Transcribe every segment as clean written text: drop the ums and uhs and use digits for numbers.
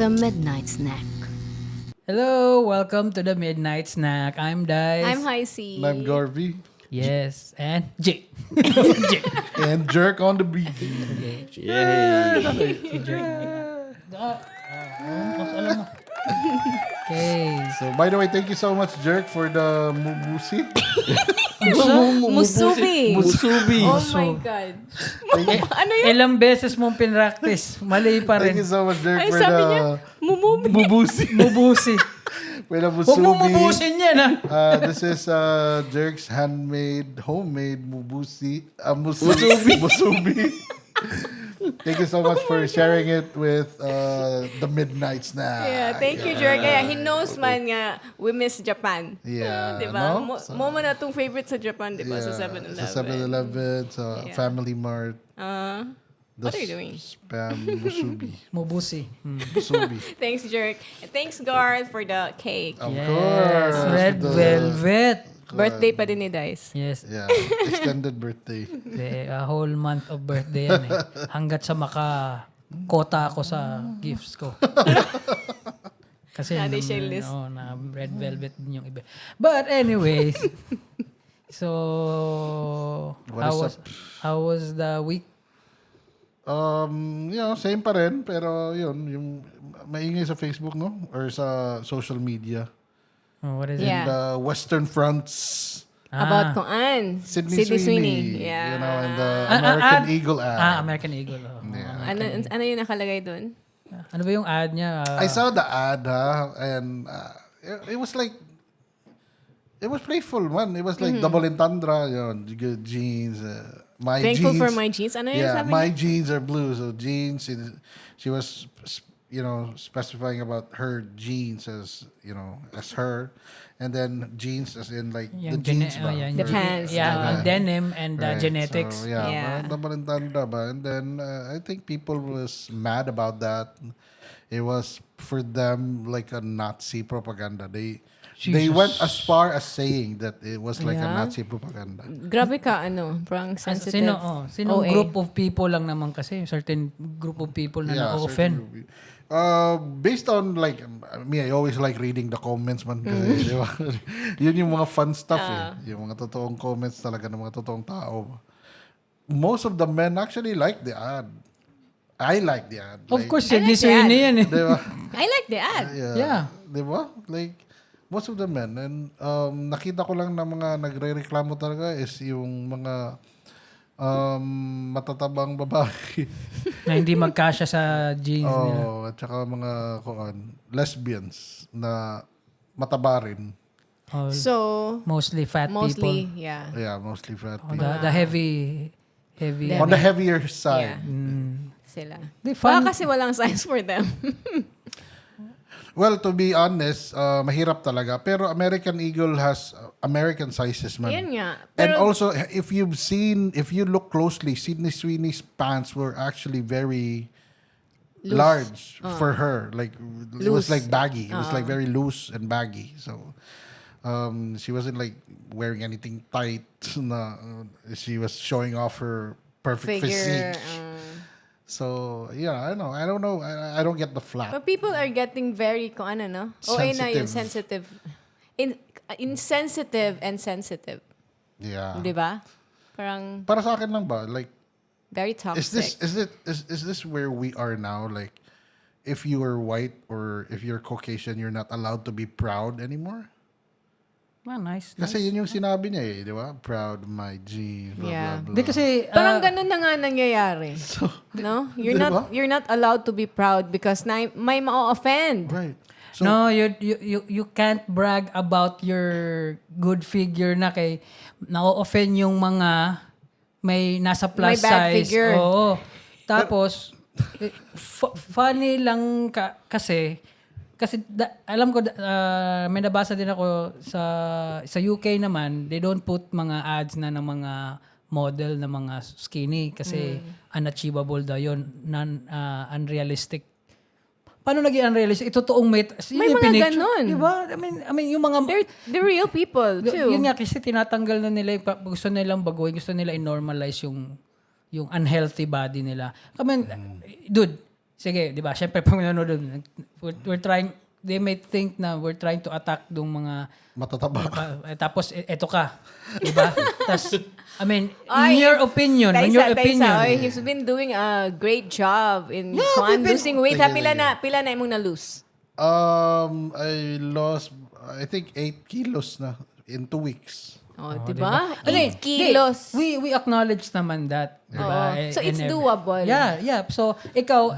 The Midnight Snack. Hello, welcome to the Midnight Snack. I'm Dice. I'm Heisey. And I'm Garvey. Yes, and J. And Jerk on the beat. Si Jerk. Alam mo. Okay. So, by the way, thank you so much, Jerk, for the mubusi. Musubi. Musubi. Oh my God. Ano yun? Ilang beses mong pinractice, mali pa Thank rin. you so much, Jerk, Ay, for sabi the niya, mumubi. mubusi. Mubusi. For the Huwag mo musubi. mubusin yan, ha? This is Jerk's homemade mubusi. Musubi. Thank you so much for sharing it with the Midnight Snack. Yeah, thank you, Jerk. Kaya he knows man nga, we miss Japan. Yeah, Diba? no? So- Mo man na itong favorite sa Japan, diba? Sa 7-Eleven. Sa 7-Eleven, sa Yeah. Family Mart. What are you doing? Spam musubi. Mubusi. Musubi. Thanks, Jerk. And thanks, Garth, for the cake. Of Yes, course. red The- velvet. Birthday pa din ni Dice. Yes, Yeah, extended birthday. a whole month of birthday yan Hanggat sa kota ako sa gifts ko. Kasi Nadi siya list. na red velvet din yung iba. But anyways, so What is up? how was the week? Same pa rin, pero yun, yung maingay sa Facebook, no? Or sa social media. Oh, what is Yeah. In the Western Fronts. About kung an. Sydney Sweeney. Yeah. You know, and the American Eagle ad. American Eagle. Oh. Ano yung nakalagay dun? Ano ba yung ad niya? I saw the ad, and it was like, it was playful, man. It was like double entendre, yun, good jeans, my Thankful jeans. for my jeans. Ano yung Yeah, sabi my niya? jeans are blue. So jeans, she was, specifying about her jeans as, as her. And then jeans as in like the jeans ba? The pants. Yeah, Yeah. denim and Right. genetics. So, yeah, Yeah. double entendre ba? And then I think people was mad about that. It was for them like a Nazi propaganda. They Jesus. went as far as saying that it was like a Yeah. Nazi propaganda. Grabe ka, parang sensitive. Sino OA. group of people lang naman kasi, certain group of people na na-offend. certainly. Based on like me, I always like reading the comments man kasi di ba? Yun yung mga fun stuff Yung mga totoong comments talaga ng mga totoong tao. Most of the men actually like the ad. I like the ad. Of Like, course, I like hindi the ad. yan eh. di ba? I like the ad. Yeah. Di ba? Like, most of the men. And nakita ko lang na mga nagre-reklamo talaga is yung mga matatabang babae. Na hindi magkasya sa jeans nila. At saka mga lesbians na mataba rin. Oh, So, mostly fat mostly, people. yeah. Yeah, mostly fat Oh, people. the heavy. On the heavier side. Yeah. Sila. They fun. Baka kasi walang size for them. Well, to be honest, mahirap talaga. Pero American Eagle has American sizes, man. Yan nga. And Pero, also, if you look closely, Sydney Sweeney's pants were actually very large for her. Like, it was Loose. like baggy. It was like very loose and baggy. So, she wasn't like wearing anything tight. Na, she was showing off her perfect figure. physique. So, yeah, I don't know. I don't get the flat. But people are getting very, kung ano, no? OA na yung sensitive. Insensitive and sensitive. Yeah. Di ba? Parang Para sa akin lang ba? Like, very toxic. is this where we are now? Like, if you are white or if you're Caucasian, you're not allowed to be proud anymore? Nice. Kasi yun yung sinabi niya di ba? Proud of my genes, blah, Yeah. blah, blah. Hindi kasi, Parang ganun na nga nangyayari. No? Di ba? You're not allowed to be proud because may ma-offend. Right. So, no, you can't brag about your good figure na kay na-offend yung mga may nasa plus May bad size. figure. Oo. Tapos, funny lang kasi alam ko may nabasa din ako sa UK naman, they don't put mga ads na ng mga model na mga skinny kasi unachievable daw yun, unrealistic. Paano naging unrealistic? Totoong May mga ganun. Di ba? I mean, yung mga... They're real people too. Yun nga, kasi tinatanggal na nila, gusto nilang baguhin, gusto nila i-normalize yung unhealthy body nila. I mean, dude, sige, di ba? Syempre, pag nanonood doon, we're trying, they may think na we're trying to attack dong mga, Matataba. tapos, eto ka. Di ba? Tapos, I mean, Ay, in your opinion, in your opinion. Oy, he's been doing a great job in losing weight. Pila na imong na-lose? I lost, I think 8 kilos na in 2 weeks. Oh, diba? Ano 8 kilos. We acknowledge naman that. Diba? Oo. So, it's doable. Yeah. So, ikaw,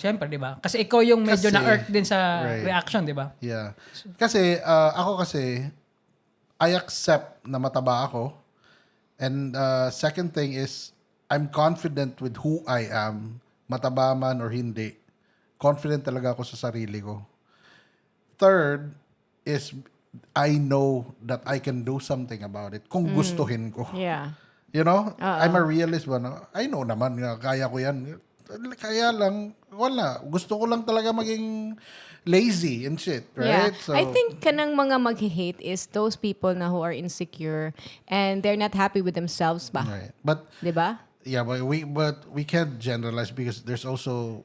syempre, di ba? Kasi ikaw yung medyo Kasi- na-irk din sa Right. reaction, di ba? Yeah. Kasi, ako kasi, I accept na mataba ako. And second thing is, I'm confident with who I am, mataba man or hindi. Confident talaga ako sa sarili ko. Third is, I know that I can do something about it kung gustuhin ko. Yeah. You know? I'm a realist ba? No? I know naman, kaya ko yan. Kaya lang, wala. Gusto ko lang talaga maging lazy and shit, Yeah. right? So, I think kanang mga mag-hate is those people na who are insecure and they're not happy with themselves ba? right. But, Diba? yeah, but we can't generalize because there's also,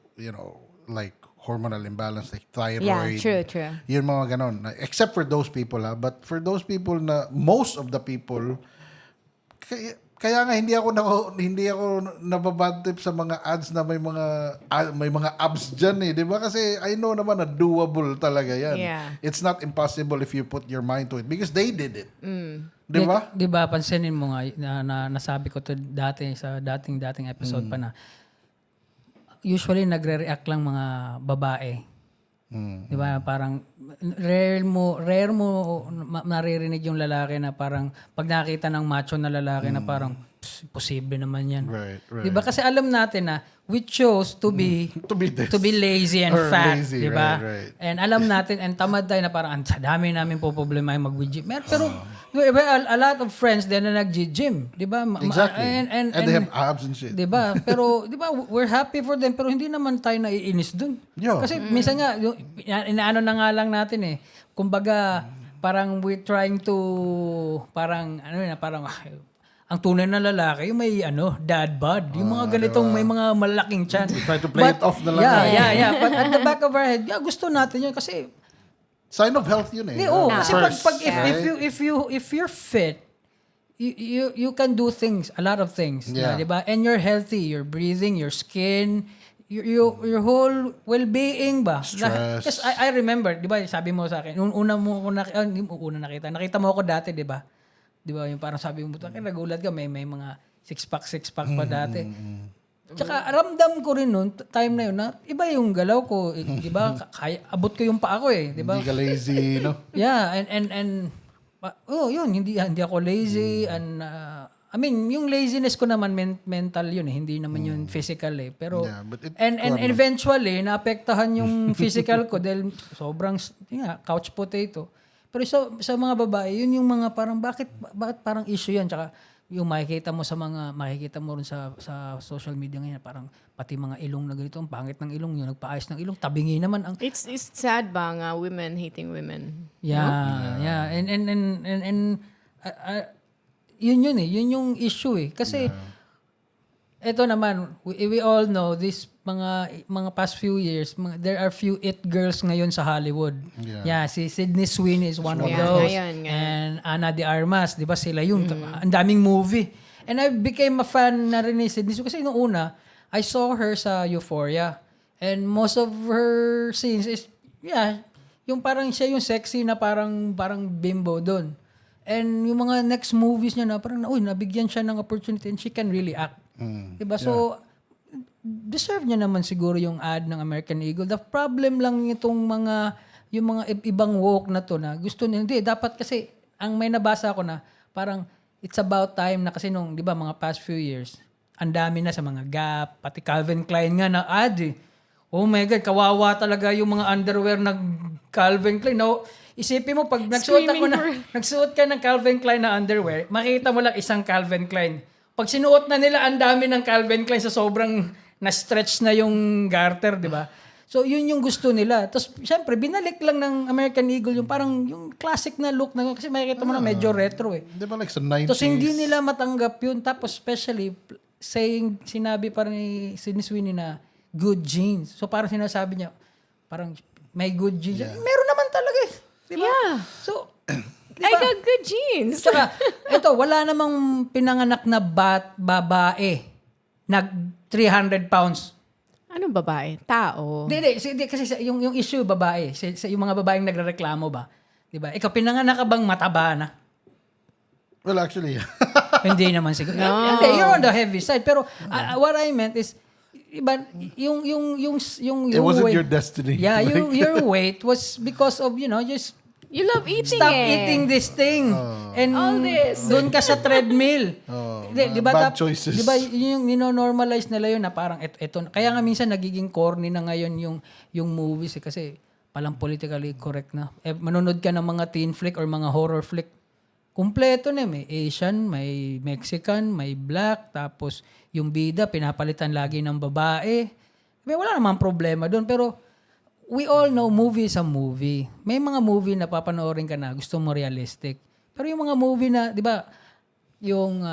like hormonal imbalance, like thyroid. Yeah, true. Yun mga ganon. Except for those people, but for those people na, most of the people, kaya nga hindi ako nababad trip sa mga ads na may mga abs diyan 'di ba? Kasi I know naman na doable talaga 'yan. Yeah. It's not impossible if you put your mind to it because they did it. 'Di ba? Di ba, pansinin mo nga, na nasabi ko to dati, sa dating episode pa na, usually nagre-react lang mga babae. Di ba? Parang rare mo naririnig yung lalaki na parang pag nakita ng macho na lalaki na parang posible naman yan. Right. Di ba? Kasi alam natin na we chose to be To be lazy and Or fat, lazy, di ba? right. And alam natin and tamad tayo na parang ang dami namin po problema yung mag-gym. Pero a lot of friends din na nag-gym, di ba? Exactly. And they have abs and shit. 'Di ba? Pero 'di ba, we're happy for them pero hindi naman tayo naiinis dun. Yeah. Kasi minsan nga inaano na nga lang natin kumbaga parang we're trying to parang ang tunay na lalaki yung may dad bod, yung mga ganitong may mga malaking tiyan. We try to play it off na lang. Yeah. But at the back of our head, gusto natin yun kasi Sign of health yun kasi First, pag right? if you're fit, you can do things, a lot of things, Yeah. 'di ba? And you're healthy, your breathing, your skin, your whole well-being ba? Stress. Yes, I remember, 'di ba? Sabi mo sa akin, nakita mo ako dati, 'di ba? 'Di ba? Yung parang sabi mo, nagulat ka, may mga six pack pa dati. Tsaka ramdam ko rin noon, time na yun, na iba yung galaw ko, 'di ba? Kaya abot ko yung paa ko 'di ba? Hindi ka lazy, no? Yeah, and yun, hindi ako lazy and I mean, yung laziness ko naman mental yun hindi naman yun physical Pero Yeah, but and eventually naapektahan yung physical ko dahil sobrang couch potato. Pero sa mga babae, yun yung mga parang bakit parang issue yan, tsaka yung makikita mo rin sa social media ngayon, parang pati mga ilong na ganito, ang pangit ng ilong, yung nagpaayos ng ilong, tabingi naman ang It's sad ba nga women hating women? Yeah. And yun yung issue Kasi eto naman, we all know this mga past few years, there are few it girls ngayon sa Hollywood. Yeah, si Sydney Sweeney is one of those. Ngayon. And Ana de Armas, 'di ba sila yun? Ang daming movie. And I became a fan na rin ni Sydney Sweeney kasi nung una, I saw her sa Euphoria. And most of her scenes is yung parang siya yung sexy na parang bimbo doon. And yung mga next movies niya na parang nabigyan siya ng opportunity and she can really act. Diba? So, deserve niya naman siguro yung ad ng American Eagle. The problem lang yung mga ibang woke na to na gusto nila. Hindi, dapat kasi, ang may nabasa ko na, parang it's about time na kasi nung, di ba, mga past few years, ang dami na sa mga Gap, pati Calvin Klein nga na ad Oh my God, kawawa talaga yung mga underwear ng Calvin Klein. No, isipin mo, pag nagsuot ka ng Calvin Klein na underwear, makita mo lang isang Calvin Klein. Pag sinuot na nila, ang dami ng Calvin Klein sa sobrang na-stretch na yung garter, di ba? So, yun yung gusto nila. Tapos, syempre, binalik lang ng American Eagle yung parang yung classic na look na kasi makikita mo na medyo retro Di ba like sa 90s? Tapos, hindi nila matanggap yun. Tapos, especially, sinabi pa ni Sydney Sweeney na good genes. So parang sinasabi niya, parang may good genes. Meron naman talaga eh. Di ba? Yeah. So, di I ba? got good genes. Saka, ito, wala namang pinanganak na babae nag 300 pounds. Anong babae? Tao. Hindi, kasi yung issue, babae. Yung mga babaeng nagrereklamo ba? Di ba? Ikaw, pinanganak ka bang mataba na? Well, actually, Hindi naman siguro. No. Hindi, you're on the heavy side. Pero what I meant is, iba, yung it wasn't weight- your destiny. Yeah, your weight was because of, just You love eating stop eh. eating this thing. And All this. doon ka sa treadmill. Di ba? Bad choices. Di ba yung nino-normalize nila yun na parang ito. Kaya nga minsan nagiging corny na ngayon yung movies kasi palang politically correct na. Manonood ka ng mga teen flick or mga horror flick. Kumpleto na. May Asian, may Mexican, may black. Tapos yung bida, pinapalitan lagi ng babae. Wala namang problema doon. Pero we all know movie is a movie. May mga movie na papanoorin ka na gusto mo realistic. Pero yung mga movie na, di ba, yung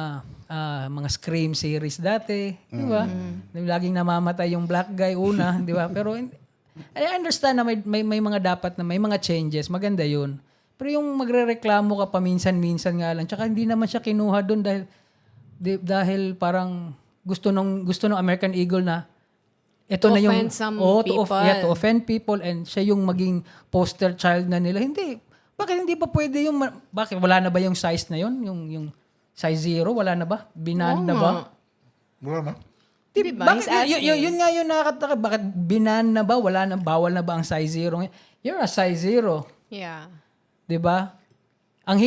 mga Scream series dati, di ba? Laging namamatay yung black guy una, di ba? Pero I understand na may mga dapat na may mga changes. Maganda yun. Pero yung magrereklamo ka paminsan-minsan nga lang, tsaka hindi naman siya kinuha doon dahil parang gusto ng American Eagle na ito To na yung offend some to people. offend people and siya yung maging poster child na nila. Hindi. Bakit hindi pa pwede yung bakit wala na ba yung size na yun? Yung size 0 wala na ba? Binan na ba? Wala na. Di ba? Bakit He's asking. yun nga yung nakakataka. Bakit binan na ba? Wala na, bawal na ba ang size 0? You're a size 0. Yeah. 'Di ba?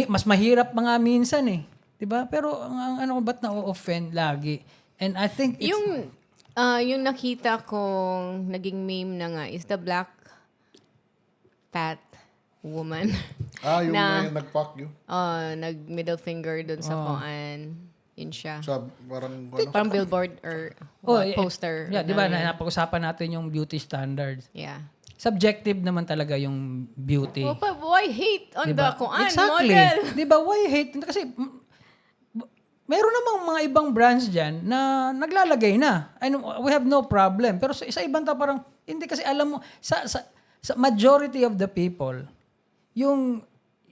Mas mahirap mga minsan eh. 'Di ba? Pero ang ano ba't na-offend lagi? And I think it's, Yung nakita kong naging meme na nga is the black fat woman. Yung Na- nag-fuck you. Nag-middle finger dun sa kuan. Yun siya. Sa parang, Parang billboard or poster. Yeah, 'di ba? Napag-usapan natin yung beauty standards. Yeah. Subjective naman talaga yung beauty. Oh, but why hate on Diba? the kuan Exactly. model? 'Di ba? Why hate? Kasi meron namang mga ibang brands diyan na naglalagay na. We have no problem. Pero sa ibang parang hindi kasi alam mo sa majority of the people yung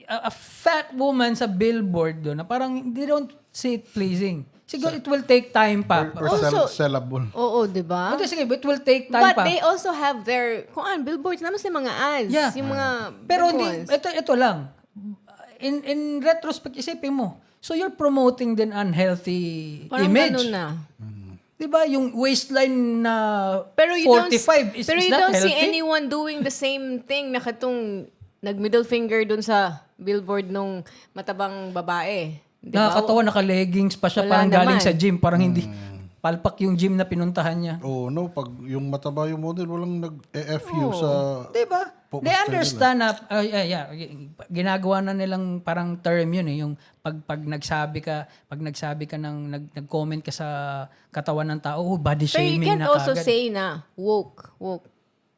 a fat woman sa billboard doon na parang they don't see it pleasing. Siguro it will take time pa. or sellable. Oo, di ba? Hindi, sige, it will take time But pa. they also have their kuan billboards naman sa mga ads. Yeah. Yung mga Pero big hindi, ones. ito lang. In retrospect, isipin mo. So you're promoting din unhealthy Parang image. ganun na. Diba? Yung waistline na Pero you 45 pero is you that don't see healthy? anyone doing the same thing na katong nag-middle finger dun sa billboard nung matabang babae. Di ba? Nakakatawa, naka-leggings pa siya. Wala Parang galing naman. sa gym. Parang hindi. Palpak yung gym na pinuntahan niya. Oh, no. Pag yung mataba yung model, walang nag-FU sa... Diba? Poster They understand na, ginagawa na nilang parang term yun eh. Yung pag nagsabi ka nag-comment ka sa katawan ng tao, body Pero you shaming can't na also kagad. say na woke.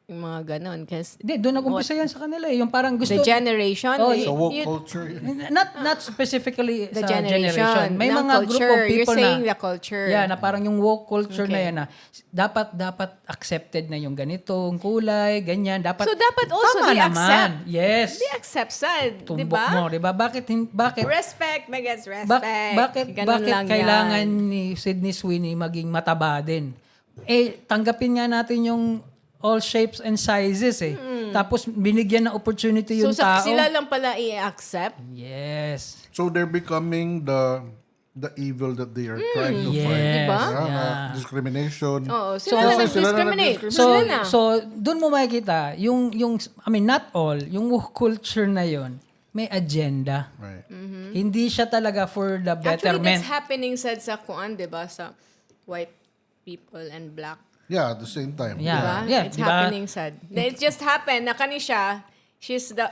Yung mga ganon. Kasi Hindi, doon nag-umpisa yan sa kanila eh. Yung parang gusto... the generation, Oh, Sa woke culture. Not specifically the sa generation. May ng mga group culture. of people You're saying na... the culture. Yeah, na parang yung woke culture na yan na dapat accepted na yung ganitong kulay, ganyan. Dapat, So, dapat also tama they naman. accept. Yes. They accept sad. Di Tumbok ba? mo, di ba? Bakit? Respect, magets respect. Bakit Ganun lang kailangan yan. ni Sydney Sweeney maging mataba din? Tanggapin nga natin yung all shapes and sizes eh. Tapos binigyan ng opportunity yung Hmm. So, tao. sila lang pala i-accept? Yes. So they're becoming the evil that they are trying to fight. Yes. Diba? Na discrimination. Oo, sila na nag-discriminate. So, Sila na. doon mo makikita, not all, yung woke culture na yon may agenda. Right. Hindi siya talaga for the Actually, betterment. that's happening sa kuan, di ba? Sa white people and black. Yeah, at the same time. Yeah. Diba? It's diba? happening sad. It just happened na kani siya, she's the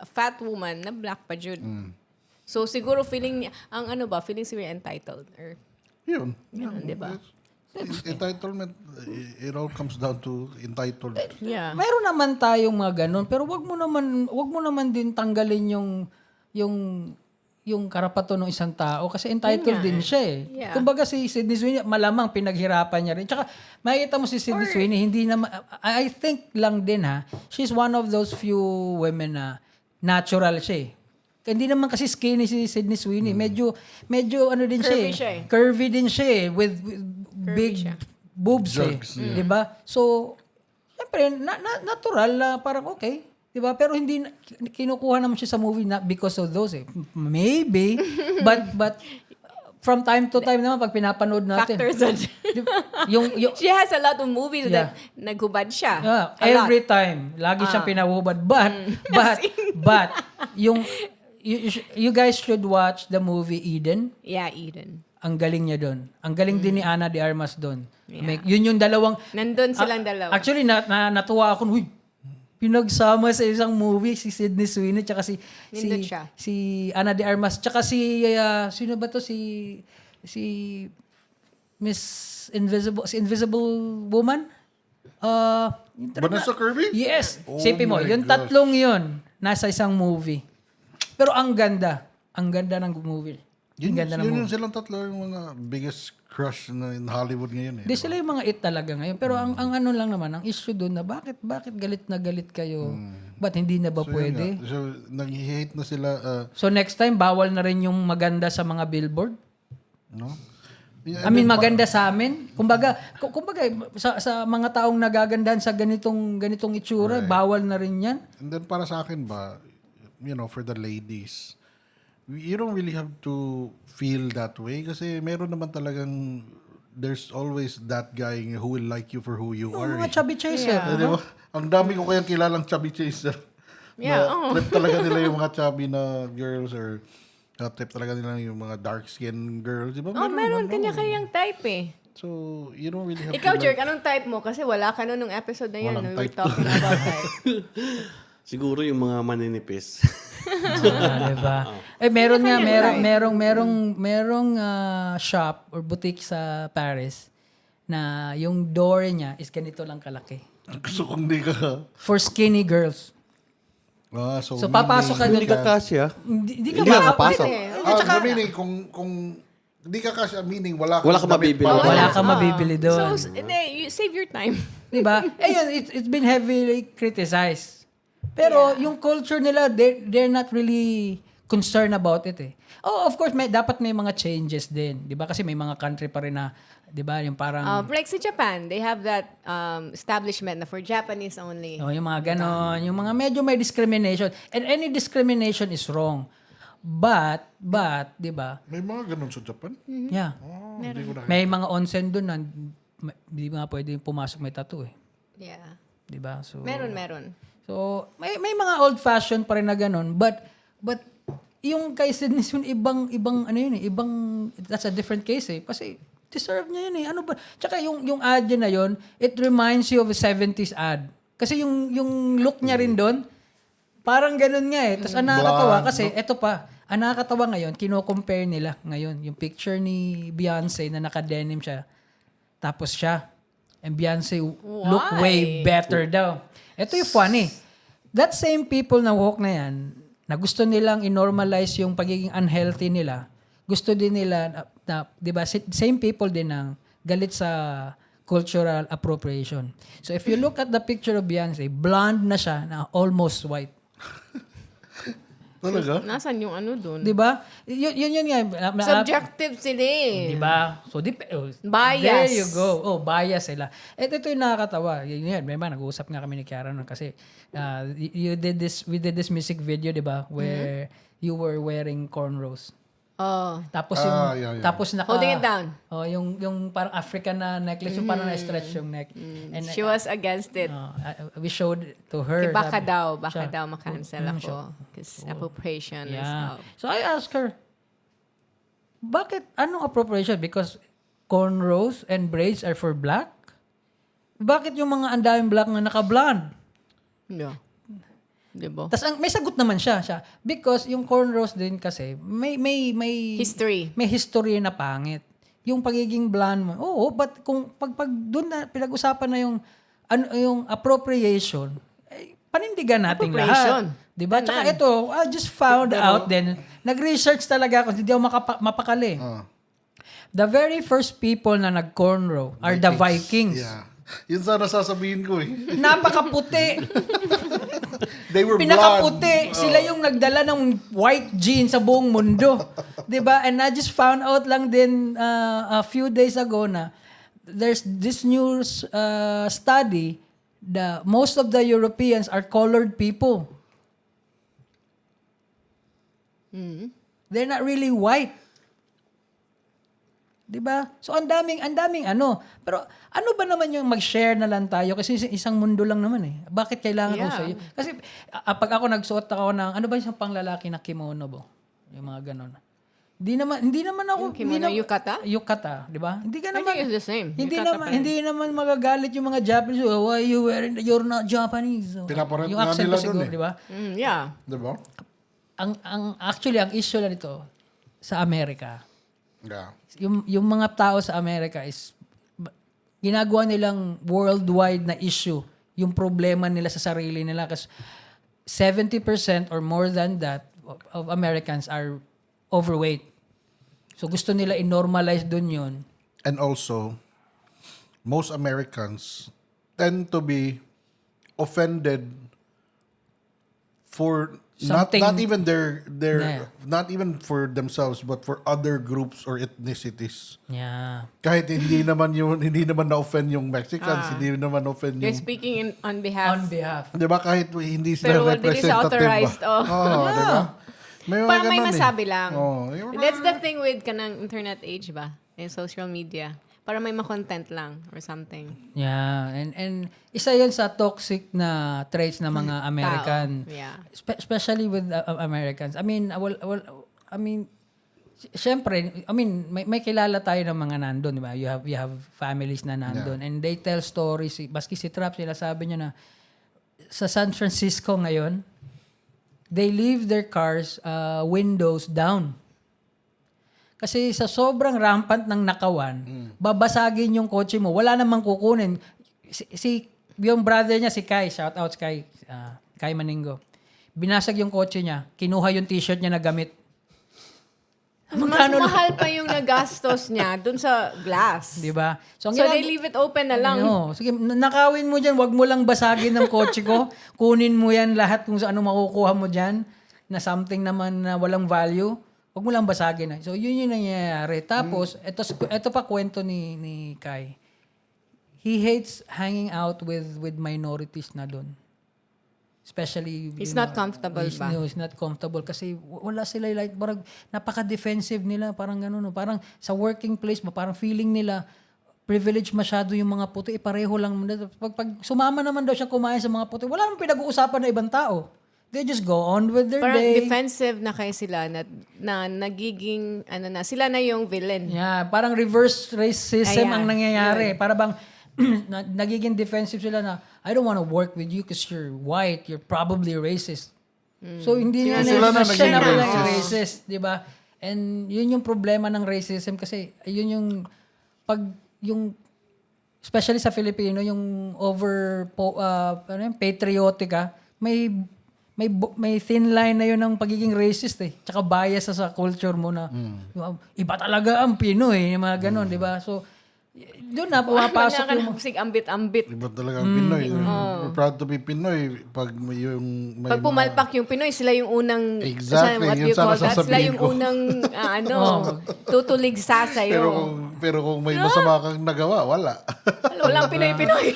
fat woman na black pa jud. So siguro feeling feeling siya entitled or Yun. ganun, di ba? Entitlement, it all comes down to entitled. Yeah. Mayroon naman tayong mga ganun, pero wag mo naman din tanggalin yung yung karapato ng isang tao kasi entitled Yun nga din eh. siya eh. Yeah. Kumbaga si Sydney Sweeney, malamang pinaghirapan niya rin. Tsaka makikita mo si Sydney Sweeney, hindi na, I think lang din she's one of those few women na natural siya eh. Hindi naman kasi skinny si Sydney Sweeney. Medyo ano din siya Curvy siya eh. Curvy din siya eh. With big siya. boobs Jugs, eh. Diba? So, syempre, natural na parang okay. Diba? Pero hindi kinukuha naman siya sa movie not because of those eh. Maybe, but from time to time naman pag pinapanood natin. Factors on. Diba? yung She has a lot of movies Yeah. that naghubad siya. yeah, A every lot. time lagi siyang pinahubad. But yung you guys should watch the movie Eden. Yeah, Eden. Ang galing niya doon. Ang galing din ni Ana de Armas doon. Yeah. Yun yung dalawang Nandun silang dalawa. Actually, natuwa ako. Uy, pinagsama sa isang movie si Sydney Sweeney tsaka Nindot siya. si Ana de Armas tsaka si sino ba to si Miss Invisible, si Invisible Woman? Vanessa Kirby? Yes. Oh Sipin mo, my yung gosh. tatlong yun nasa isang movie. Pero ang ganda. Ang ganda ng movie. Yun, Ang ganda ng yun movie. yung silang tatlo yung mga biggest crush na in Hollywood ngayon eh. Di sila yung mga it talaga ngayon. Pero ang ano lang naman, ang issue doon na bakit galit na galit kayo? Ba't hindi na ba So, yun pwede? nga. So, nag-hate na sila, So next time, bawal na rin yung maganda sa mga billboard? no? I mean, maganda sa amin? Kumbaga sa mga taong nagagandahan sa ganitong itsura, bawal na rin yan? And then para sa akin ba, for the ladies, you don't really have to feel that way kasi meron naman talagang there's always that guy who will like you for who you are. Mga chubby chaser. Yeah. Di ba? Ang dami ko kayang kilalang chubby chaser. Yeah, na trip talaga nila yung mga chubby na girls or trip talaga nila yung mga dark skin girls. Di ba? Meron naman, kanya-kanyang type eh. So, you don't really have Ikaw, to Jerk, anong type mo? Kasi wala ka nun nung episode na yan. Walang We were type. talking about type. Siguro yung mga maninipis. Diba? Meron nga, merong shop or boutique sa Paris na yung door niya is ganito lang kalaki. Gusto kong di ka. For skinny girls. So papasok ka Hindi ka kasya. Hindi Hindi ka kapasok. meaning, kung di ka kasi meaning, wala Wala ka damit mabibili. pa. Wala ka mabibili doon. So, you save your time. Diba? Ayun, it's been heavily criticized. Pero yung culture nila, they're not really concerned about it eh. Oh, of course, dapat may mga changes din. Diba? Kasi may mga country pa rin na, diba, yung parang... Like sa Japan, they have that establishment na for Japanese only. Oh, yung mga ganon, yung mga medyo may discrimination. And any discrimination is wrong. But, di ba? May mga ganun sa Japan. Yeah. Hindi ko na. May mga onsen doon na di nga pwede pumasok may tattoo eh. Yeah. Di ba? So, Meron. So, may mga old-fashioned pa rin na ganon. But yung kay Sydney Sweeney, ibang, ano yun eh, that's a different case eh. Kasi, deserve niya yun eh. Ano ba? Tsaka yung ad niya na yun, it reminds you of a 70s ad. Kasi yung look niya rin doon, parang ganun nga eh. Tapos ang nakakatawa kasi, eto pa, ang nakakatawa ngayon, kino-compare nila ngayon. Yung picture ni Beyonce na naka-denim siya. Tapos siya. And Beyonce look way better daw. Ito yung funny. That same people na walk na yan, na gusto nilang i-normalize yung pagiging unhealthy nila, gusto din nila, di ba, same people din ang galit sa cultural appropriation. So if you look at the picture of Beyonce, blonde na siya, na almost white. Talaga? Nasaan yung ano dun? Di ba? Yun nga. Subjective sila eh. Di ba? So, Bias. There you go. Oh, bias sila. Ito yung nakakatawa. Yan, may nag-uusap nga kami ni Kiara nun kasi we did this music video, di ba? Where you were wearing cornrows. Oh. Tapos yung yeah. Tapos naka Holding it down. Oh, yung parang African na necklace, yung parang na-stretch yung neck. And She was against it. we showed it to her. Baka sabi- daw makancel ako. Because appropriation and Yeah. stuff. So I asked her, bakit, anong appropriation? Because cornrows and braids are for black? Bakit yung mga andaming black na naka-blonde? Yeah. Diba? Tapos may sagot naman siya. Because yung cornrows din kasi, may History. may history na pangit. Yung pagiging blonde mo. Oo, but kung pag doon na pinag-usapan na yung appropriation, panindigan natin Appropriation. lahat. Diba? Tsaka ito, I just found out din, nag-research talaga ako, hindi ako mapakali. The very first people na nag-cornrow are the Vikings. Yeah. Yun sana sasabihin ko eh. Napakaputi. They were blonde. Pinakaputi. Sila yung nagdala ng white jeans sa buong mundo. 'Di ba? And I just found out lang din a few days ago na there's this new study that most of the Europeans are colored people. They're not really white. 'Di ba? So ang daming ano. Pero ano ba naman yung mag-share na lang tayo kasi isang mundo lang naman eh. Bakit kailangan ko sa'yo? Kasi pag ako nagsuot ako ng ano ba yung panglalaki na kimono bo? Yung mga ganon. Hindi naman ako Yung kimono, yukata? Yukata, 'di ba? Hindi ka I naman think it's the same. Hindi Yukata naman pa rin. hindi naman magagalit yung mga Japanese. Oh, why are you wearing you're not Japanese. So, Pinaparent yung nga accent nila ko siguro, dun eh. 'di ba? Yeah. Diba? Actually ang issue lang nito sa Amerika. Yeah. Yung mga tao sa Amerika is ginagawa nilang worldwide na issue yung problema nila sa sarili nila kasi 70% or more than that of Americans are overweight. So gusto nila i-normalize dun yun. And also, most Americans tend to be offended for Something- not even their Yeah. not even for themselves but for other groups or ethnicities. Yeah. Kahit hindi naman na-offend yung Mexicans, hindi naman na-offend You're yung speaking on behalf. On behalf. 'di ba kahit hindi Pero sila hindi representative. sa authorized, oh. Oo, 'di ba? May mga Parang may ganun eh. masabi lang. Oh, yung- That's the thing with kanang internet age ba? In social media. Para may ma-content lang or something. Yeah, and isa 'yun sa toxic na traits ng mga American. Yeah. Especially with Americans. I mean, syempre, may kilala tayo ng mga nandun, di ba? You have families na nandun. And they tell stories. Baski si Trap, sila sabi niya na sa San Francisco ngayon, they leave their cars windows down. Kasi sa sobrang rampant ng nakawan, babasagin yung kotse mo. Wala namang kukunin. Yung brother niya, si Kai, shout out Kai, Kai Maningo. Binasag yung kotse niya, kinuha yung t-shirt niya na gamit. Mas mahal pa yung nagastos niya dun sa glass. Di ba? So they leave it open na lang. Ano, sige, nakawin mo dyan, wag mo lang basagin ng kotse ko. Kunin mo yan lahat kung sa ano makukuha mo dyan na something naman na walang value. Wag mo lang basagin. So, yun yung nangyayari. Tapos, ito pa kwento ni Kai. He hates hanging out with minorities na doon. Especially, He's not comfortable ba? He's not comfortable kasi wala sila like parang napaka-defensive nila, parang gano'n. No? Parang sa working place ba, parang feeling nila privilege masyado yung mga puti, pareho lang. Pag sumama naman daw siya kumain sa mga puti, wala namang pinag-uusapan na ibang tao. They just go on with their Parang day. defensive na kayo sila na nagiging, sila na yung villain. Yeah, parang reverse racism Ayan. ang nangyayari. Para bang nagiging defensive sila na, I don't want to work with you because you're white, you're probably racist. So, hindi na Sila na siya na naging pala yung racist. racist, di ba? And yun yung problema ng racism kasi yun yung especially sa Filipino, yung patriotic may thin line na yun ng pagiging racist eh. Tsaka bias sa culture mo na yung, iba talaga ang Pinoy, yung mga ganun, di ba? So, doon na pumapasok Wala ka yung na musik, ambit-ambit. Iba talaga ang Pinoy. We're proud to be Pinoy. Pag may Pag pumalpak yung Pinoy, sila yung unang, Exactly, what yun you call sana that? Sila sasabihin yung ko. unang, tutulig sa Pero sa'yo. kung may masama kang nagawa, wala. Walang Pinoy-Pinoy.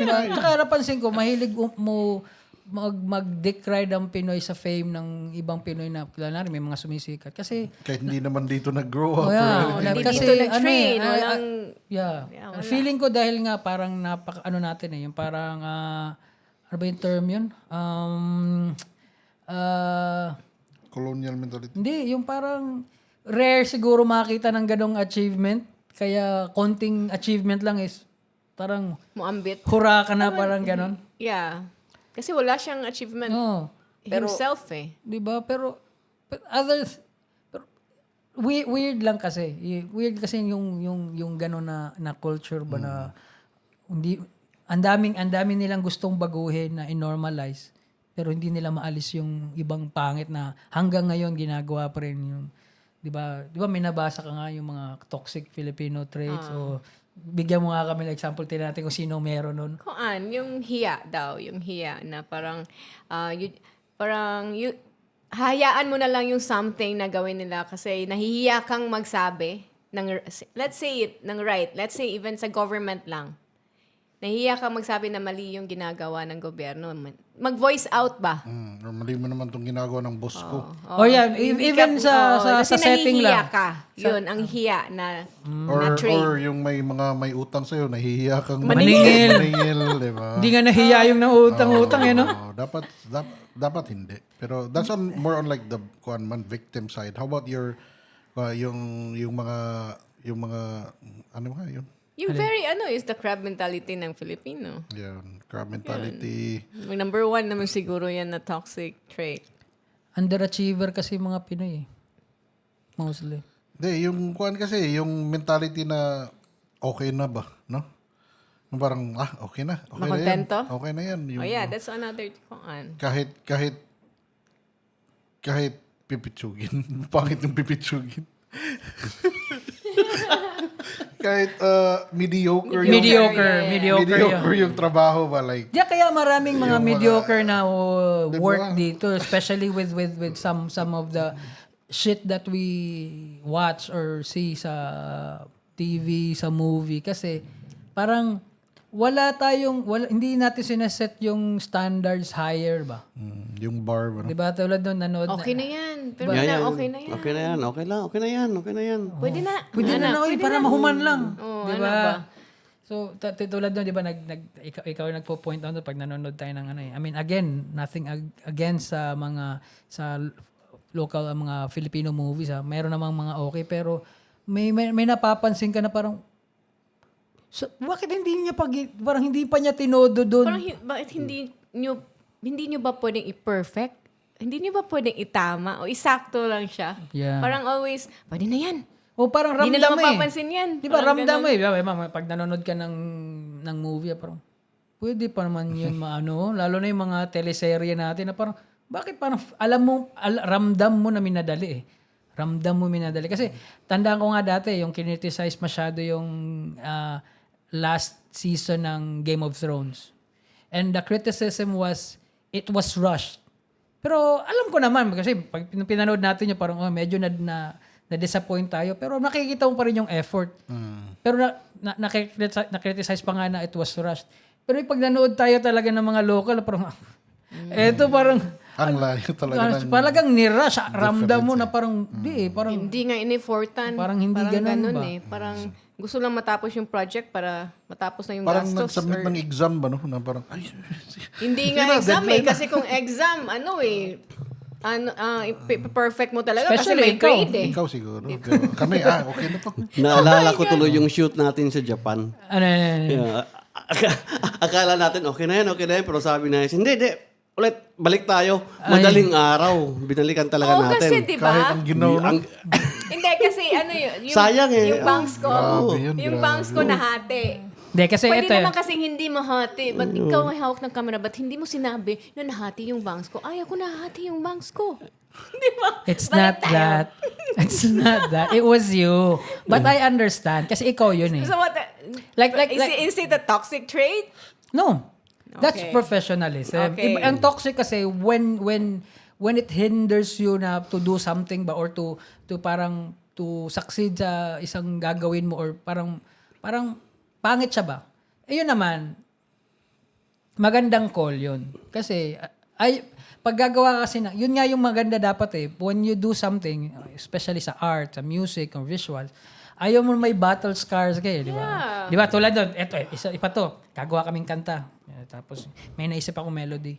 diba? Tsaka napansin ko, mahilig mo mag-decry ang Pinoy sa fame ng ibang Pinoy na kilala may mga sumisikat. Kasi, Kahit hindi naman dito nag-grow up. Hindi dito nag-train, yeah. Feeling ko dahil nga parang natin yung parang, ano ba yung term yun? Colonial mentality. Hindi, yung parang rare siguro makita ng ganong achievement. Kaya konting achievement lang is parang Muambit. hura ka na parang ganon. Yeah. Kasi wala siyang achievement No. himself eh. Di ba? Pero weird lang kasi. Weird kasi yung gano'n na culture ba na hindi ang daming nilang gustong baguhin na i-normalize. pero hindi nila maalis yung ibang pangit na hanggang ngayon ginagawa pa rin yung 'di ba? 'Di ba may nabasa ka nga yung mga toxic Filipino traits o bigyan mo nga kami ng example natin kung sino meron nun. Yung hiya daw, yung hiya na parang, hayaan mo na lang yung something na gawin nila kasi nahihiya kang magsabi ng, let's say it, ng right. Let's say even sa government lang. Nahihiya kang magsabi na mali yung ginagawa ng gobyerno. Mag-voice out ba? Mali mo naman itong ginagawa ng boss ko. Oh yeah, even sa setting nahihiya lang. ka. Yun, ang hiya na trait. Or yung may utang sa'yo, nahihiya kang Maningil. maningil, di ba? Hindi nga nahiya yung nang utang eh, no? Dapat hindi. Pero that's more on like the victim side. How about yung mga ano nga yun? Yung is the crab mentality ng Filipino. Yan, crab mentality. Number 1 naman siguro yan na toxic trait. Underachiever kasi mga Pinoy eh. Mostly. Hindi, yung kasi, yung mentality na okay na ba, no? Yung parang, okay na. Okay Makontento? na yan. Okay na yan. Yung, That's another kuan. Kahit pipitsugin. Pangit yung pipitsugin. Kahit mediocre yung trabaho ba, like Kaya maraming mga Yung mediocre na Diba? work dito, especially with some of the shit that we watch or see sa TV, sa movie kasi parang hindi natin sineset yung standards higher ba? yung bar ba, no? Diba? Tulad doon nanood Okay na yan. Pero Yan, yan. okay na yan. Okay na yan. Okay na yan. Pwede na. Pwede na para mahuman lang. Oo, Di ano ba? ba? So, tulad doon, di ba, ikaw yung nagpo-point out doon pag nanonood tayo ng I mean, again, nothing against sa local mga Filipino movies. Meron namang mga okay, pero may napapansin ka na parang, so, bakit parang hindi pa niya tinodo doon? Parang bakit hindi nyo ba pwedeng i-perfect? Hindi nyo ba pwedeng itama o isakto lang siya? Yeah. Parang always, pwede na yan. O parang Hindi ramdam nila mapapansin yan. Di ba, Parang ramdam mo ganun. eh. Pag nanonood ka ng movie, parang, pwede pa naman yun lalo na yung mga teleserye natin na parang, bakit parang, ramdam mo na minadali eh. Ramdam mo minadali. Kasi, tandaan ko nga dati, yung kinriticize masyado yung last season ng Game of Thrones. And the criticism was, it was rushed. Pero alam ko naman, kasi pag pinanood natin yun, parang medyo na-disappoint tayo. Pero nakikita mo pa rin yung effort. Pero na-criticize pa nga na it was rushed. Pero pag nanood tayo talaga ng mga local, parang, eto parang, ang layo talaga ng talagang ni-rush. Ramdam mo na parang, Hindi nga in-effortan. Parang hindi ganun ba? eh. Parang gusto lang matapos yung project para matapos na yung parang gastos. nag-submit ng exam ba, no? Na parang, Hindi nga Yun na, exam eh. deadline na. Kasi kung exam, perfect mo talaga kasi Especially may ikaw. grade eh. ikaw siguro. Kami, okay na to. Naalala ko tuloy yung shoot natin sa Japan. ano. Yeah. Akala natin, okay na yan. Pero sabi na, hindi. Ulit, balik tayo. Madaling araw. Binalikan talaga Oo, natin. kasi di Kahit ba? ang ginaw, no? Hindi, kasi yung Sayang eh. Yung bangs ko. Grabe yun, yung grabe. bangs ko nahati. Hindi, kasi Pwede ito naman kasing hindi mo hati. Ba't ikaw ay hawak ng camera? Ba't hindi mo sinabi na nahati yung bangs ko? Ay, ako nahati yung bangs ko. Di ba? It's not Balik tayo. that. It's not that. It was you. But I understand. Kasi ikaw yun eh. So what? Is it a toxic trait? No. That's Okay. professionalism. Okay. Ang toxic kasi when it hinders you na to do something ba or to parang to succeed sa isang gagawin mo or parang pangit siya ba? Ayun naman, magandang call yun. Kasi pag gagawa kasi yun nga yung maganda dapat eh. When you do something, especially sa art, sa music, or visual, ayaw mo may battle scars kayo, di ba? Yeah. Di ba? Tulad doon, eto, ipa to, gagawa kaming kanta. Tapos, may naisip ako melody.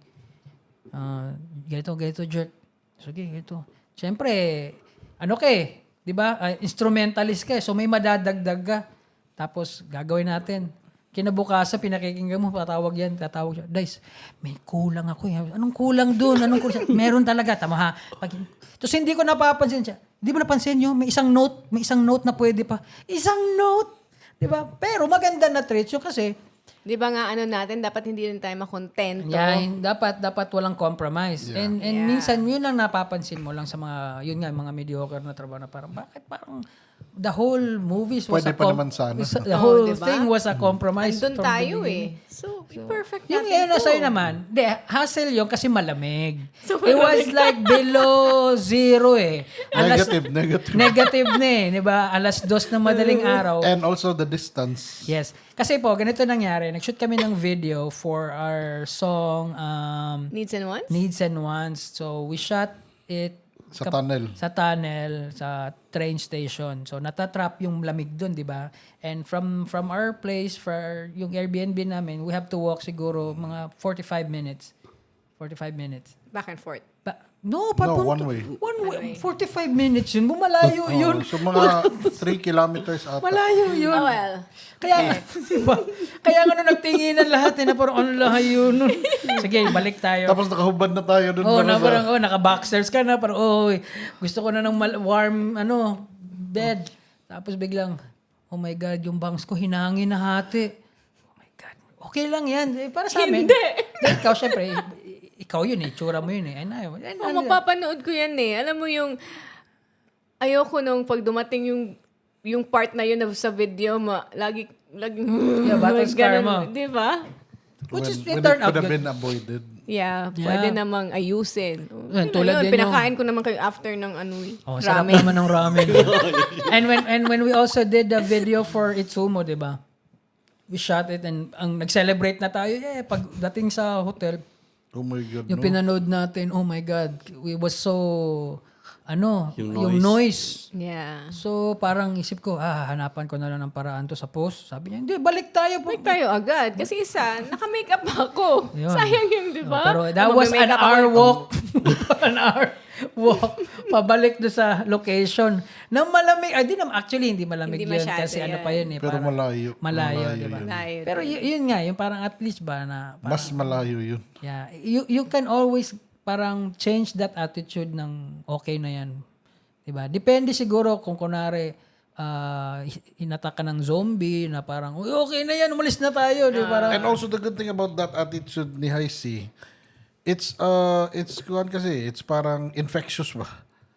Ganito, jerk. Sige, ganito. Siyempre, di ba? Instrumentalist ka eh. So, may madadagdag ka. Tapos, gagawin natin. Kinabukasan, pinakikinggan mo, tatawag siya. Guys, may kulang ako. Anong kulang doon? Meron talaga. Tama ha? Tapos hindi ko napapansin siya. Hindi mo napansin nyo? May isang note na pwede pa. Isang note! Di ba? Pero maganda na traits yun kasi Di ba nga ano natin, dapat hindi rin tayo makontento. Yeah, dapat walang compromise. Yeah. And Yeah. minsan yun lang napapansin mo lang sa mga yun nga mga mediocre na trabaho na parang bakit parang the whole movies was Pwede pa naman sana. the whole diba? thing was a compromise. Andun from the tayo beginning. So, perfect Yung natin ngayon na to. sa'yo naman, hassle yun kasi malamig. So, It was like below zero eh. Negative. Negative na eh. Di ba? Alas 2 ng madaling araw. And also the distance. Yes. Kasi po, ganito nangyari. Nag-shoot kami ng video for our song Needs and wants? Needs and Wants. So, we shot it Sa tunnel. sa tunnel, sa train station. So, natatrap yung lamig dun, di ba? And from our place, for yung Airbnb namin, we have to walk siguro mga 45 minutes. 45 minutes. Back and forth. No, one way. One way. 45 minutes yun. Bumalayo yun. So mga 3 kilometers ata. Malayo yun. Oh, well. Kaya, diba? Kaya nga nung nagtinginan lahat, na parang ano layo nun. Sige, balik tayo. Tapos nakahubad na tayo dun. Oh, para na sa- parang naka-boxers ka na, parang gusto ko na ng warm bed. Tapos biglang, oh my God, yung bangs ko hinangin na hati. Oh my God. Okay lang yan. Eh, para sa amin. Hindi. Dahil ikaw, syempre, ikaw yun eh, tsura mo yun eh. Oh, mapapanood ko yan eh. Alam mo yung, ayoko nung pag dumating yung part na yun sa video, lagi, Yeah, battle scar mo. Di ba? Which is, when it turned it out could have good. been avoided. Yeah, Yeah. pwede namang ayusin. Yan, tulad din pinakain ko naman kayo after ng Oh, sarap ramen. naman ng ramen. and when we also did the video for Itsumo, 'di ba? We shot it and ang nag-celebrate na tayo pagdating sa hotel, Oh my God, yung pinanood natin, oh my God, we was so yung noise. Yeah. So parang isip ko, hanapan ko na lang ng paraan to sa post. Sabi niya, hindi, balik tayo po. Balik tayo agad. Kasi isa, naka-makeup ako. Yun. Sayang yung, di ba? Pero that was an Magme-makeup ako. hour walk. An hour walk. Pabalik do sa location. Nang malamig. Actually, hindi malamig Hindi yun. masyado Kasi ano yan. pa yun eh. Pero parang malayo. Malayo, di ba? yun. Malayo. Pero yun nga, yung parang at least ba na, parang, Mas malayo yun. yeah, you can always parang change that attitude ng okay na yan. Diba? Depende siguro kung kunwari hinataka ng zombie na parang, "Uy, okay na yan, umalis na tayo." Di ba? Parang, And also the good thing about that attitude ni Heisey, it's kuhan kasi, it's parang infectious ba?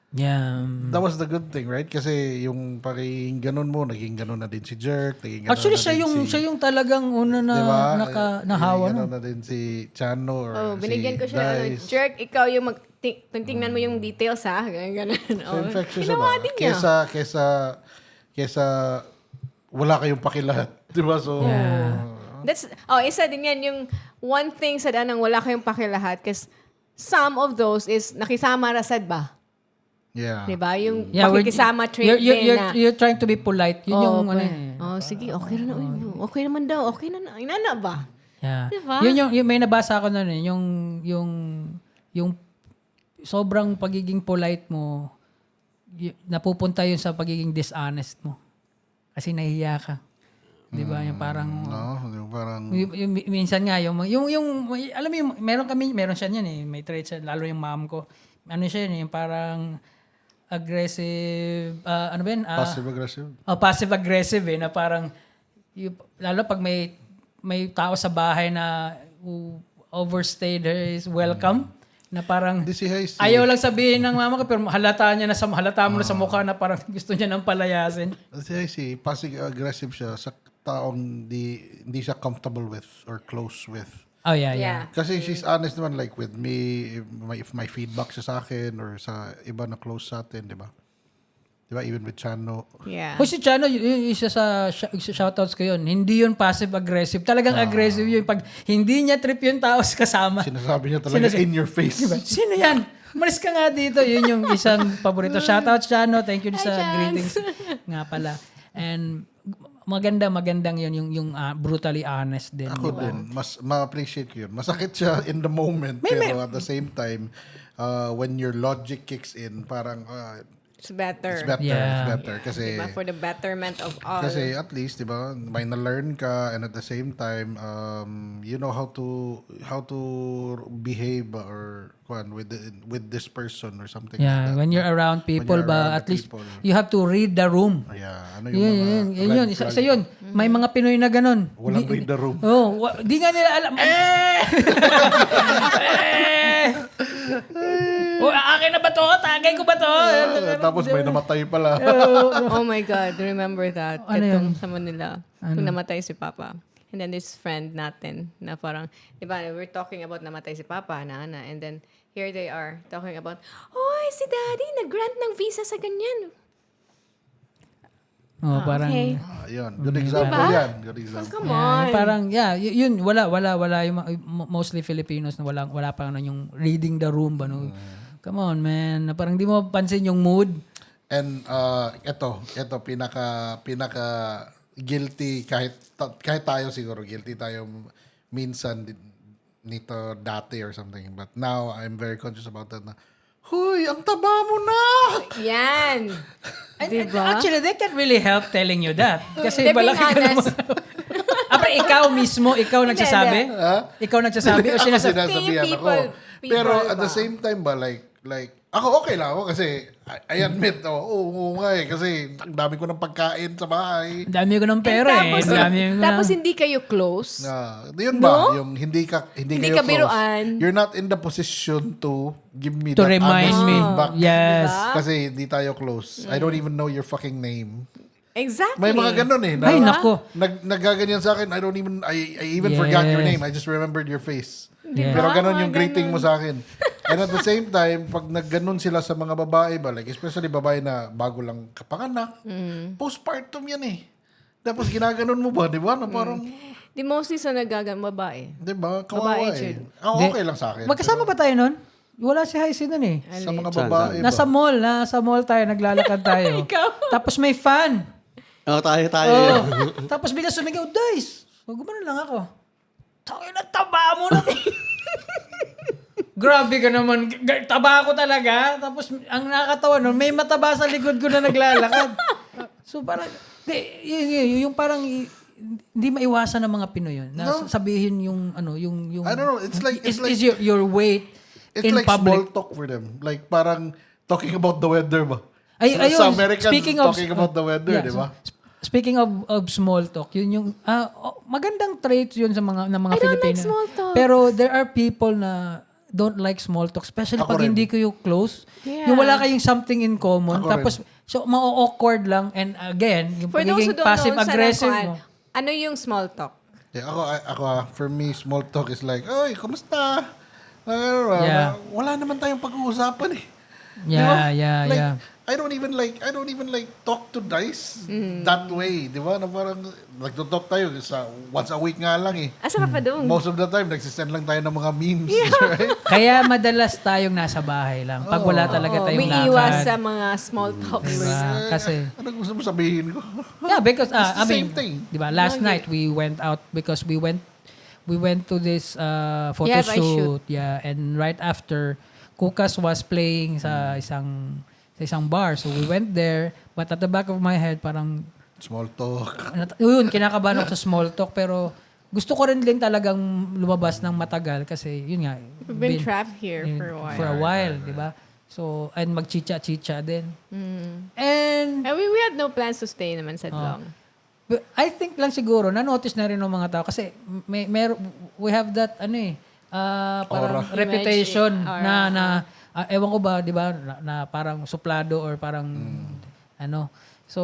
yeah. That was the good thing, right? Kasi yung pagiging ganun mo, naging ganun na din si Jerk, naging ganun Actually, na din siya yung talagang una na diba? nahawa Naging na. ganun na din si Chano or Oh, si binigyan ko siya ng Dice. jerk, ikaw yung tingnan mo yung details ha. Ganun. So Oh. infectious Ginawa ba? din niya. Kesa wala kayong pakilahat. Diba? So, Isa din yan yung one thing sa danang wala kayong pakilahat kasi some of those is nakisama rasad ba? yeah. Diba? Yung we're- pakikisama trait you're trying to be polite. Yun yung ano eh. sige, okay na. Okay naman daw. Okay na. Inana ba? Yeah. Diba? Yun yung may nabasa ako noon eh, yung sobrang pagiging polite mo, napupunta yun sa pagiging dishonest mo. Kasi nahiya ka. 'Di ba? Yung parang No, yung parang minsan nga yung alam mo yung meron siya niyan eh, may traits siya, lalo yung mom ko. Ano siya yun, yung parang aggressive, ano ba yun? passive-aggressive. Passive-aggressive eh, na parang, lalo pag may tao sa bahay na who overstayed his welcome, na parang, Hindi si Heisey. ayaw lang sabihin ng mama ko, pero halata mo na sa mukha na parang gusto niya nang palayasin. Si Heisey, passive-aggressive siya sa taong hindi siya comfortable with or close with. Oh, yeah. Yeah. Kasi she's honest naman like with me, if may feedback siya sa akin or sa iba na close sa atin, di ba? Di ba? Even with Chano. Yeah. Kung si Chano, isa sa shoutouts ko yun, hindi yun passive-aggressive. Talagang aggressive yun. Pag hindi niya trip yung tao sa kasama, Sinasabi niya talaga in your face. diba? Sino yan? Umalis ka nga dito. Yun yung isang paborito. Shoutouts, Chano. Thank you sa greetings nga pala. And magandang yun, yung brutally honest din. Ako diba? din, mas ma-appreciate ko yun. Masakit siya in the moment, pero at the same time, when your logic kicks in, parang It's better. it's better. Yeah. It's better. Kasi, Diba? For the betterment of all. kasi at least, di ba, may na-learn ka and at the same time, you know how to behave or with this person or something Yeah, like that. when you're around people you're ba, around at the least people. you have to read the room. Yeah, ano yung mga Yun. red Isa flag? yun. May mga Pinoy na ganun. Walang read the room. Oh, di nga nila alam. Oh, akin na ba to? Tagay ko ba to? Tapos may namatay pala. Oh my God, remember that? Ano Itong yun? sa Manila. Kung namatay si Papa. And then this friend natin na parang, di ba, we're talking about namatay si Papa, na Ana. And then here they are talking about, oy, si Daddy, nag-grant ng visa sa ganyan. Oh, parang Okay. Yun. Good example Diba? yan. Good example. Come on. parang yun wala yung mostly Filipinos na wala pa ano yung reading the room ba no. Come on, man. Na parang di mo pansin yung mood. And ito pinaka guilty kahit tayo siguro guilty tayo minsan nito dati or something, but now I'm very conscious about that na huy, ang taba mo na! Yan. Diba? Actually, they can't really help telling you that. Kasi They're being malaki ka naman. honest. Apre, ikaw mismo, ikaw nagsasabi? Ikaw nagsasabi? O Ako sinasabi? sinasabihan ako. People Pero at the ba? same time ba, like, ako okay lang ako kasi I admit, oo nga eh, kasi ang dami ko ng pagkain sa bahay. Ang dami ko ng pera eh. Ang dami ko Tapos ng... hindi kayo close. Yun No? ba? Yung hindi kayo ka close. biruan. You're not in the position to give me To that remind honest me. feedback. Yes. Diba? Kasi hindi tayo close. I don't even know your fucking name. Exactly. May mga ganun eh. Ay, nako. Naggaganyan sa akin. I even forgot your name. I just remembered your face. Yeah. Pero ganun Mga yung greeting ganun. mo sa akin. And at the same time, pag nagganon sila sa mga babae ba, like especially babae na bago lang kapanganak, postpartum yan eh. Tapos ginaganon mo ba, di ba? Na parang, Di mostly sa nagagang babae. di ba? Babae, Kawawa eh. Jude. Ako okay lang sa akin. Magkasama ba tayo nun? Wala si Haisi nun eh. Sa mga Saan, babae ba? Nasa mall tayo, naglalakad tayo. Tapos may fan. Oh, tayo. Oh. Tapos bigla sumigaw, Dice, gumano lang ako. Tawin na taba mo na. Grabe ka naman. Taba ko talaga. Tapos ang nakakatawa nun, may mataba sa likod ko na naglalakad. So parang, yung parang hindi maiwasan ng mga Pinoy yun. Na sabihin yung yung I don't know, it's like is your weight it's in like small public. talk for them. Like parang talking about the weather ba? Ayun, sa Americans, speaking of- talking about the weather, Yeah, di ba? Speaking of small talk, yun yung magandang traits yun sa mga ng mga I don't Filipino. like small talk. Pero there are people na don't like small talk, especially Ako pag rin. hindi kayo close. Yeah. Yung wala kayong something in common. Ako Tapos so ma-awkward lang, and again, yung For those who pagiging don't know, passive-aggressive mo. ano yung small talk? Yeah, for me, small talk is like, oy, kumusta? Yeah. Wala naman tayong pag-uusapan eh. Yeah, Di ba? yeah, like, yeah. I don't even like talk to Dice that way, di ba? Na parang nagto-talk tayo sa once a week nga lang eh. Asa ka pa doon? Most of the time nagsisend lang tayo ng mga memes, right? Kaya madalas tayong nasa bahay lang. Pag wala talaga tayong May lakad. iwas sa mga small talks. Diba? Kasi, Ano gusto mo sabihin ko? yeah, because It's the I mean, same thing. diba, last night we went out because we went to this photo Yeah, by shoot. Yeah, and right after Kukas was playing sa isang bar. So we went there, but at the back of my head parang Small talk. yun, kinakabahan ako sa small talk, pero gusto ko rin talagang lumabas ng matagal kasi yun nga. We've been trapped here for a while. di ba? So, and magchicha-chicha din. And And we had no plans to stay naman sa long. but I think lang siguro, na-notice na rin ng mga tao kasi we have that, parang Aura. reputation Image, na ewan ko ba, di ba, na parang suplado or parang, so,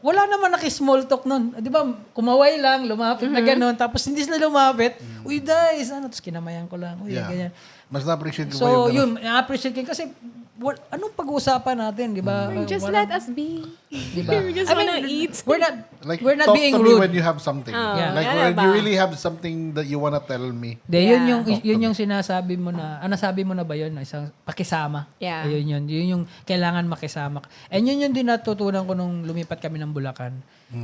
wala naman naki-small talk nun. Di ba, kumaway lang, lumapit na gano'n, tapos hindi sila lumapit, uy, guys, tapos kinamayan ko lang, uy, ganyan. Mas na-appreciate ko ba So, yung yun, na-appreciate ko kasi, anong pag-uusapan natin, di ba? Just Walang- let us be. di ba? We just wanna eat. We're not, Like, we're not talk being to me rude. when you have something. Yeah. Like, Yan when ba? you really have something that you wanna tell me. Yeah. Yun yung sinasabi mo na, nasabi mo na ba yun? Isang pakisama. Yeah. Yun yung kailangan makisama. And yun yung din natutunan ko nung lumipat kami ng Bulacan.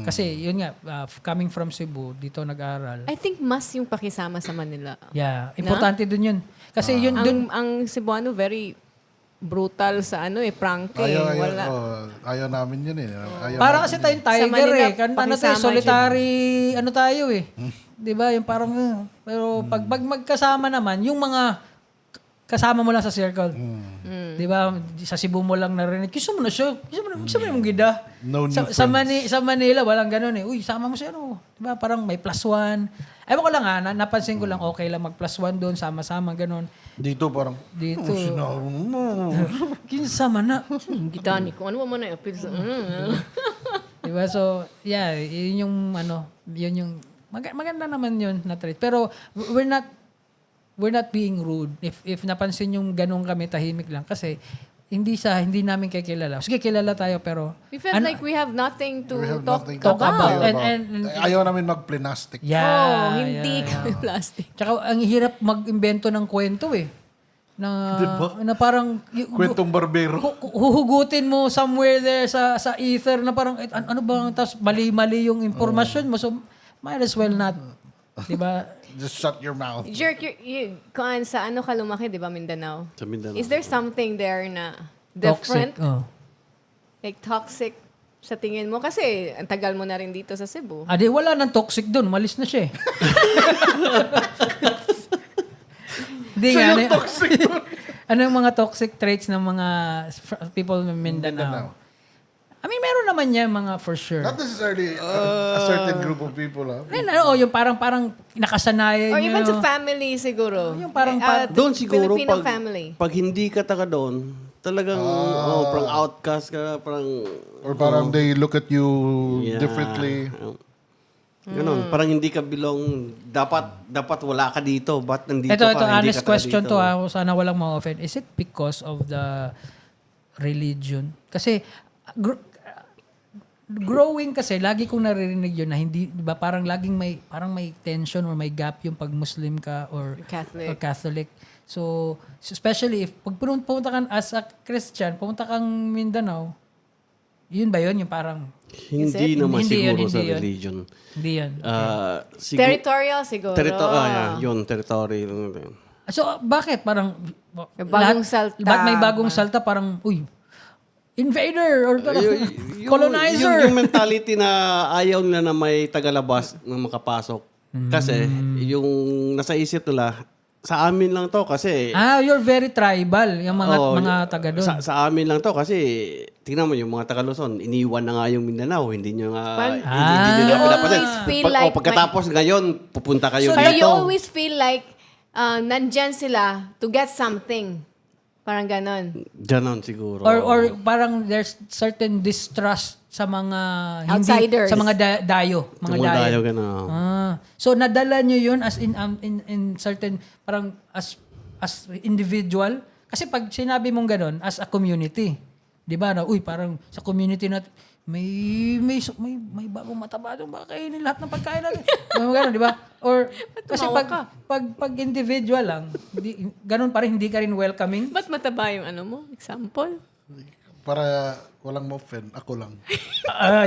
Kasi yun nga, coming from Cebu, dito nag-aral. I think mas yung pakisama sa Manila. Yeah, importante dun yun. Kasi yun dun, Ang Cebuano very brutal sa prank Ayaw namin yun eh. para kasi tayong Sa tiger Manila, eh. Tayo, pakisama solitary, tayo eh. Di ba? Yung parang, pero pag magkasama naman, yung mga kasama mo lang sa circle. Di ba? Sa Cebu mo lang narinig, kiso mo na siya. Kiso mo na mong gida. No new Sa Manila, walang ganun eh. Uy, sama mo siya. Ano? Di ba? Parang may +1. Ewan ko lang napansin ko lang, okay lang mag +1 doon, sama-sama, ganun. Dito parang, Dito. sinabi mo. Kinsama na. Gitani, kung ano mo na appeal sa... Diba? So, yeah, yun yung yun yung maganda naman yun na trait. Pero we're not being rude. If napansin yung ganun kami, tahimik lang kasi hindi namin kilala. Sige, kilala tayo pero We felt like we have nothing to We have talk nothing talk to about. talk And- Ayaw namin mag-plastic. yeah, hindi yeah. kami plastic. Tsaka ang hirap mag-imbento ng kwento eh. Na, Diba? na parang Kwentong barbero. huhugutin mo somewhere there sa ether na parang ano bang tas mali-mali yung impormasyon mo, so might as well not, 'di ba? Just shut your mouth. Jerk, kuan sa ano ka lumaki, di ba, Mindanao? Sa Mindanao. Is there something there na Toxic. different? Oh. Like toxic sa tingin mo? Kasi ang tagal mo na rin dito sa Cebu. Di wala nang toxic doon, malis na siya eh. Hindi nga. Ano yung mga toxic traits ng mga people ng Mindanao? I mean, meron naman yan mga for sure. Not necessarily a certain group of people. Yung parang nakasanayan Or nyo. even sa family siguro. Yung parang Doon siguro, Filipino family. pag hindi ka taga doon, talagang parang outcast ka, parang... Or parang they look at you Yeah. differently. Ganon. Parang hindi ka belong. Dapat wala ka dito. Ba't nandito Ito, ka? Hindi honest ka taga question dito. to sana walang ma-offend. Is it because of the religion? Kasi, growing kasi, lagi kong naririnig yun na hindi, di ba, parang laging may tension or may gap yung pag Muslim ka or Catholic. So, especially if, pag pumunta ka as a Christian, pumunta kang Mindanao, yun ba yun? Yung parang, Hindi naman Hindi yun, siguro sa hindi yun. religion. hindi yan. Territorial siguro. Yun, territory. So, bakit? Parang, Bagong salta. Ba't may bagong salta? Parang, uy, invader or colonizer. Yung mentality na ayaw nila na may tagalabas na makapasok. Kasi yung nasa isip nila, sa amin lang to kasi... You're very tribal, yung mga taga doon. Sa amin lang to kasi tingnan mo yung mga taga Luzon, iniwan na nga yung Mindanao, hindi nyo nga hindi nyo You na pinapansin. always feel like pagkatapos ngayon, pupunta kayo Pero dito. you always feel like nandyan sila to get something. Parang ganon. Ganon siguro. Or parang there's certain distrust sa mga Outsiders. sa mga dayo, mga dayo. Ganon. So nadala nyo yun as in certain parang as individual kasi pag sinabi mong ganon as a community, 'di ba? Na uy, parang sa community natin may bagong mataba doon, baka kainin lahat ng pagkain natin. Ganun, di ba? Or kasi pag individual lang, ganun pa rin, hindi ka rin welcoming. Ba't mataba yung ano mo? Example? Para walang ma-offend, ako lang.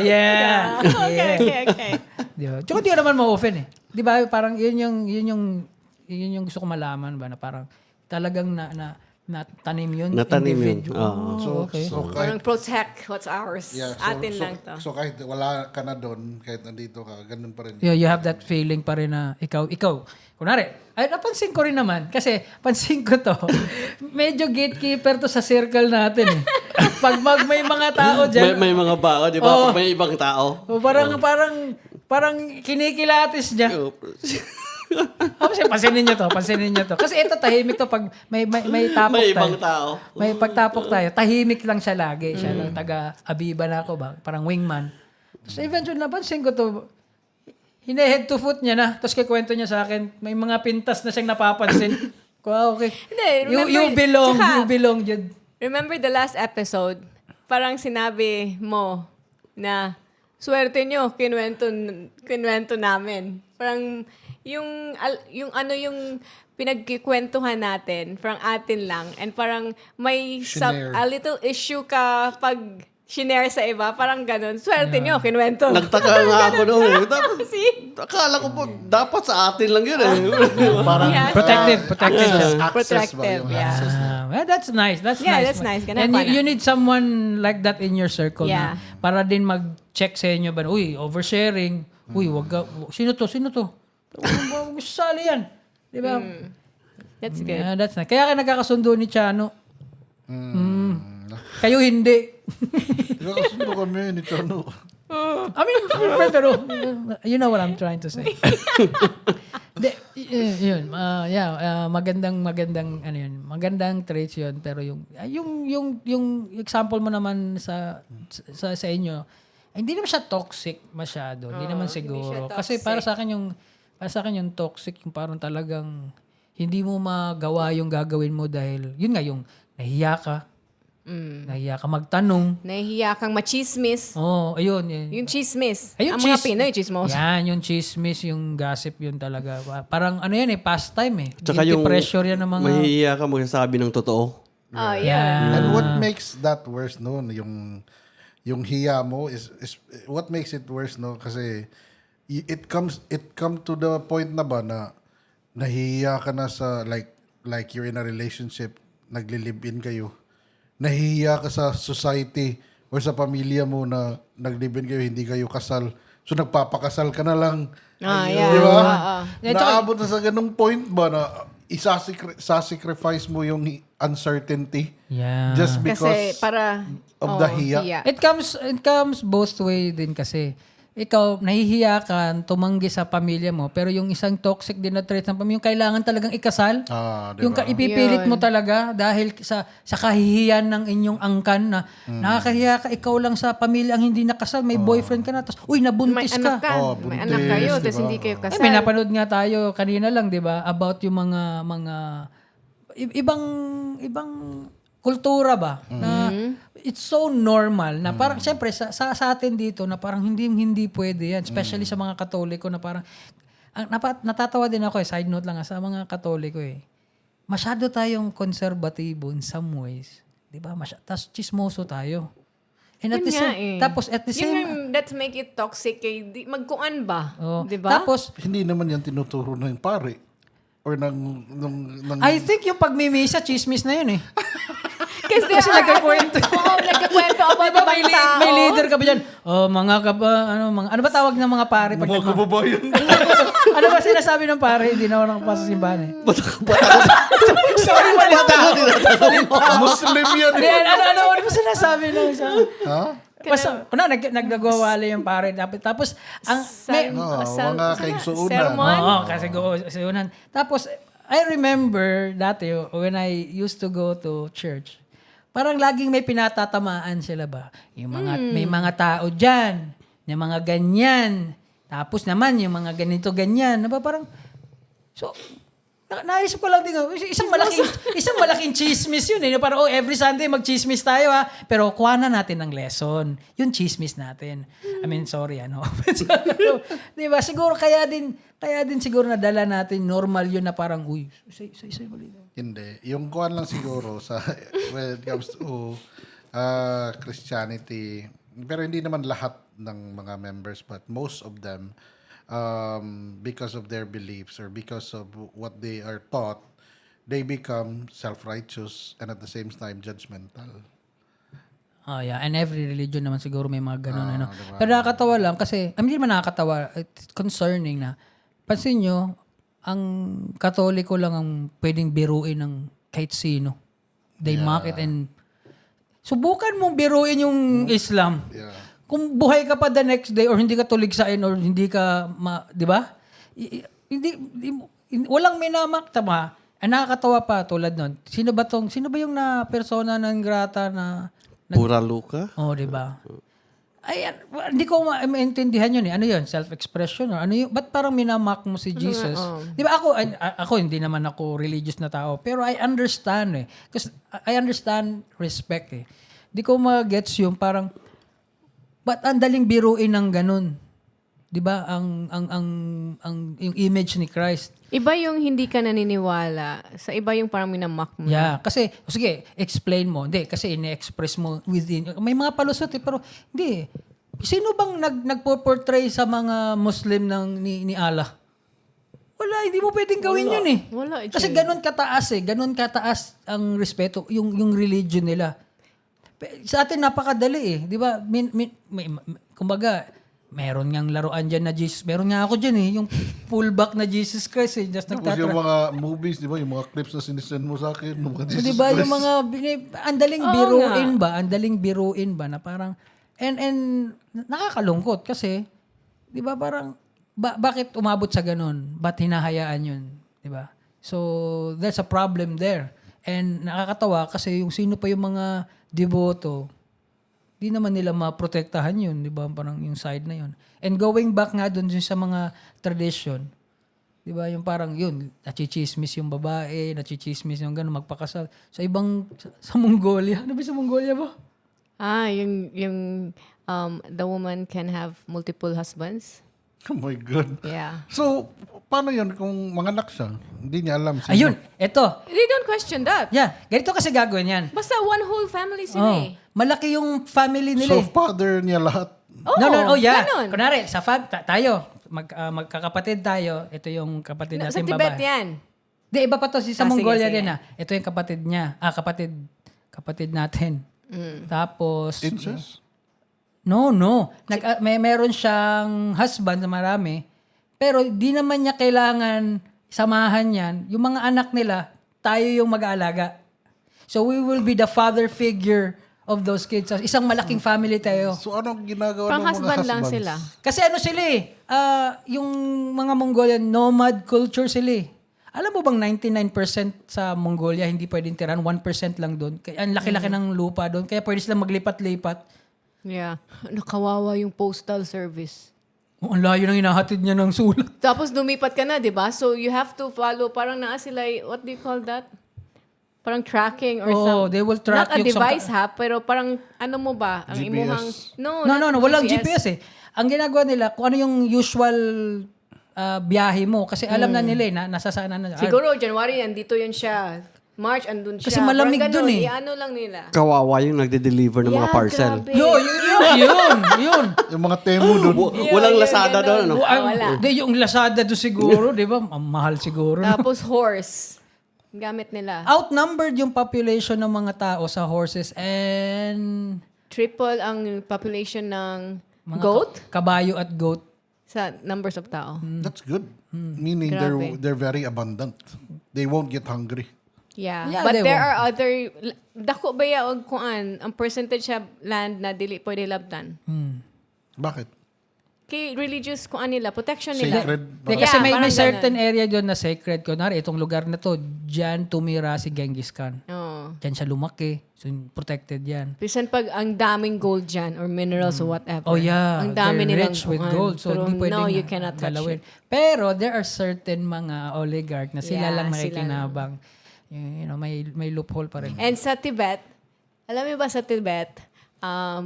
Yeah. Okay. Di ba? Tsaka di ka naman ma-offend eh. Di ba? Parang yun yung gusto ko malaman ba na parang talagang natanim yun. Natanim yun. individual. Okay. So Parang protect what's ours. yeah, Atin lang to. So kahit wala ka na doon, kahit nandito ka, ganun pa rin. Yeah, you have that feeling pa rin na ikaw. Kunwari, ay napansin ko rin naman, kasi pansin ko to, medyo gatekeeper to sa circle natin eh. Pag may mga tao dyan, May mga bao, di ba? Pag may ibang tao. parang kinikilatis niya. Kasi pansinin nyo to. Kasi ito tahimik to pag may tapok May tayo. ibang tao. May pagtapok tayo. Tahimik lang siya lagi. Siya lang taga-abiba na ako ba? Parang wingman. Tapos eventually napansin ko to, hine-head to foot niya na. Tapos kikwento niya sa akin, may mga pintas na siyang napapansin. Okay. Hindi, You belong, Jude. Remember the last episode? Parang sinabi mo na swerte nyo, kinwento namin. Parang yung pinagkikwentuhan natin, parang atin lang. And parang may a little issue ka pag shinare sa iba, parang ganun. Swerte nyo, kinwento. Nagtaka nga ako noon. See? Akala ko po, dapat sa atin lang yun eh. Parang Yeah. Protective siya. access ba? Protective, Yung yeah. access na. Well, that's nice. That's nice. Ganun And pa you need someone like that in your circle Yeah. na para din mag-check sa inyo ba, uy, oversharing. Uy, wag ka, sino to? Huwag mo sasali yan. Di ba? That's good. Yeah, that's nice. Kaya nagkakasundo ni Chano. Kayo hindi. Kasundo kami ni Chano. I mean, pero you know what I'm trying to say. Yun. Magandang ano yun. Magandang traits yun, pero yung example mo naman sa inyo, hindi naman siya toxic masyado. Hindi naman siguro. siya Kasi toxic. para sa akin yung toxic, yung parang talagang hindi mo magawa yung gagawin mo dahil yun nga yung nahiya ka. Nahiya ka magtanong. Nahihiya kang machismis. Oh, ayun. Yun. Yung chismis. Ayun, Ang mga Pinoy, chismos. Yan, yung chismis, yung gossip, yun talaga. Parang ano yan pastime eh. Tsaka Guilty yung pressure yan ng mga... mahihiya ka magsasabi ng totoo. Oh, yeah. And what makes that worse no, yung hiya mo is what makes it worse no kasi it come to the point na ba na nahihiya ka na sa like you're in a relationship, nagli-live-in kayo. Nahihiya ka sa society or sa pamilya mo na nag-live-in kayo, hindi kayo kasal. So nagpapakasal ka na lang. Yeah. Di ba? Yeah, Naabot na sa ganung point ba na sacrifice mo yung uncertainty Yeah. just Kasi because para... of the hiya. It comes both way din kasi. Ikaw, nahihiya ka, tumanggi sa pamilya mo, pero yung isang toxic din na trait ng pamilya, yung kailangan talagang ikasal. Diba? Yung ipipilit mo talaga dahil sa kahihiyan ng inyong angkan na nakakahiya ka, ikaw lang sa pamilya ang hindi nakasal, may boyfriend ka na, tapos, uy, May nabuntis anak ka. ka. May anak kayo, buntis, tapos diba? hindi kayo kasal. May napanood nga tayo kanina lang, 'di ba? About yung mga ibang kultura ba na it's so normal na parang syempre sa atin dito na parang hindi pwede yan, especially sa mga Katoliko na parang natatawa din ako side note lang sa mga Katoliko masyado tayong konserbatibo in some ways, 'di ba? Tas chismoso tayo. And at Yun the nga same, tapos at the same, Yun that's make it toxic. Magkuan ba? oh, Di ba? tapos Hindi naman yan tinuturo ng pare or ng I think yung pagmimisa, chismis na yun eh. Kasi nagkakwento. Oo, nagkakwento about Diba, ibang tao. may leader ka ba dyan? Oh, ano ba tawag ng mga pare? Pag mga kababayan. ano ba sinasabi ng pare? Hindi na ako nakapasa sa simbahan eh. Sorry, Muslim yan Hindi, eh. ano ba sinasabi ng isa? Ha? Basta, nagwawala yung pare. Tapos, mga kaigsuunan. Sermon. Oo, kasi siunan. Tapos, I remember dati when I used to go to church, parang laging may pinatatamaan sila ba? Yung mga, may mga tao dyan, yung mga ganyan. Tapos naman, yung mga ganito, ganyan. Diba? Parang, so, naisip ko lang din, isang malaking chismis yun. Parang, every Sunday mag-chismis tayo ha. Pero kuha na natin ng lesson. Yung chismis natin. I mean, sorry, diba? Siguro kaya din siguro nadala natin normal yun na parang, uy, say mali. Hindi. Yung kuhan lang siguro sa when it comes to Christianity, pero hindi naman lahat ng mga members, but most of them, because of their beliefs or because of what they are taught, they become self-righteous and at the same time judgmental. Oh, yeah. And every religion naman siguro may mga ganun. Diba? Pero nakakatawa lang kasi, hindi naman nakakatawa, it's concerning na, pansin nyo, ang Katoliko lang ang pwedeng biruin ng kahit sino. They mock it and subukan mong biruin yung Islam. Yeah. Kung buhay ka pa the next day or hindi ka tuligsain or hindi ka, di ba? Walang minamak, tama. Nakakatawa pa tulad nun. Sino ba yung na persona ng grata na Pura Luka? oh, di ba? Ay, hindi ko maintindihan yun eh. Ano yun? Self-expression? Or ano yun? Ba't parang minamak mo si Jesus? Di ba ako, hindi naman ako religious na tao. Pero I understand eh. Because I understand respect eh. Di ko ma-gets yung parang, ba't ang daling biruin ng ganun? Di ba? Yung image ni Christ. Iba yung hindi ka naniniwala. Sa iba yung parang minamak mo. Yeah, kasi, sige, explain mo. Hindi, kasi ini-express mo within. May mga palusot eh, pero hindi. Sino bang nagpo-portray sa mga Muslim ni Allah? Wala, hindi mo pwedeng gawin yun eh. Wala, Kasi ganun kataas eh. Ganun kataas ang respeto, yung religion nila. Sa atin napakadali eh. Di ba? Kumbaga, meron ngang laruan dyan na Jesus. Meron nga ako dyan yung fullback na Jesus Christ Just Tapos yung mga movies, di ba? Yung mga clips na sinisend mo sa akin. Yung mga Jesus Di ba yung Christ. mga andaling biruin ba? Andaling biruin ba na parang and nakakalungkot kasi 'di ba parang bakit umabot sa ganun? Ba't hinahayaan 'yun, 'di ba? So there's a problem there. And nakakatawa kasi yung sino pa yung mga deboto, di naman nila maprotektahan 'yun, 'di ba? Parang yung side na 'yun. And going back nga doon sa mga tradition, 'di ba? Yung parang yun, nachichismis yung babae, nachichismis yung gano'n, magpakasal. Sa ibang, sa Mongolia. Ano ba sa Mongolia ba? Yung the woman can have multiple husbands. Oh my God. Yeah. So, paano yun kung manganak siya? Hindi niya alam. Ayun, eto. They don't question that. Yeah, ganito kasi gagawin yan. Basta one whole family sila Oh, malaki yung family So, nila father niya lahat. No, yeah. Ganun. Kunwari, sa tayo, magkakapatid tayo. Ito yung kapatid Sa natin Tibet babae. yan. Di, iba pa to sa Ah, Mongolia sige, din sige. Ito yung kapatid niya. Kapatid natin. Tapos, Incest? no. Meron siyang husband na marami. Pero di naman niya kailangan samahan yan. Yung mga anak nila, tayo yung mag-aalaga. So we will be the father figure of those kids. So, isang malaking family tayo. So, anong ginagawa Pang ng mga husband lang husbands? sila. Kasi ano sila yung mga Mongolian, nomad culture sila Alam mo bang 99% sa Mongolia hindi pwedeng tiran, 1% lang doon. Kaya ang laki-laki ng lupa doon, kaya pwede silang maglipat-lipat. Yeah. Nakawawa yung postal service. Oh, ang layo nang hinahatid niya ng sulat. Tapos lumipat ka na, di ba? So you have to follow, parang naa sila, what do you call that? Parang tracking or Oh, something. they will track Not a you device ha, pero parang ano mo ba? Ang GPS. imuhang... No, not walang GPS Ang ginagawa nila, kung ano yung usual biyahe mo. Kasi alam na nila na nasasaan na. Siguro, January, andito yun siya. March, andun siya. Kasi malamig Parang dun ganun, eh. Ano lang nila. Kawawa yung nagde-deliver ng mga parcel. Grabe. Yun. Yung mga temo doon. Walang Yun, Lazada doon, ano? Wala. Di, yung Lazada do siguro, di ba? Ang mahal siguro. No? Tapos horse. Gamit nila. Outnumbered yung population ng mga tao sa horses and Triple ang population ng mga goat kabayo at goat. sa numbers of tao. That's good. Meaning Grabe. they're very abundant. They won't get hungry. Yeah. Yeah, But they there won't. are other... Dako ba ya og kuan ang percentage sa land na dili pwede labtan? Bakit? Kay religious kuan nila, protection nila. Sacred. Di, kasi may parang certain area doon na sacred. Kunwari, itong lugar na to, dyan tumira si Genghis Khan. Oo. Dyan siya lumaki. So, protected yan. Bisan pag ang daming gold dyan or minerals or whatever. Oh yeah, Ang dami they're nilang rich with kuan. gold. So, Pero hindi pwedeng no, you cannot touch galawin. it. Pero, there are certain mga oligarch na sila Yeah, lang sila nakikinabang. You know, may loophole pa rin. And sa Tibet, alam mo ba sa Tibet,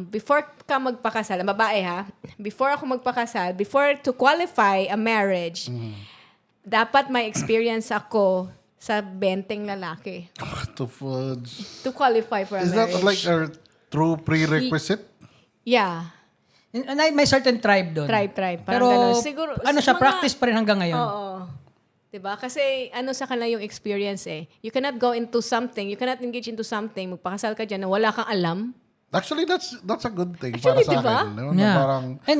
before ka magpakasal, babae ha, before ako magpakasal, before to qualify a marriage, dapat may experience ako sa 20 lalaki What the fudge? to qualify for a Is that marriage. like a true prerequisite? Yeah. And may certain tribe doon. Tribe. Parang Pero, ganun. Siguro, ano siya, mga- practice pa rin hanggang ngayon. Oo. Diba? Kasi ano sa kanila yung experience eh. You cannot go into something, you cannot engage into something, magpakasal ka dyan na wala kang alam. Actually, that's a good thing Actually, para sa diba? akin. No? Na Yeah. parang, And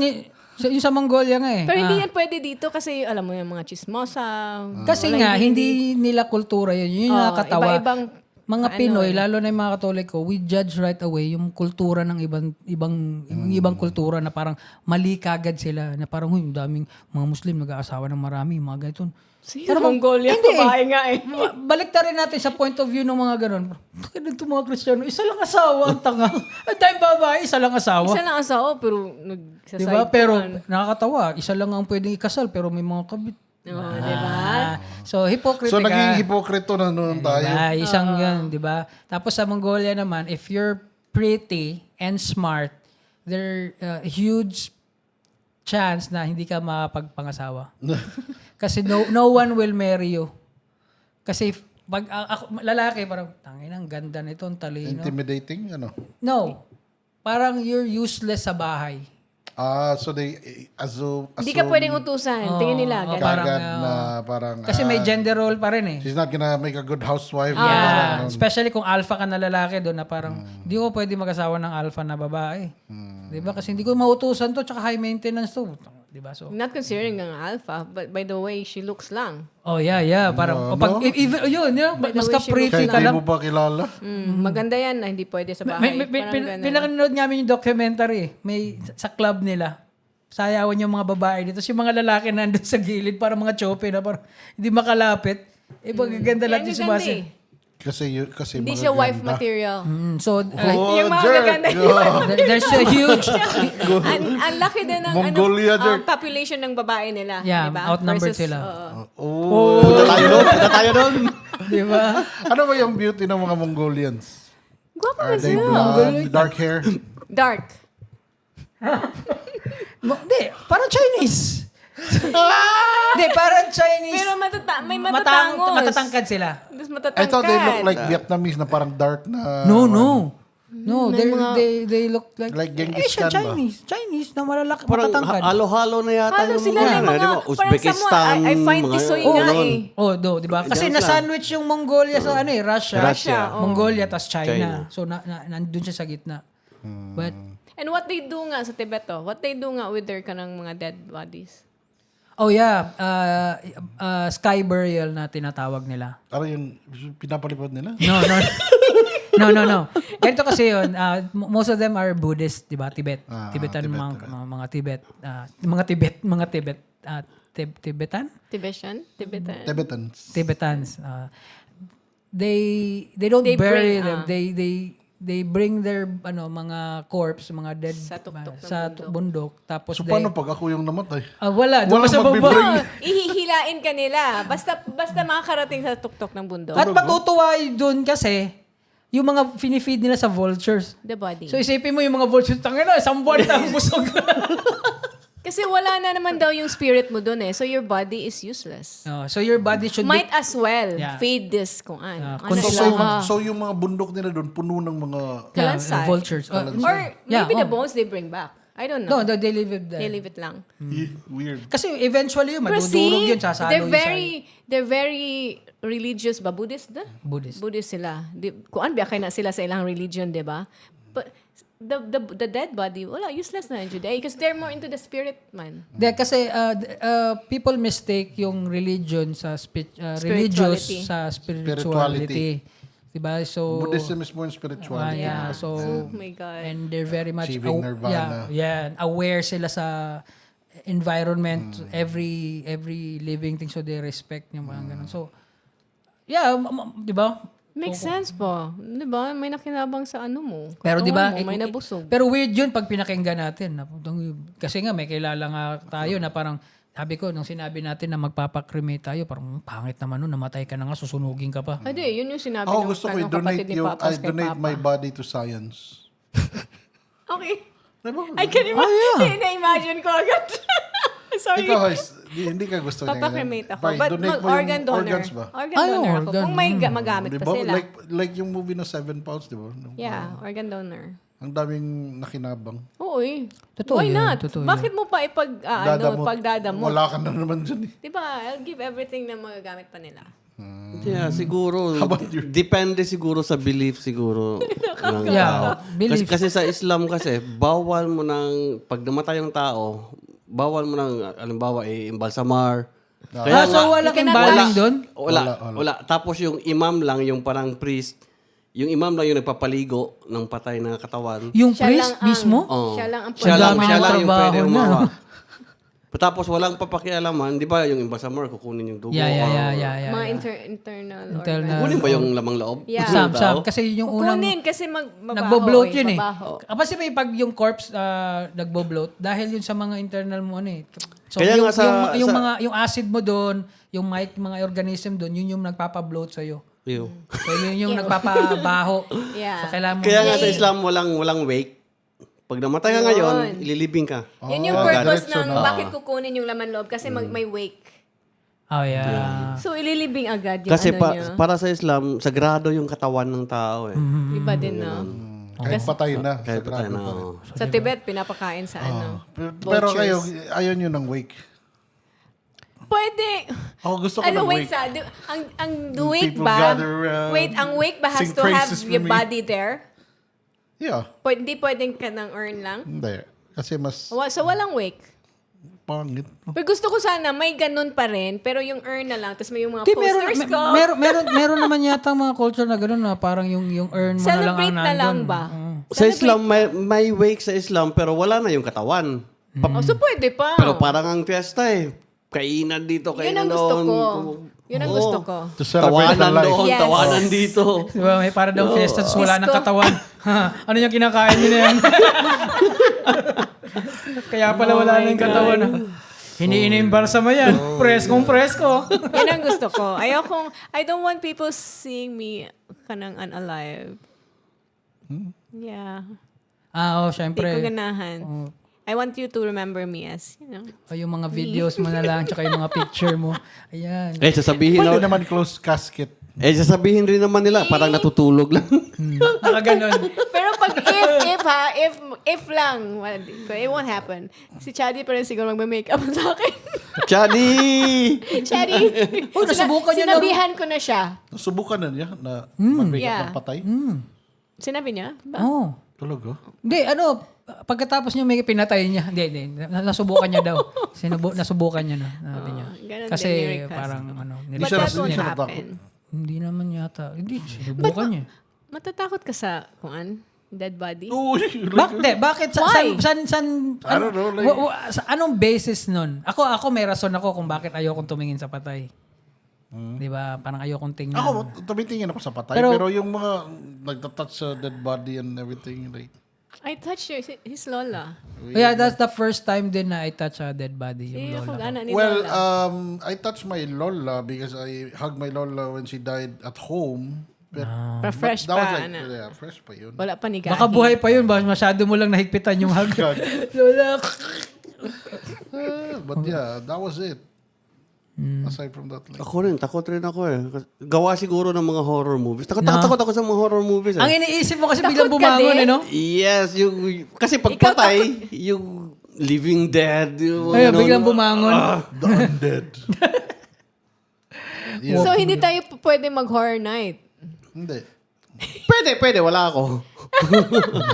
yung sa Mongolia nga Pero hindi yan pwede dito kasi alam mo yung mga chismosa. Kasi wala, nga, hindi nila kultura yun. Yun yung Oo, nakakatawa. iba-ibang Mga ano Pinoy, eh. lalo na yung mga Katoliko, we judge right away yung kultura ng ibang kultura na parang mali kagad sila. Na parang, huy, daming mga Muslim nag-aasawa ng marami, mga ganito. Pero Mongolia, hindi eh. babae nga eh. Balik ta rin natin sa point of view ng mga ganun. Bakit nito mga Kristiyano? Isa lang asawa, ang tanga. Ang dahil babae, isa lang asawa. Isa lang asawa pero nagsaside. Diba? Pero nakakatawa, isa lang ang pwedeng ikasal pero may mga kabit. Oo, diba? So, hypocrite so ka. naging hipokrito na noon tayo. Diba? Isang yun, di ba? Tapos sa Mongolia naman, if you're pretty and smart, there huge chance na hindi ka makapagpangasawa. Kasi no one will marry you. Kasi pag ako, lalaki, parang, tangin ang ganda nito, ang talino. Intimidating, ano? No. Parang you're useless sa bahay. So they Hindi ka pwedeng utusan. Tingin nila. Oo, ganun. parang, kagad na parang Kasi may gender role pa rin eh. she's not gonna make a good housewife. Yeah. Especially kung alpha ka na lalaki doon na parang hindi ko pwede mag-asawa ng alpha na babae. 'Di ba? Kasi hindi ko mautusan to tsaka high maintenance to. 'Di ba? So Not considering ang alpha, but by the way she looks lang. oh yeah. Parang pag even yun, By the mas way ka she pretty Kahit ka di lang. mo pa kilala. Maganda yan na hindi pwede sa bahay. Parang ganun. Pinakanood namin yung documentary. May sa club nila. Sayawan yung mga babae dito. Tapos yung mga lalaki nandun sa gilid para mga chope na parang hindi makalapit. Magaganda Yan lang yung yung ganda sumasi. eh. Kasi Hindi siya wife material. So, Yung mga jerk. magaganda. there's a huge... Ang laki din ng Mongolia, jerk. population ng babae nila. Yeah, diba? outnumbered Versus, sila. Oh. Punta tayo doon. Di ba? Ano ba yung beauty ng mga Mongolians? Guwapo Are na they sila. blonde, dark hair? Dark. Hindi, parang Chinese. Hindi, parang Chinese. Pero may matatangos. Matatangkad sila. Mas matatangkad. I thought they look like Vietnamese na parang dark na... No. may They look like Genghis Asian Khan ba? Chinese na malalaki, Parang matatangkad. halo-halo na yata Halo yung sila mga, na yung mga, di ba? parang Uzbekistan. I find tisoy nga ganon. eh. Di ba? Kasi Diyan na-sandwich yung Mongolia sa Russia. Russia, Mongolia, tas China. China. So, nandun siya sa gitna. But, And what they do nga sa Tibet what they do nga with their kanang mga dead bodies. oh yeah, sky burial na tinatawag nila. Ano yung pinapalipad nila? No. Ganito kasi yun, most of them are Buddhist, di ba? Tibetan, mga Tibet. Tibetan? Tibetans. Tibetans. They don't They bury bring, them. They bring their mga corpse, mga dead Sa tuktok ng sa bundok. Tapos So paano pag ako yung namatay? wala, doon Walang ka sa baba. magbibring. Ihihilain ka nila. Basta makakarating sa tuktok ng bundok. At matutuwa doon kasi yung mga finifeed nila sa vultures. The body. So isipin mo yung mga vultures, tangina, isang buwan na ang busog. Kasi wala na naman daw yung spirit mo doon eh. So your body is useless. So your body should Might be... as well Yeah. feed this kung ano. So yung mga bundok nila doon, puno ng mga... Kalansay. vultures. Or Yeah, maybe the bones they bring back. I don't know. No, they leave it there. They leave it lang. Weird. Kasi eventually yun, Pero madudurog see, yun, sasalo they're yun they're very religious ba? Buddhist da? Buddhist. Buddhist sila. Kuan biya kay na sila sa ilang religion, di ba? But the dead body, wala, useless na yun today because they're more into the spirit man. Kasi people mistake yung religion sa religious Spirituality. sa spirituality. Diba? So Buddhism is more spirituality. yeah, so Oh my God. and they're very much Achieving nirvana. aware sila sa environment, every living thing, so they respect yung mga ganun. So di ba? Makes sense po. Di ba? May nakinabang sa ano mo. Pero di ba? Katawan mo, may nabusog. Pero weird yun pag pinakinggan natin. Kasi nga may kilala nga tayo na parang sabi ko, nung sinabi natin na magpapakremate tayo, parang pangit naman nun, namatay ka na nga, susunugin ka pa. Hindi, yun yung sinabi Ako ng gusto ko kanang kapatid i-donate ni yung, Papa I kay donate Papa. my body to science. Okay. Diba? I can na-imagine ko agad. Sorry. Ikaw, Hoys, hindi ka gusto niya. Papakremate ako. Bye, But donate mo organ yung donor. organs ba? Organ Ay, donor ako. organ. Kung may magamit Di pa ba? sila. Like yung movie na 7 pounds, di ba? Yeah, organ donor. Ang daming nakinabang. Oo eh. Totoo Why yun, not? totoo Bakit mo pa pagdadamot? Wala ka na naman dyan eh. Diba? I'll give everything na magagamit pa nila. Yeah, siguro. Depende siguro sa belief siguro ng Yeah, tao. belief. Kasi sa Islam kasi, bawal mo nang, pag namatay ng tao, bawal mo nang, alimbawa, imbalsamar. Kaya so walang You cannot embalming doon? Wala. Tapos yung imam lang, yung parang priest, yung imam lang yung nagpapaligo ng patay na katawan. Yung Siya priest lang ang- mismo? Oo. Siya lang ang Siya lang dami ng yung trabaho pwede na. umawa. Tapos walang papakialaman, di ba yung imbalsamar, kukunin yung dugo. Yeah. Mga internal Internal. organs. Kukunin ba yung lamang loob? Yeah. Some. Tao? Kasi yung unang... Kukunin kasi mabaho. Nagbo-bloat yun eh. Mabaho. Kasi may pag yung corpse nagbo-bloat dahil yun sa mga internal mo ano eh. So Kaya yung, nga yung acid mo doon, yung mga organism doon, yun yung nagpapa-bloat sa iyo. Ew. So yun yung nagpapabaho. Yeah. So kailangan mo Kaya nga sa Islam walang wake. Pag namatay ka ngayon, ililibing ka. Yun yung purpose diretso ng na. bakit kukunin yung laman loob kasi may wake. Oh yeah. So ililibing agad yung Kasi ano niya. para sa Islam, sagrado yung katawan ng tao eh. Iba din na. Kahit patay na. Kahit sa patay grado na. pa rin. oo. Sa Tibet, pinapakain sa ano. Pero vultures. kayo, ayaw nyo ng wake. Pwede. Ako gusto ko Ano, ng wait wake. ang wake People ba? gather around, Wait, ang wake ba has sing to have praises for your me. body there? Yeah. Hindi pwedeng ka ng urn lang? Hindi. Kasi mas So, walang wake. pangit. Pero gusto ko sana may ganun pa rin, pero yung urn na lang, tapos may yung mga Di, meron, posters ko. meron naman yata mga culture na gano'n na parang yung urn mo Celebrate na na lang lang nandun. ba? Sa Islam, may wake sa Islam, pero wala na yung katawan. So, pwede pa. Pero parang ang fiesta eh. Kainan dito, Yun kainan ang gusto doon. ko. Yun ang gusto ko. To celebrate Tawanan the life. doon, Yes. tawanan dito. Diba, may para daw fiesta, tapos wala ng Disco. katawan. Ano yung kinakain nyo na yan? Kaya pala wala na yung katawan. Hiniinimbarsa mo yan. Presko. Yan ang gusto ko. I don't want people seeing me kanang unalive. Yeah. Oo, Hindi ko syempre. ganahan. Oh. I want you to remember me as, O yung mga videos mo na lang, tsaka yung mga picture mo. Ayan. Sasabihin Pwede na, naman close casket. sasabihin rin naman nila, parang natutulog lang. Nakaganon. Pero pag if lang, it won't happen. Si Chadi pa rin siguro magme-makeup sa akin. Chadi! Chadi! Oh, nasubukan niya na. Sinabihan ko na siya. Nasubukan na niya na mag-make Yeah. up ng patay. Sinabi niya? Ba? Oh. Tulog, oh. Hindi, pagkatapos niya may pinatay niya. Hindi. Nasubukan niya daw. Nasubukan niya na. Sabi niya. ganun Kasi din yung request. parang Hindi But siya that won't natakot. happen. Hindi naman yata. Hindi, sinubukan niya. Matatakot ka sa, dead body? Uy, Bakit? Why? I don't know, like- sa anong basis nun? Ako may rason ako kung bakit ayokong tumingin sa patay. Di ba? Parang ayokong tingnan. Ako, tumitingin ako sa patay. Pero- Pero yung mga nagtatouch sa dead body and everything, like, I touched his lola. Yeah, that's the first time din na I touch a dead body. Yung Hindi ako lola. gana ni well, lola. I touched my lola because I hugged my lola when she died at home. But, Pero fresh that was pa, like, ano. yeah, fresh pa yun. Wala pa ni Gahi. Baka buhay pa yun. Baka masyado mo lang nahigpitan yung hug. God. Lola. But yeah, that was it. Aside from that, like, Takot rin ako eh. Gawa siguro ng mga horror movies. Takot ako sa mga horror movies eh. Ang iniisip mo kasi Takot bilang ka bumangon, din? no? Yes, kasi pag Ikaw patay, yung living dead, yung Ay, biglang bumangon. the undead. Yeah. So, hindi tayo pwede mag-horror night. Hindi. Pwede, wala ako.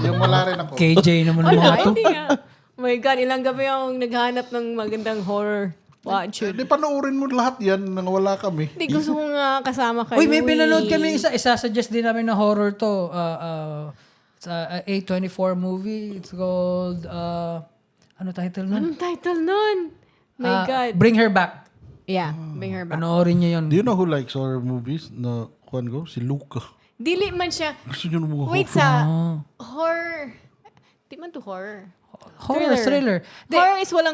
Yung wala rin ako. KJ naman ng mga Wala, to. hindi nga. Oh my God, ilang gabi akong naghahanap ng magandang horror watch. Di panoorin mo lahat yan nang wala kami. Hindi gusto ko nga kasama kayo. Uy, may pinanood eh. kami isa-suggest din namin na horror to. It's a A24 movie. It's called, ano title nun? Anong title nun? My God. Bring Her Back. Yeah, bring her back. Panoorin niyo yun. Do you know who likes horror movies? Na, kuhan ko? Si Luca. Dili man siya. Gusto nyo ng mga Wait, sa horror. Di man to horror. Horror, thriller. Horror is wala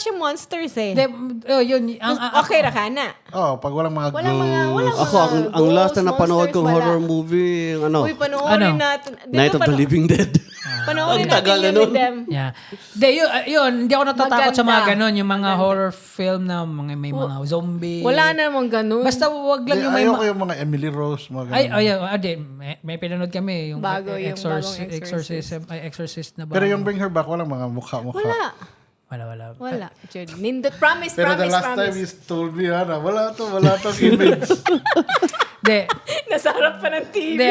siyang monsters eh. Yun. Okay ra ka na. Oh, pag walang mga Walang mga Ako, ang last na napanood kong monsters, horror wala. movie, yung Uy, panoorin natin. Di Night ba of the Living Dead. Panoorin Ang tagal natin na yun with nun. them. Yeah. Yun, hindi ako natatakot sa mga Maganda. ganon. Yung mga horror film na may mga zombie. Wala namang ganun. Basta wag lang yung may... Ayoko yung mga Emily Rose, mga May pinanood kami. Yung Bago yung bagong Exorcist na ba? Pero yung Bring Her Back, walang mga mukha-mukha. Wala. Wala. Jude. Nindot. Promise, Pero the last time you told me, Hana, wala tong image. Hindi. Nasa harap pa ng TV. Hindi,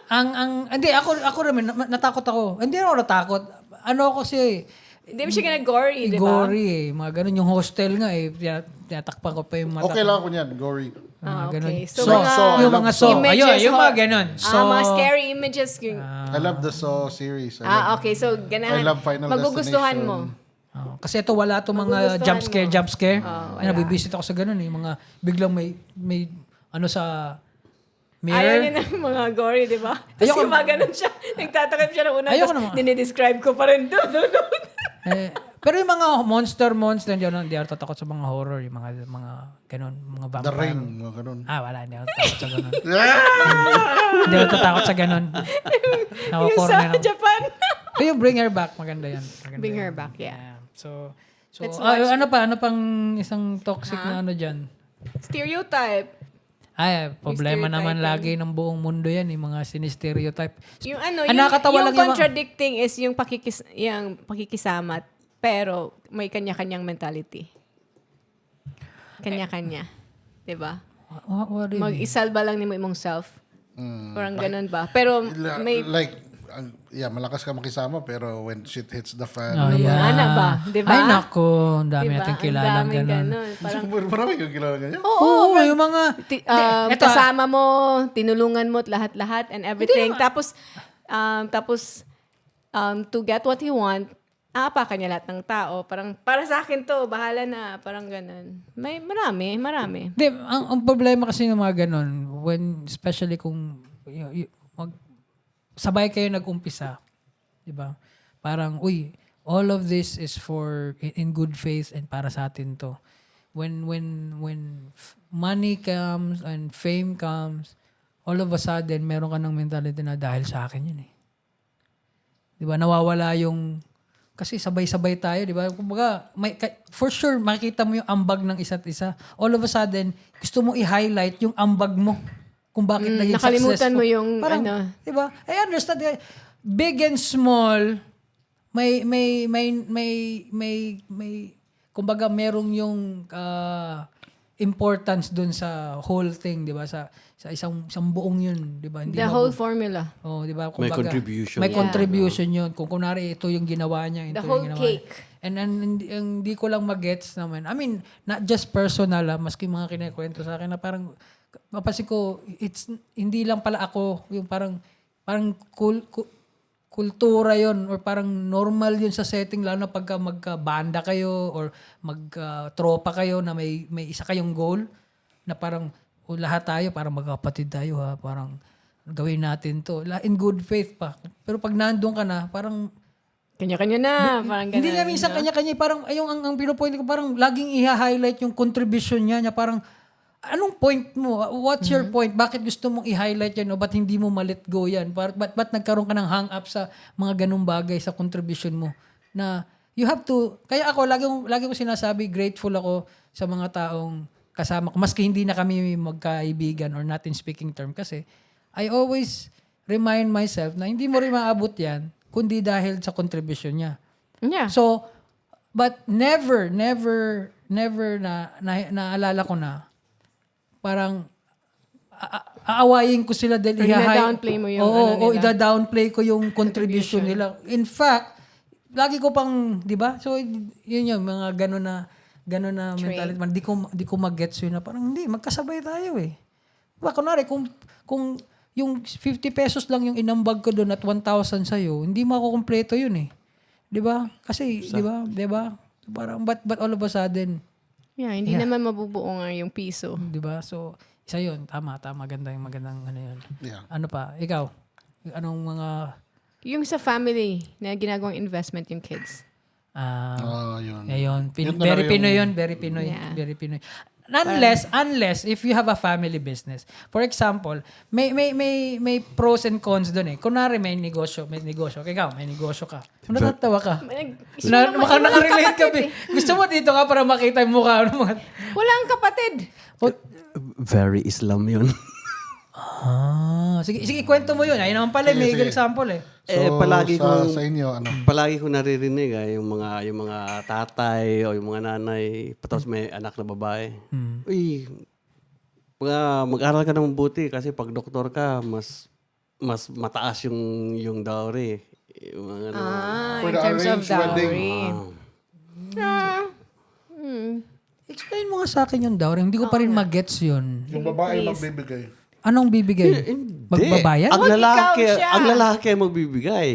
hindi, ako naman, natakot ako. Hindi ako natakot. Ako siya Hindi mo siya gory, di ba? gory eh. Mga ganun, yung hostel nga eh. Tinatakpan ko pa yung mata. Okay lang ako niyan, gory. Mga ganun. Okay. So, So, mga yung mga saw. images, Ayun, yung mga hor- ganun. mga scary images. I love the Saw series. Okay. So, ganahan. I love Final Magugustuhan mo. Destination. Kasi ito wala itong mga Magugustuhan jump scare. wala. Nabibisit ako sa ganun eh. Mga biglang may sa Ayaw mirror. niya ng mga gory, di ba? Tapos Ayoko gumaganon siya. Nagtatakip siya ng una. Ayoko Tapos naman. dinidescribe ko pa rin. Pero yung mga monster, hindi ako tatakot sa mga horror. Yung mga ganun, mga vampire. The Ring, mga ganun. Wala. Hindi ako tatakot sa ganun. Hindi ako tatakot sa ganun. Yung Nakakorner sa ako. Japan. Pero yung Bring Her Back, maganda yan. Maganda Bring yan. Her Back, yeah. So Let's watch. ano pang isang toxic na ano dyan? Stereotype. Ay, problema naman stereotyping. lagi ng buong mundo yan, yung mga sinistereotype. Yung ano, Ang nakakatawa lang yung yung mga- contradicting is yung pakikisama, pero may kanya-kanyang mentality. Kanya-kanya. 'Di ba? What do you mean? Mag-isalba lang ni mo imong self. Parang ganun ba? Pero may Malakas ka makisama pero when shit hits the fan, Oh, yeah. Ana ba? 'Di ba? Ay, nako. Ang dami Diba? natin Ang kilalang daming ganun. Parang marami kang kilala ganyan. Oo, yung mga... Eto, kasama mo, tinulungan mo at lahat-lahat and everything. Tapos to get what you want, aapakan niya lahat ng tao. Parang, para sa akin to, bahala na. Parang ganun. May marami. Di, ang problema kasi ng mga ganun, especially kung sabay kayo nag-umpisa, di ba? Parang, all of this is for in good faith and para sa atin to. When money comes and fame comes, all of a sudden, meron ka ng mentality na dahil sa akin yun eh. Di ba? Nawawala yung, kasi sabay-sabay tayo, di ba? Kumbaga, for sure, makikita mo yung ambag ng isa't isa. All of a sudden, gusto mo i-highlight yung ambag mo kung bakit naging nakalimutan successful. mo yung Parang, ano. di ba? I understand. Big and small, may kumbaga merong yung importance dun sa whole thing, di ba? Sa isang buong yun, di ba? The whole formula. Oh, di ba? May Kumbaga, contribution. May Yeah. contribution yun. Kung kunwari ito yung ginawa niya, ito The yung whole ginawa cake. niya. And hindi ko lang magets naman. I mean, not just personal, maski mga kinikwento sa akin na parang mapasin ko, hindi lang pala ako, yung parang kultura yon or parang normal yun sa setting, lalo na pagka magka-banda kayo or mag-tropa kayo na may isa kayong goal na parang lahat tayo, parang magkapatid tayo ha, parang gawin natin to. In good faith pa. Pero pag nandun ka na, parang Kanya-kanya na. Parang ganun. hindi niya minsan kanya-kanya, parang ang pinupoint ko, parang laging i-highlight yung contribution niya, parang anong point mo? What's your point? Bakit gusto mong i-highlight yan o ba't hindi mo ma-let go yan? Ba't nagkaroon ka ng hang-up sa mga ganung bagay sa contribution mo? Na you have to, kaya ako, lagi ko sinasabi, grateful ako sa mga taong kasama ko. Maski hindi na kami magkaibigan or not in speaking term kasi I always remind myself na hindi mo rin maabot yan kundi dahil sa contribution niya. Yeah. So, but never na naalala ko na parang aawayin ko sila dahil Or ina-downplay mo yung ano nila. ida-downplay ko yung contribution nila. In fact, lagi ko pang, 'di ba? So yun yung mga gano'n na mentality. Di ko mag-gets yun na parang hindi, magkasabay tayo eh. Diba, kunwari, kung yung 50 pesos lang yung inambag ko doon at 1,000 sa'yo, hindi makukumpleto yun eh. Di ba? Kasi, di ba? Parang, but all of a sudden, Yeah, hindi naman mabubuo nga yung piso. di ba? So, isa yun. Tama. Magandang ano yun. Yeah. Ano pa? Ikaw? Anong mga... Yung sa family na ginagawang investment yung kids. Yun. Ayun. Yun Very talaga Pinoy yung- yun. Very Pinoy. Yeah. Very Pinoy. Unless if you have a family business. For example, may pros and cons doon eh. Kunwari may negosyo. Ikaw, may negosyo ka. Natatawa ka. Baka nakarelate ka. Gusto mo dito ka para makita yung mukha ng mga... Walang kapatid. Very Islam yun. Sige, kwento mo yun. Ayun naman pala, may Sige. example eh. So, palagi sa inyo, palagi ko naririnig yung mga tatay o yung mga nanay, tapos may anak na babae. Uy, mag-aral ka ng mabuti kasi pag doktor ka, mas mataas yung dowry. Yung mga ano. For In the terms of arranged wedding. dowry. Explain mo nga sa akin yung dowry. Hindi ko pa rin mag-gets yun. Yung babae magbibigay. Anong bibigay? Magbabayad? Ang lalaki, ikaw siya. ang lalaki ang magbibigay.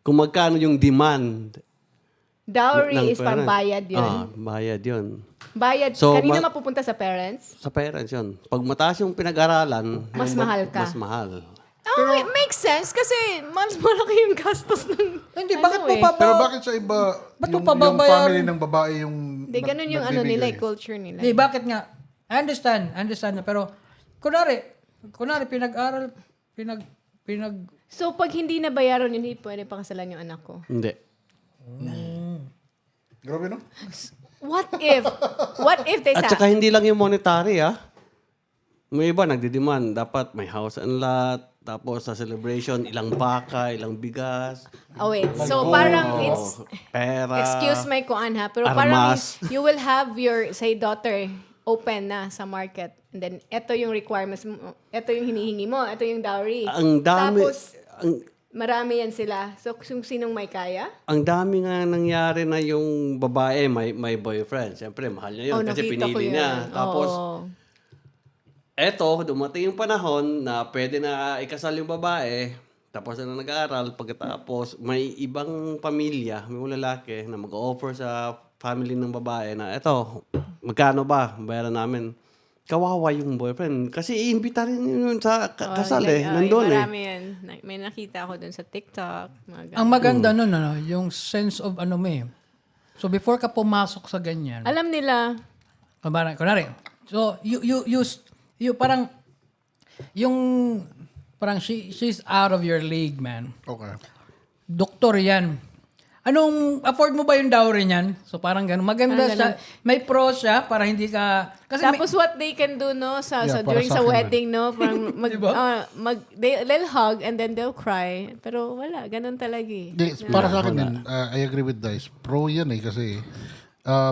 Kung magkano yung demand. Dowry ng is pang parents. bayad yun. Bayad yun. Bayad. So, Kanina mapupunta sa parents? Sa parents yun. Pag mataas yung pinag-aralan, Mas mahal ka. Mas mahal. Oh, it makes sense kasi mas malaki yung gastos ng... Hindi, bakit mo Pero bakit sa iba, Ba't mo yung pababayaran? family ng babae yung Hindi, ganun yung ano nila, culture nila. Hindi, bakit nga? I understand na. Pero, kunwari, pinag-aral, So, pag hindi nabayaran yun, hindi pwede pakasalan yung anak ko. Hindi. Grabe, no? What if they At saka hindi lang yung monetary, May iba nagdidemand, dapat may house and lot, tapos sa celebration, ilang baka, ilang bigas, Oh, wait. So, parang it's, pera. excuse my kuan ha, pero parang Armas. you will have your, say, daughter open na sa market. And then, ito yung requirements mo, ito yung hinihingi mo, ito yung dowry. Ang dami, Tapos, marami yan sila. So, kung sinong may kaya? ang dami nga nangyari na yung babae may boyfriend. Siyempre, mahal niya yun kasi nakita ko pinili yun. niya. Tapos, Oo. eto, dumating yung panahon na pwede na ikasal yung babae, tapos na nag-aaral, pagkatapos may ibang pamilya, may mga lalaki na mag-offer sa family ng babae na, eto, magkano ba? Bayaran namin. Kawawa yung boyfriend. Kasi iimbita rin yun sa kasal nandun marami yan. May nakita ako dun sa TikTok. Ang maganda nun, yung sense of ano mo eh. So before ka pumasok sa ganyan, Alam nila. kunwari, so you parang, yung, parang she's out of your league, man. Okay. Doktor yan. Afford mo ba yung dowry niyan? So parang ganun. Maganda siya. May pro siya para hindi ka, kasi Tapos what they can do, no, Yeah, para during sa sa akin, wedding, no, parang Diba? they'll hug and then they'll cry. Pero wala, ganun talaga eh. Para sa akin din, I agree with Dice. Pro yan eh kasi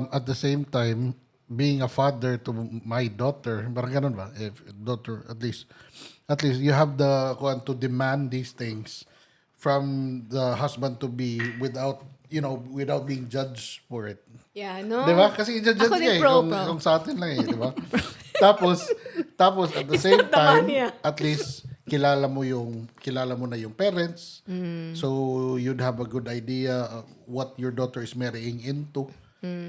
at the same time, being a father to my daughter, parang ganun ba? If daughter, at least you have the to demand these things from the husband to be without being judged for it. Yeah, no? Di ba? Kasi i-judge Ako ka din eh, pro. kung sa atin lang eh, di ba? tapos at the same time, at least kilala mo na yung parents. So you'd have a good idea of what your daughter is marrying into.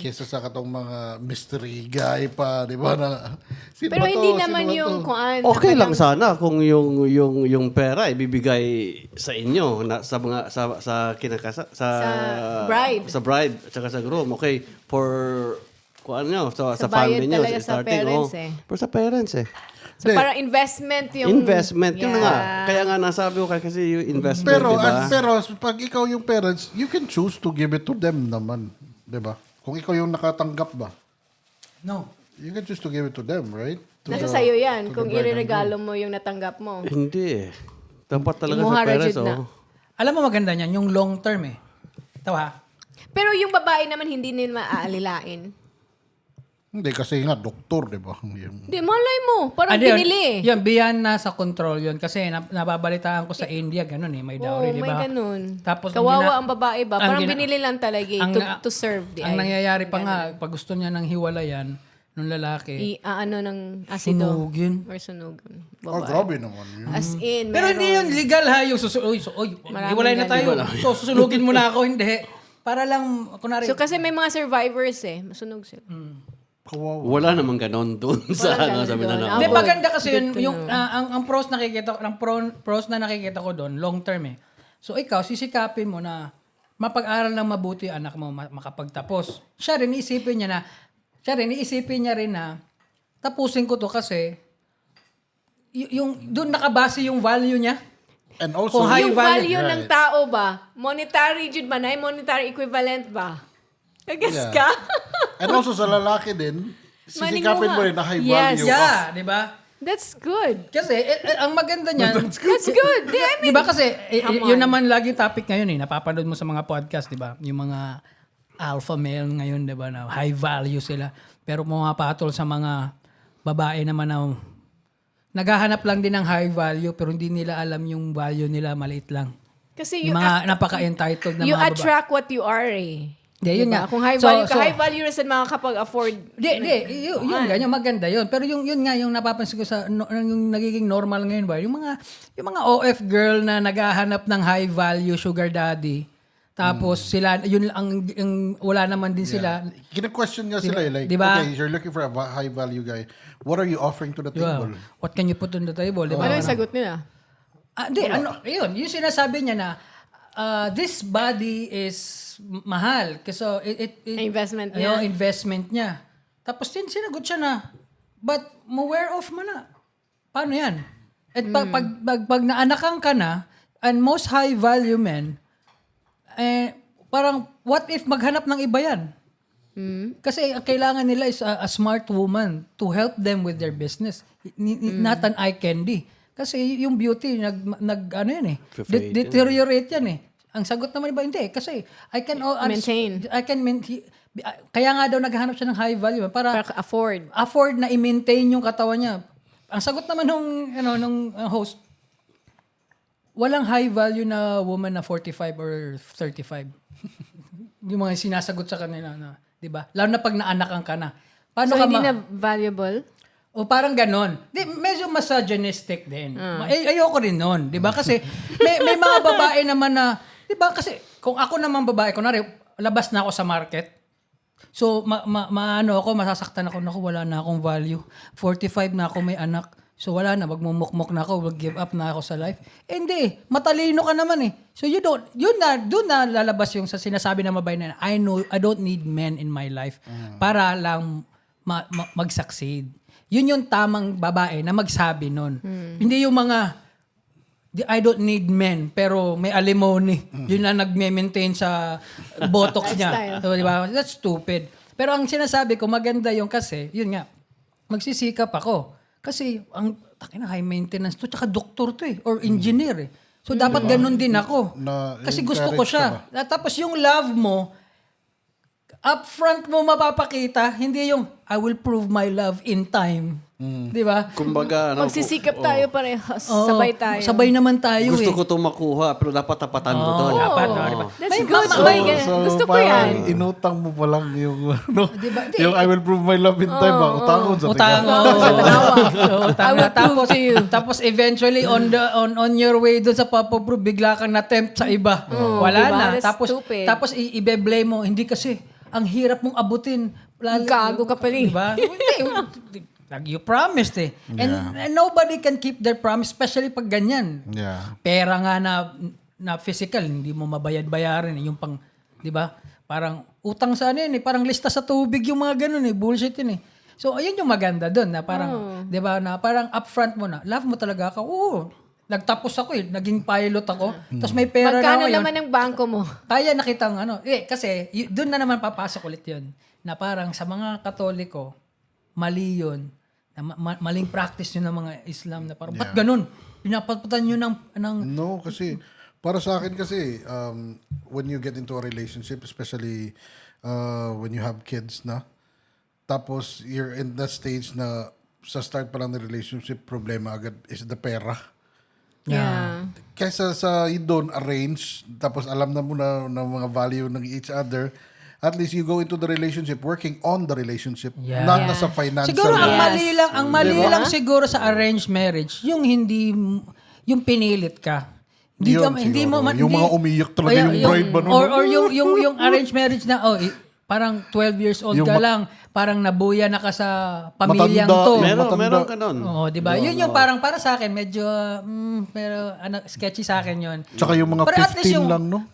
Kesa sa katong mga mystery guy pa, di ba? Na, sino Pero ba to? hindi Sino naman ba yung to? kuan. Okay lang sana kung yung pera ibibigay sa inyo na sa mga sa kinakasa sa bride. sa bride at saka sa groom. Okay, for kuan nyo sa bayad family nyo talaga sa starting parents eh. Pero sa parents eh. So parang investment yung... Investment yun na nga. Yeah. Kaya nga nasabi ko kasi yung investment, Pero, di ba? pero pag ikaw yung parents, you can choose to give it to them naman. Di ba? Kung ikaw yung nakatanggap ba, no. you can choose to give it to them, right? To Nasa the- sa'yo yan, to the kung bride and ireregalo mo yung natanggap mo. Hindi eh. Dapat talaga sa Imuhara parents, jud na. oh. Alam mo maganda niyan, yung long term eh. Ito ha. Pero yung babae naman hindi nila maaalilain. Hindi, kasi nga, doktor, di ba? Yung- Hindi, malay mo. Parang Yun, pinili eh. Yun, beyond na sa control yun. Kasi nababalitaan ko sa India, ganun eh, may dowry, di may ba? ganun. Tapos Kawawa ang babae ba? ang Parang gina- binili lang talaga eh, to serve the Ang nangyayari pa nga, pag gusto niya ng hiwalayan, nung lalaki, ano ng asido. sunugin. Or sunugan. Oh, Babae. grabe naman yun. As in, Pero hindi yun legal ha, yung hiwalay na tayo. So, susunugin mo na ako, hindi. Para lang, kunwari, So kasi may mga survivors eh. Masunog sila. Kawawa. Wala namang ganon doon sa ganon sa doon. Mindanao. hindi, Good. maganda kasi Good to yun, ang pros nakikita ko, pros na nakikita ko doon, long term eh. So, ikaw, sisikapin mo na mapag-aral ng mabuti yung anak mo, makapagtapos. Siya rin, iisipin niya rin na, tapusin ko to kasi, yung doon nakabase yung value niya. And also, Kung high Yung value. value ng tao ba? Monetary jud ba na? Monetary equivalent ba? Kagas Yeah. ka? and also sa lalaki din, sisikapin mo rin na high Yes. value. Yeah, di ba? That's good. Kasi, ang maganda niyan, That's good. Di, I mean, di ba kasi, come yun on. naman lagi topic ngayon eh, napapanood mo sa mga podcast, di ba? Yung mga alpha male ngayon, di ba, na high value sila. Pero pumapatol sa mga babae naman na naghahanap lang din ng high value pero hindi nila alam yung value nila, maliit lang. kasi Yung mga napaka-entitled na you mga babae. attract what you are eh. Di, yun Diba? nga. Kung high value ka, high value rin sa makakapag-afford. Yun ganyan, maganda yun. Pero yun nga, yung napapansin ko sa, yung nagiging normal ngayon ba, yung mga OF girl na naghahanap ng high value sugar daddy, tapos sila, yun ang wala naman din sila. Kina-question niya sila eh, like, Diba? okay, you're looking for a high value guy. What are you offering to the Diba? table? What can you put on the table? Diba? Ano yung sagot nila? Yun, yung sinasabi niya na, this body is mahal. Kasi Investment niya. niya. Investment niya. Tapos din sinagot siya na, but ma-wear off mo na. Paano yan? At pag naanakan ka na, and most high value men, parang what if maghanap ng iba yan? Kasi ang kailangan nila is a smart woman to help them with their business. Not an eye candy. Kasi yung beauty, ano yan eh. Deteriorate yan eh. Ang sagot naman iba, hindi. Kasi I can Maintain. Kaya nga daw naghahanap siya ng high value para Para afford. afford na i-maintain yung katawan niya. Ang sagot naman nung host, walang high value na woman na 45 or 35. Yung mga sinasagot sa kanila na, 'di ba? Lalo na pag naanakan ka na. Paano So, ka hindi na valuable? o parang ganon. Medyo misogynistic din. Ayoko rin nun. Di ba? Kasi may mga babae naman na, di ba? Kasi kung ako naman babae, kunwari, labas na ako sa market. So, maano ako, masasaktan ako, naku, wala na akong value. 45 na ako, may anak. So, wala na, magmumukmok na ako, mag-give up na ako sa life. Hindi, matalino ka naman eh. So, doon na lalabas yung sa sinasabi ng babae na, I don't need men in my life para lang mag-succeed. Yun yung tamang babae na magsabi nun. Hindi yung mga, I don't need men, pero may alimony. Yun na nagme-maintain sa botox niya. So, di ba? That's stupid. Pero ang sinasabi ko, maganda yung kasi, yun nga, magsisikap ako. Kasi, high maintenance to, tsaka doktor to eh, or engineer eh. So, dapat ganun din ako. Kasi gusto ko siya. Tapos yung love mo, upfront mo mapapakita, hindi yung, I will prove my love in time. Di ba? Kumbaga, Magsisikap tayo parehas. Oo, Sabay tayo. Sabay naman tayo gusto eh. ko itong makuha, pero dapat tapatan ko to. Dapat, di ba? That's good. Gusto ko parang yan. inutang mo pa lang yung, ano, Diba? yung I will prove my love in time, utangon sa Utang, I will prove to you. Tapos eventually on your way doon sa papaprove, bigla kang na-tempt sa iba. Wala diba? na. That's stupid. Tapos i-blame mo, hindi kasi ang hirap mong abutin. Gago ka pala eh. Diba? Hindi. Like you promised eh. And nobody can keep their promise, especially pag ganyan. Yeah. Pera nga na physical, hindi mo mabayad-bayaran eh. Yung pang, di ba? Parang utang sa ano yun eh. Parang lista sa tubig yung mga ganun eh. Bullshit yun eh. So, ayun yung maganda doon na parang, di ba, na parang upfront mo na, love mo talaga ako. Oo. Nagtapos ako eh. Naging pilot ako. Tapos may pera na Magkano ako yun. naman ang bangko mo? Kaya nakita ng ano. Kasi doon na naman papasok ulit yun. Na parang sa mga Katoliko, mali yun. Na maling practice yun ng mga Islam. Na parang, ba't ganun? Pinapatutan nyo ng... No, kasi para sa akin kasi when you get into a relationship, especially when you have kids na, tapos you're in that stage na sa start pa lang ng relationship, problema agad is the pera. Yeah. Kaysa sa you don't arrange, tapos alam na mo na mga value ng each other, at least you go into the relationship working on the relationship, not na sa financial. Siguro ang mali Diba? lang siguro sa arranged marriage, yung hindi, yung pinilit ka. Hindi mo yung mga umiyak talaga yung bride ba nun? Or yung arranged marriage na parang 12 years old ka lang, parang nabuya na ka sa pamilyang Matanda, to. Meron ka nun. Oo, di ba? Yun yung parang para sa akin medyo pero sketchy sa akin yun. Tsaka yung mga Pero at least 15 lang, no?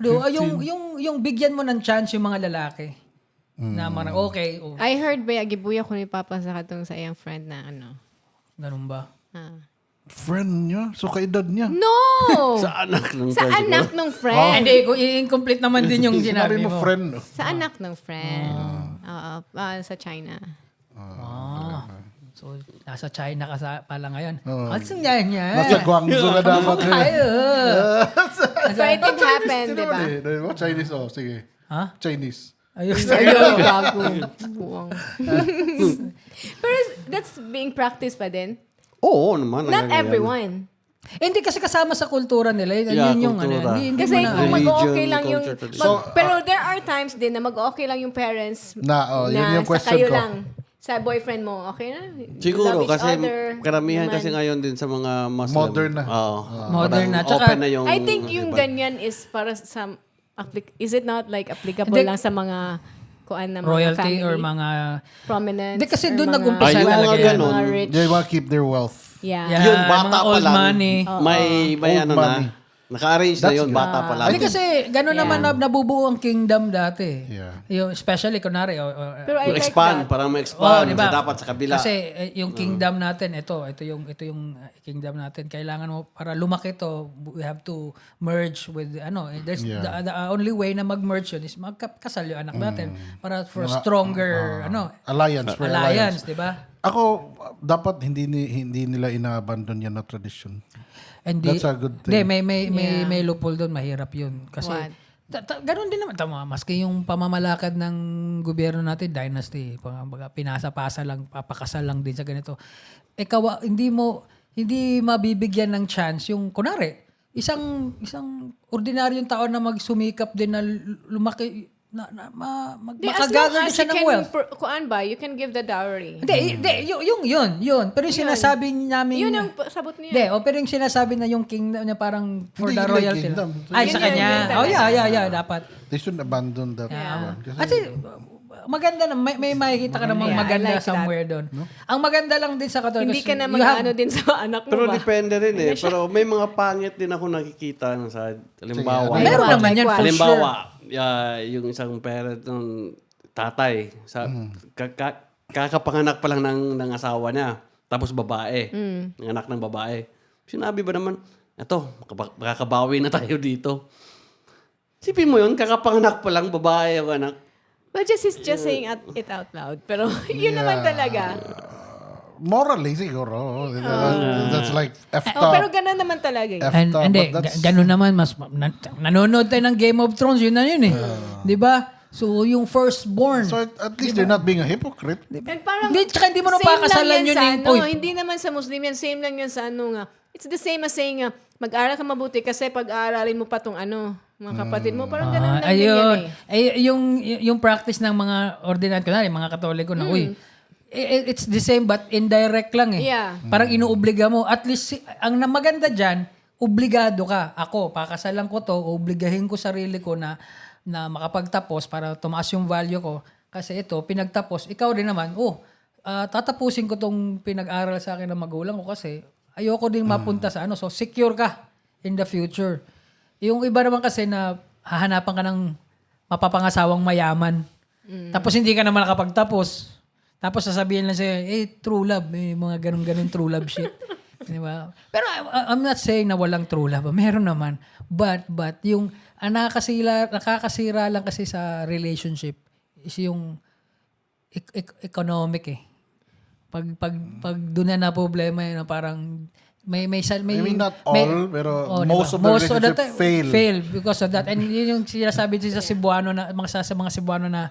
Yung bigyan mo ng chance yung mga lalaki. Na marang okay. I heard ba, gibuya ko ni Papa sa katong sa iyang friend na ano. Ganun ba? Friend niya? So, kaedad niya? No! Sa anak ng Sa anak ng friend. Hindi, incomplete naman din yung Sinabi sinabi mo mo. friend. No? Sa anak ng friend. Oo. Sa China. So, nasa China ka pala ngayon. What's nga niya? Nasa Guangzhou na dapat. So it did happen, di ba? Diba? Chinese, sige. Ha? Chinese. Ayun. Ayun, gago. Buwang. Pero that's being practiced pa din. Oo naman. Not nangyayari. everyone. Hindi kasi kasama sa kultura nila. Yeah, Yun yung kultura. Hindi Kasi mo na. kung mag-okay Religion, lang yung... culture, tradition. pero there are times din na mag-okay lang yung parents Yun yung sa question kayo ko. lang. Sa boyfriend mo, okay na? Siguro, Love each kasi other karamihan naman. kasi ngayon din sa mga Muslim. Modern na. Oo. Modern na. Parang Tsaka, open na yung... I think yung iba. ganyan is para sa... Is it not like applicable Hindi. lang sa mga kuan na mga royalty family? or mga... Prominence? Hindi, kasi or doon mga- nag-umpisa yung talaga mga yan. ganun. Mga rich. They want to keep their wealth. Yeah. Yeah, Yun, bata mga pa old lang. money. May Old ano money. na. Naka-arrange na That's yun, good. bata pa lang. Hindi kasi gano'n naman nabubuo ang kingdom dati. Yeah. Yung, especially, kunwari, Pero I like expand, that. parang ma-expand. diba? So, dapat sa kabila. Kasi yung kingdom natin, ito yung kingdom natin. Kailangan mo, para lumaki to, we have to merge with, there's the only way na mag-merge yun is magkasal yung anak natin para for stronger, Alliance. For alliance, di ba? Ako, dapat hindi nila ina-abandon yan na tradition. Hindi, That's a good thing. Hindi, may loophole doon, mahirap yun. Kasi, What? ganun din naman. Tama, maski yung pamamalakad ng gobyerno natin, dynasty, pinasa-pasa lang, papakasal lang din sa ganito. Ikaw, hindi mabibigyan ng chance yung, kunwari, isang ordinaryong tao na magsumikap din na lumaki, As long makagather din as siya you ng can, wealth. kuan ba, you can give the dowry. Hindi, yun. Pero yung sinasabi namin... Yun ang sabot niya. Hindi, pero yung sinasabi na yung kingdom niya parang for Hindi, the hindi royalty. kingdom. Ay, Yun sa yun, kanya. yun Oh, talaga. yeah, dapat. They shouldn't abandon that. one. Kasi maganda na, may makikita ka namang Yeah, I maganda like that. somewhere doon. Ang maganda lang din sa Katoliko. Hindi ka na you have- mag-ano din sa anak mo Pero ba? depende rin eh. Pero may mga pangit din ako nakikita ng side. Halimbawa, Sige, Meron Like naman yan what? for sure. halimbawa, yung isang parent ng tatay, kakapanganak pa lang ng asawa niya, tapos babae, ng anak ng babae. Sinabi ba naman, eto, makakabawi na tayo dito. Sipin mo yun, kakapanganak pa lang babae ang anak. Well, he's just saying it out loud. Pero yun naman talaga. Morally, siguro. That's like effed Oh, up. pero ganun naman talaga. Effed And, up, hindi, but that's- ganun naman. Nanonood tayo ng Game of Thrones, yun na yun eh. Di ba? So, yung firstborn. So at least they're not being a hypocrite. And parang, Hindi, tsaka hindi mo na same lang pakasalan yan yun sa eh. ano, Uy. hindi naman sa Muslim yan, same lang yan sa ano nga. It's the same as saying, mag-aral ka mabuti kasi pag-aaralin mo pa tong mga kapatid mo. Parang ganun lang din yan eh. Yung practice ng mga ordinary, kunwari, mga Katoliko na, it's the same but indirect lang eh. Yeah. Parang inuobliga mo. At least, ang maganda dyan, obligado ka. Ako, pakasalan ko to, obligahin ko sarili ko na makapagtapos para tumaas yung value ko. Kasi ito, pinagtapos. Ikaw rin naman, tatapusin ko tong pinag-aral sa akin ng magulang ko kasi ayoko ding mapunta sa So, secure ka in the future. Yung iba naman kasi na hahanapan ka ng mapapangasawang mayaman. Tapos hindi ka naman nakapagtapos. Tapos sasabihin lang sa'yo, true love. May mga ganun-ganun true love shit. Di ba? Pero I'm not saying na walang true love. Meron naman. But yung nakakasira lang kasi sa relationship is yung economic eh. Pag doon na problema yun, parang may I mean, not all, pero most of the relationship time, fail because of that. And yun yung sinasabi din sa Cebuano na sa mga Cebuano na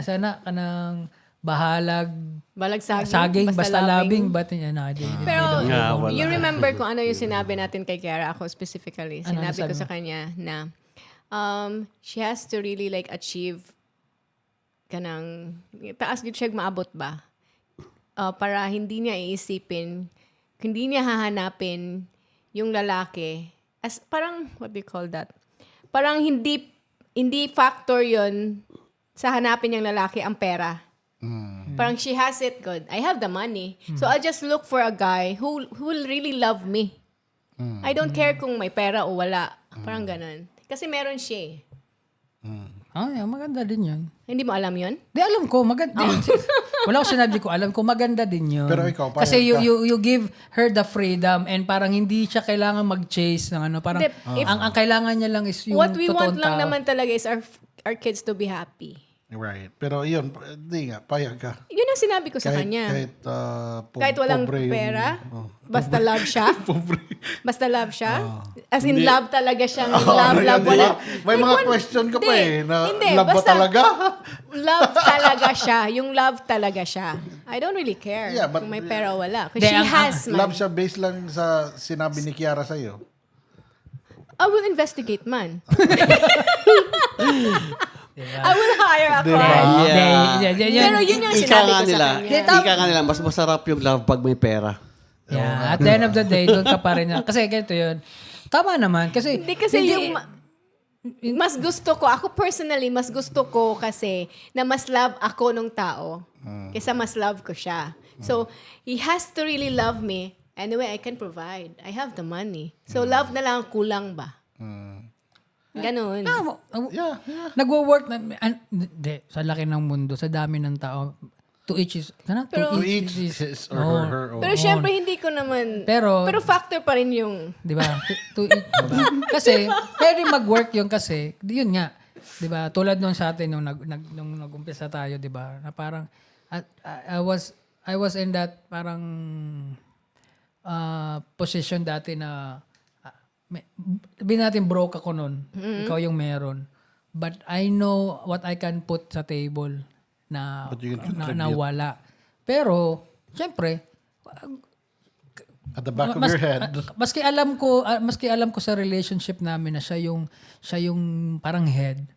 sana kanang bahalag Balag saging basta labing but Pero Yeah, wala. you remember kung ano yung sinabi natin kay Kiara, ako specifically. Ano Sinabi ko nasabi sa kanya na she has to really like achieve kanang taas gid siya maabot ba? Para hindi niya iisipin, hindi niya hahanapin yung lalaki as parang what do you call that? Parang hindi factor yon sa hanapin niyang lalaki ang pera. Parang she has it good. I have the money. So I'll just look for a guy who will really love me. I don't care kung may pera o wala. Parang ganun. Kasi meron siya eh. maganda din yun. Hindi mo alam yun? Di alam ko, maganda. Wala ko sinabi ko, alam ko, maganda din yun. Pero ikaw, kasi payag ka. you give her the freedom and parang hindi siya kailangan mag-chase ng parang Hindi, ang kailangan niya lang is yung What we want totoong lang tao. naman talaga is our kids to be happy. Right. Pero yun, di nga, payag ka. Yun ang sinabi ko sa kanya. Kahit walang pobre yung- pera, basta love siya. Pobre. Basta love siya. As in love talaga siyang Oh, love. yan, Wala. may Like, mga one- question ka pa Hindi, eh, na hindi, love ba basta talaga? Love talaga siya. Yung love talaga siya. I don't really care Yeah, but- kung may pera o wala. Because Hindi, she ang- has man. Love siya based lang sa sinabi ni Kiara sa'yo. I will investigate man. I will hire a Diba? friend. Yan. Pero yun yung Ika sinabi nga ko nila, sa kanya. ika nga nila, mas masarap yung love pag may pera. Yeah, at the end of the day, doon ka pa rin. Kasi ganito yun. Tama naman. Kasi, Hindi kasi yung mas gusto ko, ako personally, mas gusto ko kasi na mas love ako nung tao kaysa mas love ko siya. So, he has to really love me Anyway, I can provide. I have the money. So, love na lang ang kulang ba? Ganon. Yeah. Nagwo-work na, hindi, sa laki ng mundo, sa dami ng tao, to each is, To each his or her own. Pero syempre, hindi ko naman... Pero- factor pa rin yung... di ba? To each, diba? Kasi, pwede mag-work yun kasi, yun nga, di ba? Tulad nung sa atin, nung nag-umpisa tayo, di ba? Na parang, I was in that parang position dati na sabihin natin broke ako nun. Ikaw yung meron. But I know what I can put sa table na But you can na wala. Pero, syempre, At the back of your head. maski alam ko sa relationship namin na siya yung parang head.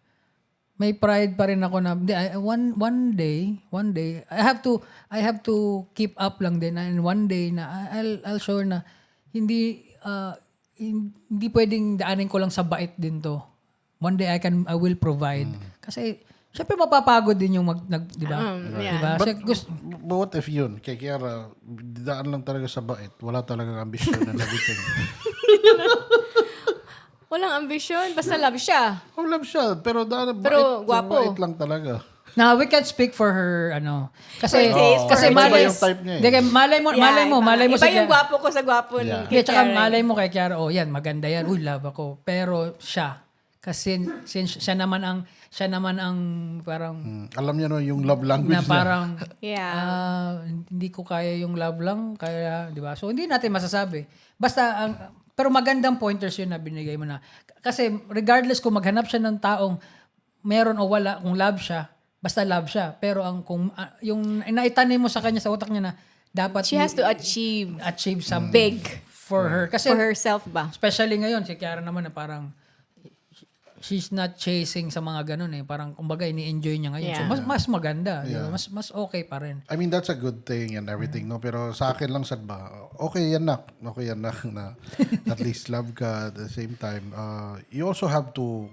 May pride pa rin ako na one day I have to keep up lang din, and one day na I'll sure na hindi pwedeng daanin ko lang sa bait din to. One day I will provide. Kasi syempre mapapagod din yung di ba? yeah. Diba? But what if yun, kay Kiara, daan lang talaga sa bait. Wala talagang ambisyon and everything. Walang ambisyon. Basta love siya. Oh, love siya. Pero daan, Pero bait, gwapo. bait lang talaga. Now, we can speak for her, Kasi, For taste, kasi for malay, yung type niya eh. Hindi, malay mo Iba sa yung gwapo ko sa gwapo ng Yeah, tsaka malay mo kay Kiara, yan, maganda yan, love ako. Pero siya, kasi since siya naman ang parang, Alam niya no, yung love language na niya. parang, Yeah. hindi ko kaya yung love lang, kaya, di ba? So, hindi natin masasabi. Basta, pero magandang pointers yun na binigay mo na. Kasi, regardless kung maghanap siya ng taong meron o wala, kung love siya, basta love siya. Pero kung yung naitanim mo sa kanya, sa utak niya na dapat She has to achieve something big for her. Kasi for herself ba? especially ngayon, si Kiara naman na parang she's not chasing sa mga ganun eh. Parang kumbaga ini-enjoy niya ngayon. Yeah. So mas maganda. Di ba? Mas okay pa rin. I mean, that's a good thing and everything, no? Pero sa akin lang, sad ba? Okay yan na at least love ka at the same time. You also have to,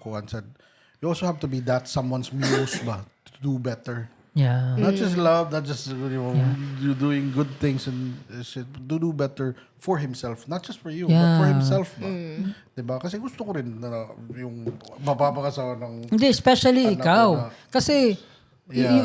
you also have to be that someone's muse ba? To do better. Yeah. Not just love, not just you doing good things and shit. Do better for himself, not just for you, but for himself ba? Diba? Kasi gusto ko rin na yung mapapakasawa ng Hindi, especially anak ikaw. ko na- Kasi Yeah.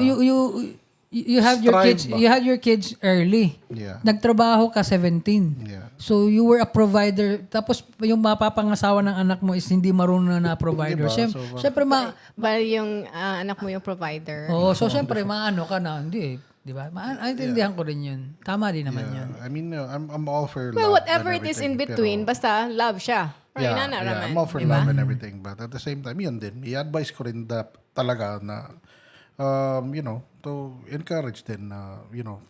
you have your Strive kids, ba? you had your kids early. Yeah. Nagtrabaho ka 17. Yeah. So you were a provider. Tapos yung mapapangasawa ng anak mo is hindi marunong na provider. Diba? Siyempre Bali yung anak mo yung provider. so siyempre maano ka na. Hindi, di ba? Maintindihan ko rin yun. Tama din naman yun. I mean, I'm all for Well, love whatever and it is in everything, between, pero- basta love siya. Right, Yeah, Nana Raman, I'm all for diba? love and everything. But at the same time, yun din. I-advise ko rin talaga na, to encourage din na,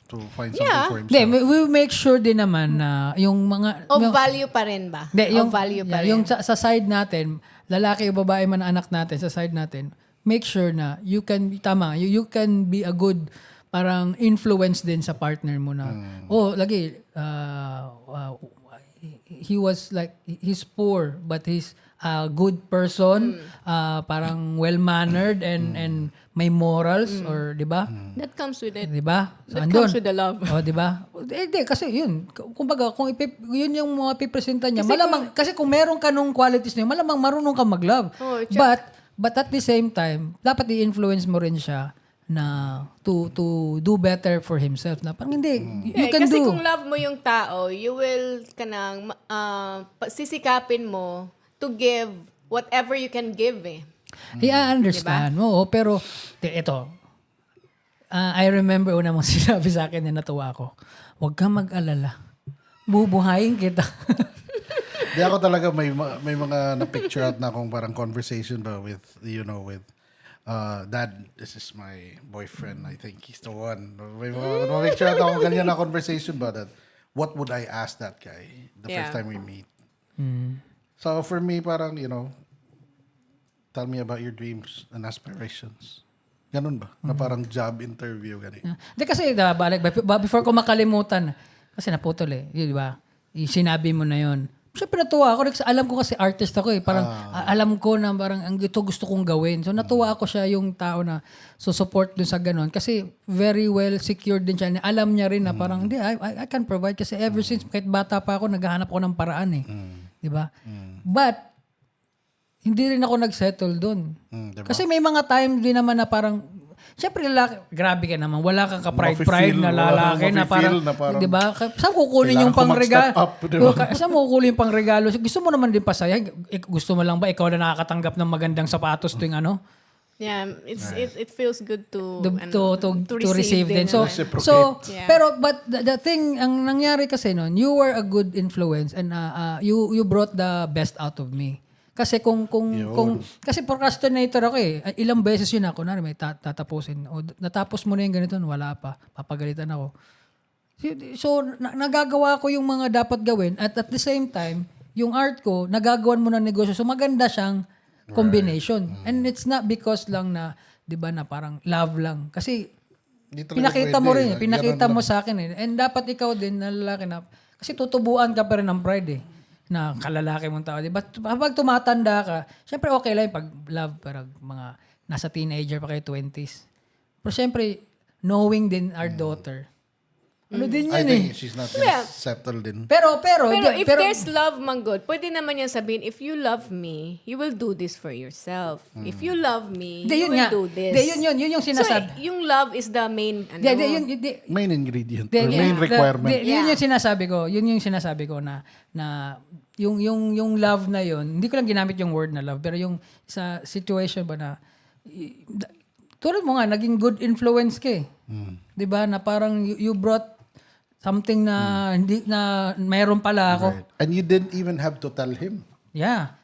to find something for Hindi, himself. we make sure din naman na yung mga... Of value pa rin ba? Hindi, Of value pa rin. yung sa side natin, lalaki o babae man ang anak natin, sa side natin, make sure na you can be a good parang influence din sa partner mo na, he was like, he's poor, but he's a good person, parang well-mannered and may morals, or, di ba? That comes with it. Di ba? So, That andun. comes with the love. Oh, di ba? Hindi, kasi yun. Kumbaga, kung yun yung mga pipresenta niya, malamang, kasi kung meron ka nung qualities niya, malamang marunong ka mag-love. Oh, But at the same time, dapat i-influence mo rin siya na to do better for himself. Na parang hindi, you can kasi do. kung love mo yung tao, you will kanang sisikapin mo to give whatever you can give eh. I understand mo, pero ito. I remember una mong sinabi sa akin na natuwa ako. Huwag kang mag-alala. Bubuhayin kita. Di ako talaga may mga na-picture out na akong parang conversation ba with, with Dad, this is my boyfriend. I think he's the one. May mga na-picture out akong ganyan na conversation ba that what would I ask that guy the first time we meet? So for me, parang, tell me about your dreams and aspirations. Ganun ba? Na parang job interview, ganun. Hindi kasi, before ko makalimutan, kasi naputol eh. Yun, di ba? Sinabi mo na yun. Siyempre natuwa ako. Kasi alam ko kasi artist ako eh. Parang alam ko na parang ang ito gusto kong gawin. So natuwa ako siya yung tao na support dun sa ganun. Kasi very well secured din siya. Alam niya rin na parang, hindi, I can provide. Kasi ever since, kahit bata pa ako, naghahanap ako ng paraan eh. Di ba? But, hindi rin ako nagsettle dun. Diba? Kasi may mga time din naman na parang, siyempre lalaki, grabe ka naman, wala kang ka-pride Mafe-feel, na lalaki na mafe-feel parang, na parang, di ba? Saan kukunin yung kailangan ko pang-regalo? mag-step up, di ba? Saan mo kukunin yung pang-regalo? Gusto mo naman din pasaya. Gusto mo lang ba ikaw na nakakatanggap ng magandang sapatos tuwing ano? Yeah, it feels good to To receive din. din. So, Reciprocate. Yeah. pero but the thing, ang nangyari kasi noon, you were a good influence and you brought the best out of me. Kasi kung kasi procrastinator ako eh. Ilang beses yun ako, may tatapusin. O natapos mo na yung ganito, wala pa. Papagalitan ako. So nagagawa ko yung mga dapat gawin at the same time, yung art ko, nagagawan mo ng negosyo. So maganda siyang combination. And it's not because lang na, 'di ba, na parang love lang. Kasi Hindi talaga pinakita pwede, mo rin, eh. pinakita Ganun mo lang. sa akin eh. And dapat ikaw din na lalaki na, kasi tutubuan ka pa rin ng pride eh, na kalalaki mong tao. Diba? Kapag tumatanda ka, syempre okay lang yung pag love, pero mga nasa teenager pa kayo, 20s. Pero syempre, knowing din our daughter, ano din I yan eh. think she's not gonna settle din. Pero Pero if there's love, Manggod, pwede naman yan sabihin, if you love me, you will do this for yourself. If you love me, Hindi, you yun will nga. do this. Hindi, yun yung sinasabi. So, yung love is the main, Main ingredient Then, or main requirement. Yun yung sinasabi ko. Yun yung sinasabi ko na yung love na yun, hindi ko lang ginamit yung word na love, pero yung sa situation ba na tulad mo nga, naging good influence ka eh. 'Di ba? Na parang you brought something na hindi na mayroon pala ako. Right. And you didn't even have to tell him. Yeah.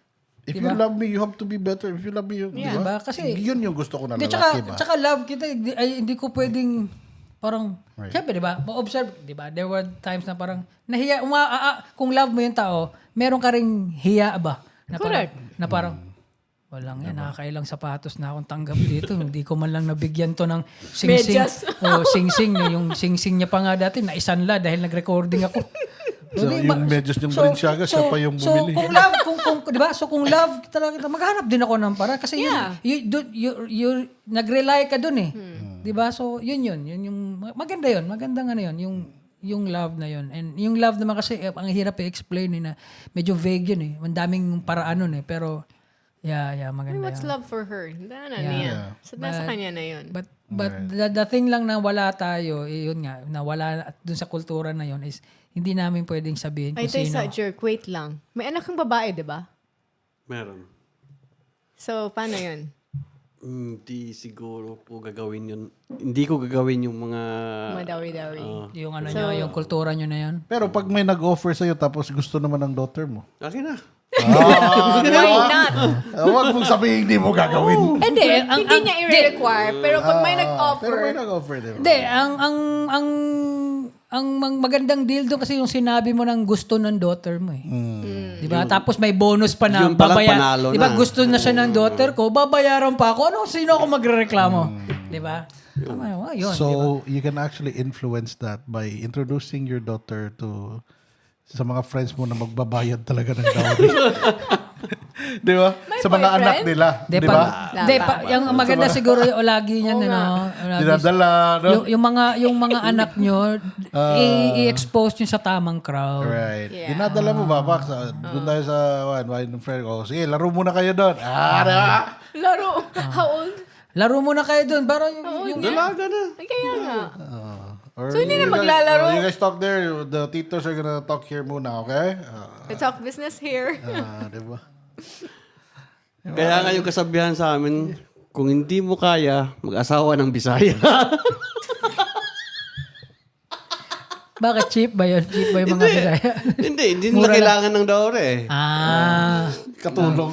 If you love me, you have to be better. If you love me, Diba? diba? Kasi yun yung gusto ko na Hindi, lalaki ba? tsaka love kita, hindi ko pwedeng parang, syempre, di ba? Ma-observe, di ba? There were times na parang, nahiya, kung love mo yung tao, meron ka ring hiya ba? Na Correct. Parang, walang yan, nakakailang sapatos na akong tanggap dito. Hindi ko man lang nabigyan to ng sing-sing. Medyas. Sing-sing. Yung sing-sing niya pa nga dati, naisanla dahil nag-recording ako. So, Di yung medyas niyang Balenciaga, siya pa yung So, bumili. kung love, di ba? So, kung love talaga, maghanap din ako ng para. Kasi you nag-rely ka dun eh. Di ba? So, yun yung, maganda yun. Magandang ano yun. Yung love na yun. And yung love naman kasi, ang hirap i-explain eh, na medyo vague yun eh. Ang daming paraan nun eh. Pero, maganda what's yun. love for her? Niya. So, nasa kanya na yun. But the thing lang na wala tayo, yun nga, na wala dun sa kultura na yun is, hindi namin pwedeng sabihin Ay, kung tayo sino. sa jerk, wait lang. May anak kang babae, di ba? Meron. So, paano yun? Hindi siguro po gagawin yun. Hindi ko gagawin yung mga... Madawi-dawi. Yung ano nyo, yung kultura nyo na yun. Pero pag may nag-offer sa'yo tapos gusto naman ng daughter mo, Akin na. Why not? huwag mong sabihin hindi mo gagawin. Hindi, Hindi niya i-require, pero pag may Pero nag-offer, may nag-offer, di ba? Hindi, ang magandang deal doon kasi yung sinabi mo ng gusto ng daughter mo eh. Di ba? Tapos may bonus pa na Yun palang panalo Di ba? na. Gusto na siya ng daughter ko, babayaran pa ako. Sino ako magrereklamo? Di ba? Tama, yun. So, you can actually influence that by introducing your daughter to sa mga friends mo na magbabayad talaga ng dowry. Di ba? Sa mga boyfriend? anak nila. Di Di ba? ba? Di pa, yung maganda siguro yung lagi niyan, ano, Dinadala, no? yung mga anak nyo, i-expose nyo sa tamang crowd. Right. Yeah. Dinadala mo ba, Pax? Doon tayo sa wine friend ko. Sige, laro muna kayo doon. Di ba? laro. How old? Laro muna kayo doon. Para yung Dalaga na. Ay, kaya nga. Or So, hindi na you guys- maglalaro? You guys talk there. The titos are gonna talk here muna, okay? We talk business here. Di ba? Kaya nga yung kasabihan sa amin, kung hindi mo kaya, mag-asawa ng Bisaya. Bakit cheap ba yun? Cheap ba yung mga Bisaya? hindi nila kailangan ng dowry eh. Katulong.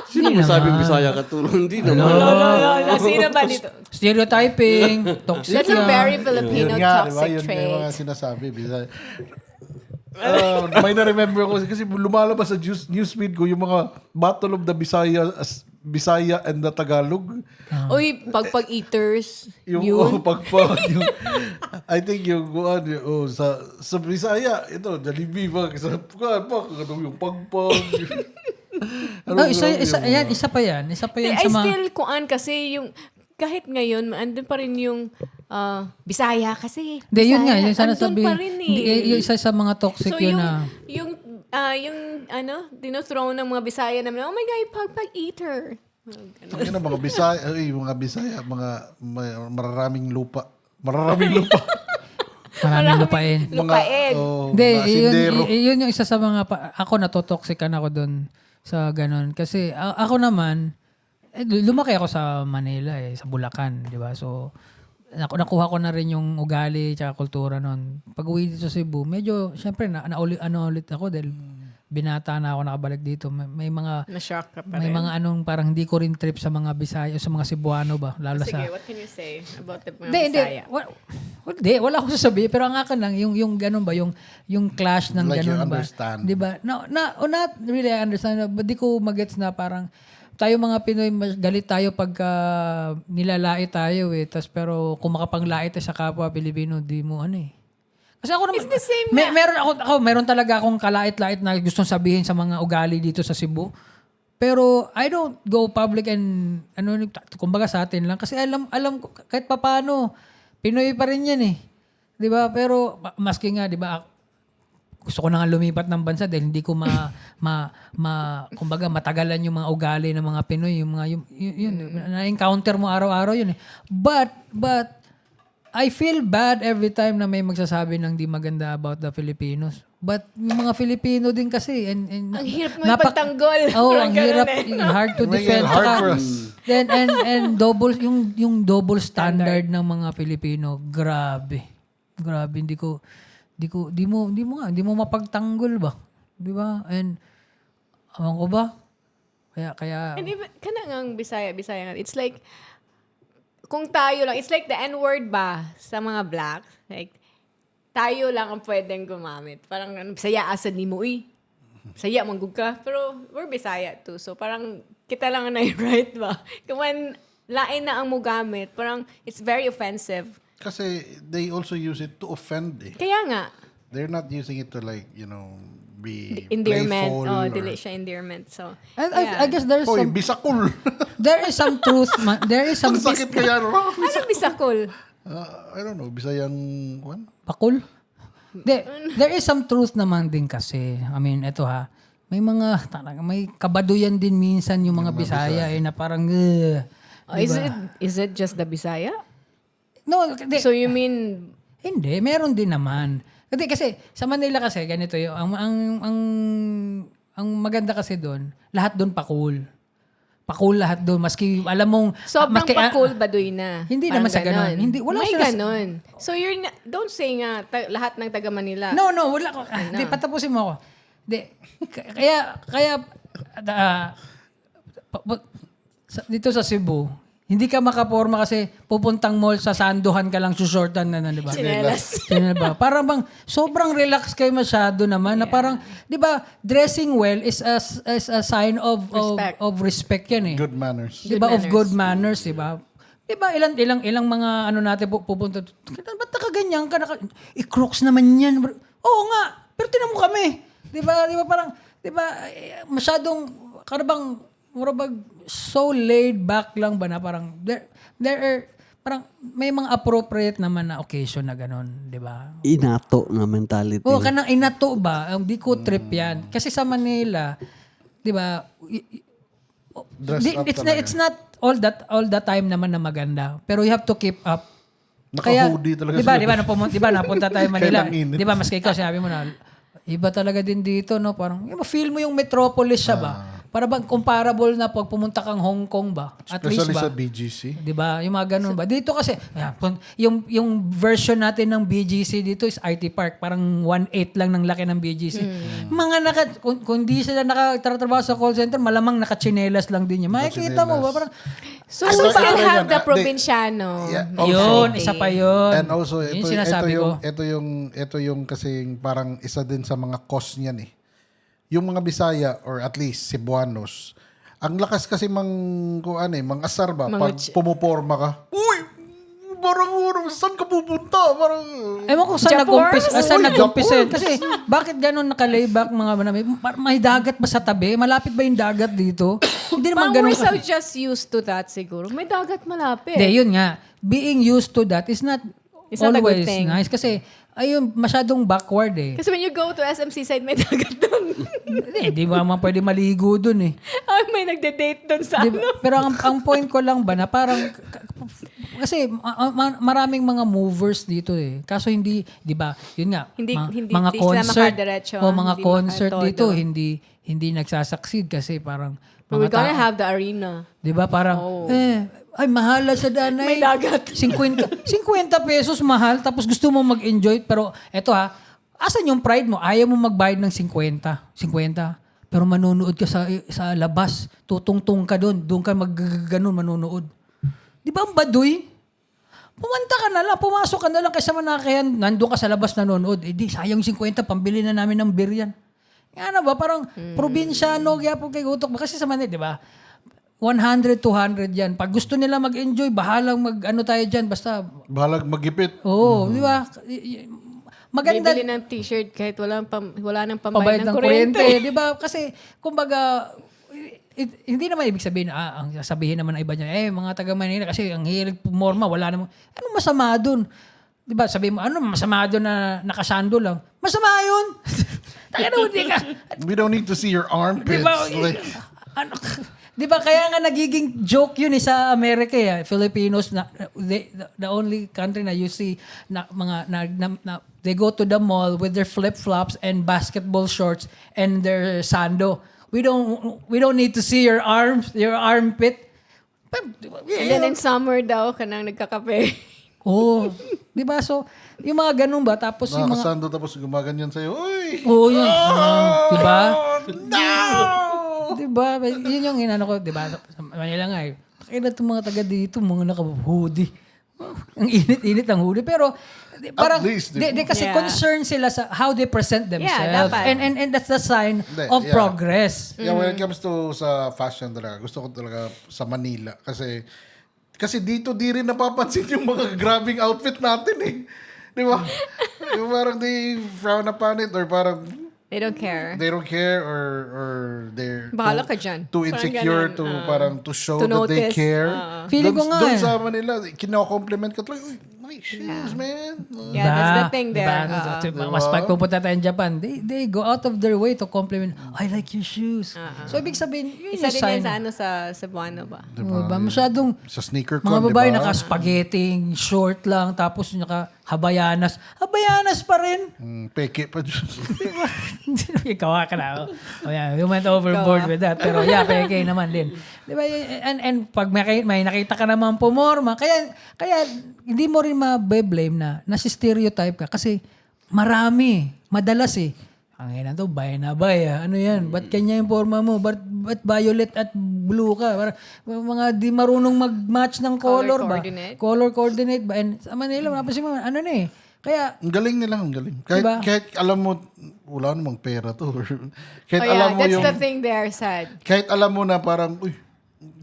Sino mo sabi Bisaya katulong? Hindi naman. No. Sino ba dito? Stereotyping, toxic That's a yan. very Filipino Yun nga, di ba? toxic Yun yung mga trait. sinasabi. May na-remember ko kasi lumalabas sa newsfeed ko yung mga Battle of the Bisaya and the Tagalog. Uy, pagpag-eaters. Yung Yun. pagpag yung I think yung sa Bisaya ito Jollibee ba sa yung pagpag. Isa pa yan I sa mga... still kuan kasi yung kahit ngayon, andun pa rin yung Bisaya kasi. Hindi, yun nga. Yung sana andun sabi, pa rin eh. yung isa sa mga toxic So yun yung, na... yung dinothrow ng mga Bisaya namin, oh my God, pagpag-eater. Yung mga Bisaya, mga Bisaya, maraming lupa. Maraming lupa. Maraming lupain. Lupain. Hindi, mga sindero. yun yung isa sa mga... Ako natotoxican ako doon sa ganun. Kasi ako naman, lumaki ako sa Manila sa Bulacan, di ba? So, nakuha ko na rin yung ugali tsaka kultura noon. Pag uwi dito sa Cebu, medyo, syempre, ulit ako dahil binata na ako nakabalik dito. May mga... Na-shock ka pa May rin. mga parang hindi ko rin trip sa mga Bisaya, sa mga Cebuano ba? Lalo Sige, sa... what can you say about the mga Hindi. Bisaya? Wala akong sasabihin. Pero ang akin lang, yung ganun ba, yung clash ng Like you ganun ba. understand. Di ba? Not really I understand. But di ko magets na parang, tayo mga Pinoy, galit tayo pagka nilalait tayo Tas pero kung makapanglait tayo sa kapwa Pilipino, di mo Kasi ako naman, It's the same meron talaga akong kalait-lait na gustong sabihin sa mga ugali dito sa Cebu. Pero I don't go public and kumbaga sa atin lang kasi alam ko kahit papaano Pinoy pa rin 'yan 'Di ba? Pero maski nga 'di ba gusto ko na nga lumipat ng bansa dahil hindi ko kumbaga matagalan yung mga ugali ng mga Pinoy, yung mga yun na-encounter mo araw-araw yun But I feel bad every time na may magsasabi ng di maganda about the Filipinos. But yung mga Filipino din kasi and Ang hirap mo ipagtanggol. ang Parang hirap, ganun hard to Make it defend. hard Tsaka, for us. then and double yung double standard ng mga Pilipino, grabe. Grabe, hindi mo mapagtanggol ba? 'Di ba? And awan ko ba? Kaya And even, kanang Bisaya nga, it's like, kung tayo lang, it's like the N-word ba sa mga blacks? Like, tayo lang ang pwedeng gumamit. Parang, Bisaya asad ni mo, Bisaya, manggug ka. Pero, we're Bisaya too. So, parang, kita lang na yung right ba? Kung lain na ang mo gamit, parang, it's very offensive. Kasi they also use it to offend Kaya nga, They're not using it to be endearment. playful. Oh, or, dili siya endearment. So, and I guess there's Hoy, some bisakul. there is some truth there is some Ang sakit kaya, no? ano Bisakol? I don't know, Bisayang, pakul. There is some truth naman din kasi. I mean, eto may mga may kabaduyan din minsan yung mga Bisaya na parang Is it just the Bisaya? No, So, you mean, hindi, meron din naman. Kasi sa Manila kasi ganito yung ang maganda kasi doon, lahat doon pakul. Pakul lahat doon maski alam mong sobrang pakul baduy na. Hindi Parang naman sa ganon. Hindi wala may sila- ganon. So don't say nga lahat ng taga Manila. No, wala ko. Hindi patapusin mo ako. Hindi kaya dito sa Cebu, hindi ka makaporma kasi pupuntang mall sa Sandohan ka lang sushortan na, di ba? Chinelas. Ba? Parang bang sobrang relax kayo masyado naman na parang 'di ba dressing well is a sign of Respect. of respect yan good manners. 'Di ba? Of good manners, 'di ba? 'Di ba ilang mga natin pupunta. Ba't nakaganyan ka? I-crocs naman 'yan. Oo nga, pero tinan mo kami. 'Di ba? Parang 'di ba masyadong karabang so laid back lang ba na parang there are parang may mga appropriate naman na occasion na ganun, 'di ba? Inato na mentality. Kanang inato ba? Di ko trip 'yan. Kasi sa Manila, 'di ba? Dress up It's not all the time naman na maganda. Pero you have to keep up. Naka-hoodie talaga Di ba sila. napunta tayo Manila. Kailang init. Di ba maski ikaw sinabi mo na iba talaga din dito, no? Parang feel mo yung metropolis siya ba? Para bang comparable na pag pumunta kang Hong Kong ba? At least Especially ba? sa BGC. 'Di ba? Yung mga ganun ba? Dito kasi yung version natin ng BGC dito is IT Park, parang 1/8 lang ng laki ng BGC. Mga kung di sila nakatrabaho sa call center, malamang nakachinelas lang din 'yan. Makikita mo ba parang So, we still ito have yan, the probinsyano. Yeah, yun, isa pa yun. And also, Yun ito sinasabi ko. yung kasing parang isa din sa mga cause niyan Yung mga Bisaya or at least Cebuanos, ang lakas kasi mang asar ba? Pag Manguts- pumuporma ka, uy, parang saan ka pupunta? Parang, Ewan ko saan Japor? nag-umpisa. Saan Uy, nag-umpisa yun. Japor. Kasi bakit ganun naka-layback mga manami? May dagat ba sa tabi? Malapit ba yung dagat dito? Hindi naman Parang ganun. we're so just used to that siguro. May dagat malapit. Hindi, yun nga. Being used to that is not It's not a good always thing. nice. Kasi, ayun, masyadong backward eh. Kasi when you go to SMC side, may dagat doon. Hindi, di ba man pwede maligo dun eh. May nagde-date doon sa Di ba? ano. Pero ang point ko lang ba na parang kasi maraming mga movers dito eh. Kaso hindi, 'di ba? Yun nga. Hindi mga sila concert makadiretso, o mga hindi concert makatodo. dito hindi nagsasucceed kasi parang But we're mga gonna tao, have the arena. 'di ba? Parang ay mahala sa danay. May dagat. 50 pesos mahal tapos gusto mo mag-enjoy pero eto ha, asan yung pride mo? Ayaw mo magbayad ng 50. Pero manonood ka sa labas, tutungtong ka doon ka maggaganon manonood. Di ba ang baduy? Pumanta ka na lang, pumasok ka na lang kaysa manakayan, nandun ka sa labas nanonood. Eh di, sayang 50, pambili na namin ng beer yan. Ano ba, parang probinsyano, kaya po kay utok. Kasi sa Manila, di ba? 100, 200 yan. Pag gusto nila mag-enjoy, bahalang mag-ano tayo dyan, basta, bahalag magipit. oo, di ba? Maganda, Bibili ng t-shirt kahit wala nang pabayad pambayad ng ng kuryente. kuryente, di ba? Kasi, kumbaga, hindi naman ibig sabihin, ang sasabihin naman ng iba niya, mga taga Manila, kasi ang hilig pumorma, wala namang, ano masama dun? Di ba, sabihin mo, ano masama dun na nakasando lang? Masama yun! Taka na, hindi ka. We don't need to see your armpits. Di ba, Like, ano, di ba, kaya nga nagiging joke yun sa Amerika, Filipinos, the only country na you see, na mga, they go to the mall with their flip-flops and basketball shorts and their sando. We don't need to see your arms, your armpit. And then in summer daw, kanang nagkakape. Oh, 'di ba? So, yung mga ganun ba tapos yung mga nakakasando tapos gumaganyan sa'yo, uy! oh, yun. 'Di ba? No! 'Di ba? Yun yung inano ko, 'di ba? Sa Manila nga eh. Kaya itong mga taga dito, mga naka-hoodie. Ang init-init ang hoodie pero parang least, di kasi Yeah. concerned sila sa how they present themselves. dapat. And that's the sign Hindi, of yeah. progress. Yeah, when it comes to sa fashion talaga, gusto ko talaga sa Manila. Kasi dito di rin napapansin yung mga grabing outfit natin eh. Di ba? Yung parang they frown upon it or parang They don't care. they don't care or they're Bahala ka dyan. too Parang insecure ganun, parang to show to that they notice, care. Feeling ko nga Doon eh. sa Manila, kino-compliment ka tuloy, uy, nice shoes, man. Yeah, that's the thing there. Diba? Mas pag pupunta tayo in Japan, they go out of their way to compliment, I like your shoes. So, ibig sabihin, yun Isa yung din sign. yan sa ano sa Cebuano ba? Diba? Masyadong, Sa sneaker con, mga babae diba? naka-spaghetti, short lang, tapos naka-habayanas. Habayanas pa rin. Peke pa dyan. Ikaw ka na. Oh, yeah, you went overboard with that. Pero yeah, peke naman din. Diba? And pag may nakita ka naman pumorma, kaya hindi mo rin mabe-blame na stereotype ka kasi marami, madalas eh. Ang ina to, bay na bay. Ano yan? Ba't kanya yung forma mo? Ba't violet at blue ka? Mga di marunong mag-match ng color, ba? coordinate. Color coordinate ba? And sa Manila, napansin mo, ano na eh. Kaya, Ang galing nila, ang galing. Diba? Kahit alam mo, wala namang pera to. Kahit Oh alam yeah, mo that's yung, the thing there, sad. kahit alam mo na parang, uy,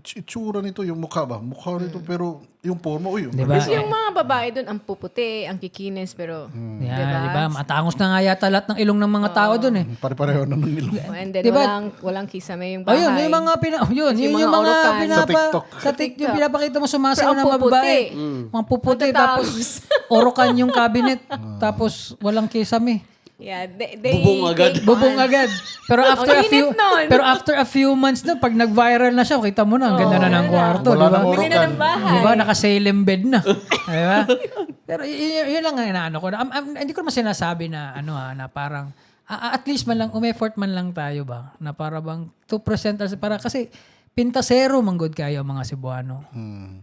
itsura nito, yung mukha ba? Mukha nito, pero yung forma, uy, yung Diba? Kasi yung mga babae doon, ang puputi, ang kikinis, pero... yan, diba? Matangos na nga yata lahat ng ilong ng mga tao doon eh. pare-pareho na ng ilong. Oh, and then Diba? walang kisame yung bahay. Ayun, yung mga Yung yung mga mga orokan. Sa TikTok. sa TikTok, yung pinapakita mo sumasayaw Pero ang ng mga puputi. babae. Mga puputi, tapos orokan yung cabinet, tapos walang kisame. Yeah, they Bubong agad. take Bubong on- agad. Pero after a few months na, pag nag-viral na siya, kita mo na, ang ganda na ng kwarto, Wala di ba? nang Bili na ng bahay. Di ba? Naka-sailem bed na. Di ba? Pero yun lang ang inaano ko. Hindi ko naman sinasabi na, na parang, at least man lang, umeffort man lang tayo ba? Na para bang, to present us, para kasi, pintasero manggod kayo mga Cebuano.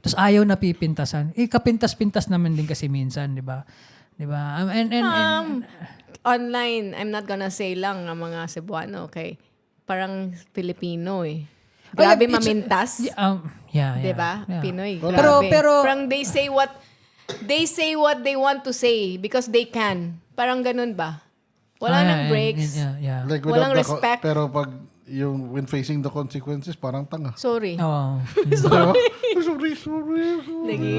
Tapos ayaw na pipintasan. Kapintas-pintas naman din kasi minsan, di ba? Di ba? And Online, I'm not gonna say lang ang mga Cebuano, okay? Parang Filipino eh. Grabe yeah, mamintas. yeah. 'Di ba? Yeah. Pinoy. Pero- Grabe. pero- parang they say what they want to say because they can. Parang ganun ba? Wala nang breaks. Yeah. Like, Walang without the respect. pero pag yung when facing the consequences, parang tanga. Sorry. Oo. Diba? Sorry. Lagi.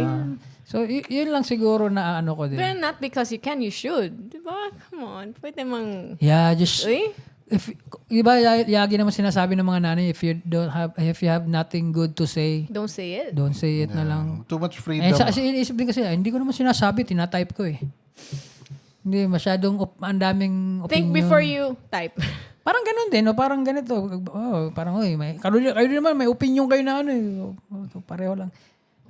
So, yun lang siguro na ano ko din. But not because you can, you should. Diba? Come on. Pwede mang... Yeah, just Uy? if iba yagi naman sinasabi ng mga nanay, if you have nothing good to say, Don't say it. don't say it na lang. Too much Eh, freedom. iniisip din kasi, hindi ko naman sinasabi, tinatype ko eh. Hindi, masyadong ang daming opinion. Think before you type. Parang ganun din, no? Parang ganito. Oh, parang, kayo naman, may opinion kayo na ano eh. Pareho lang.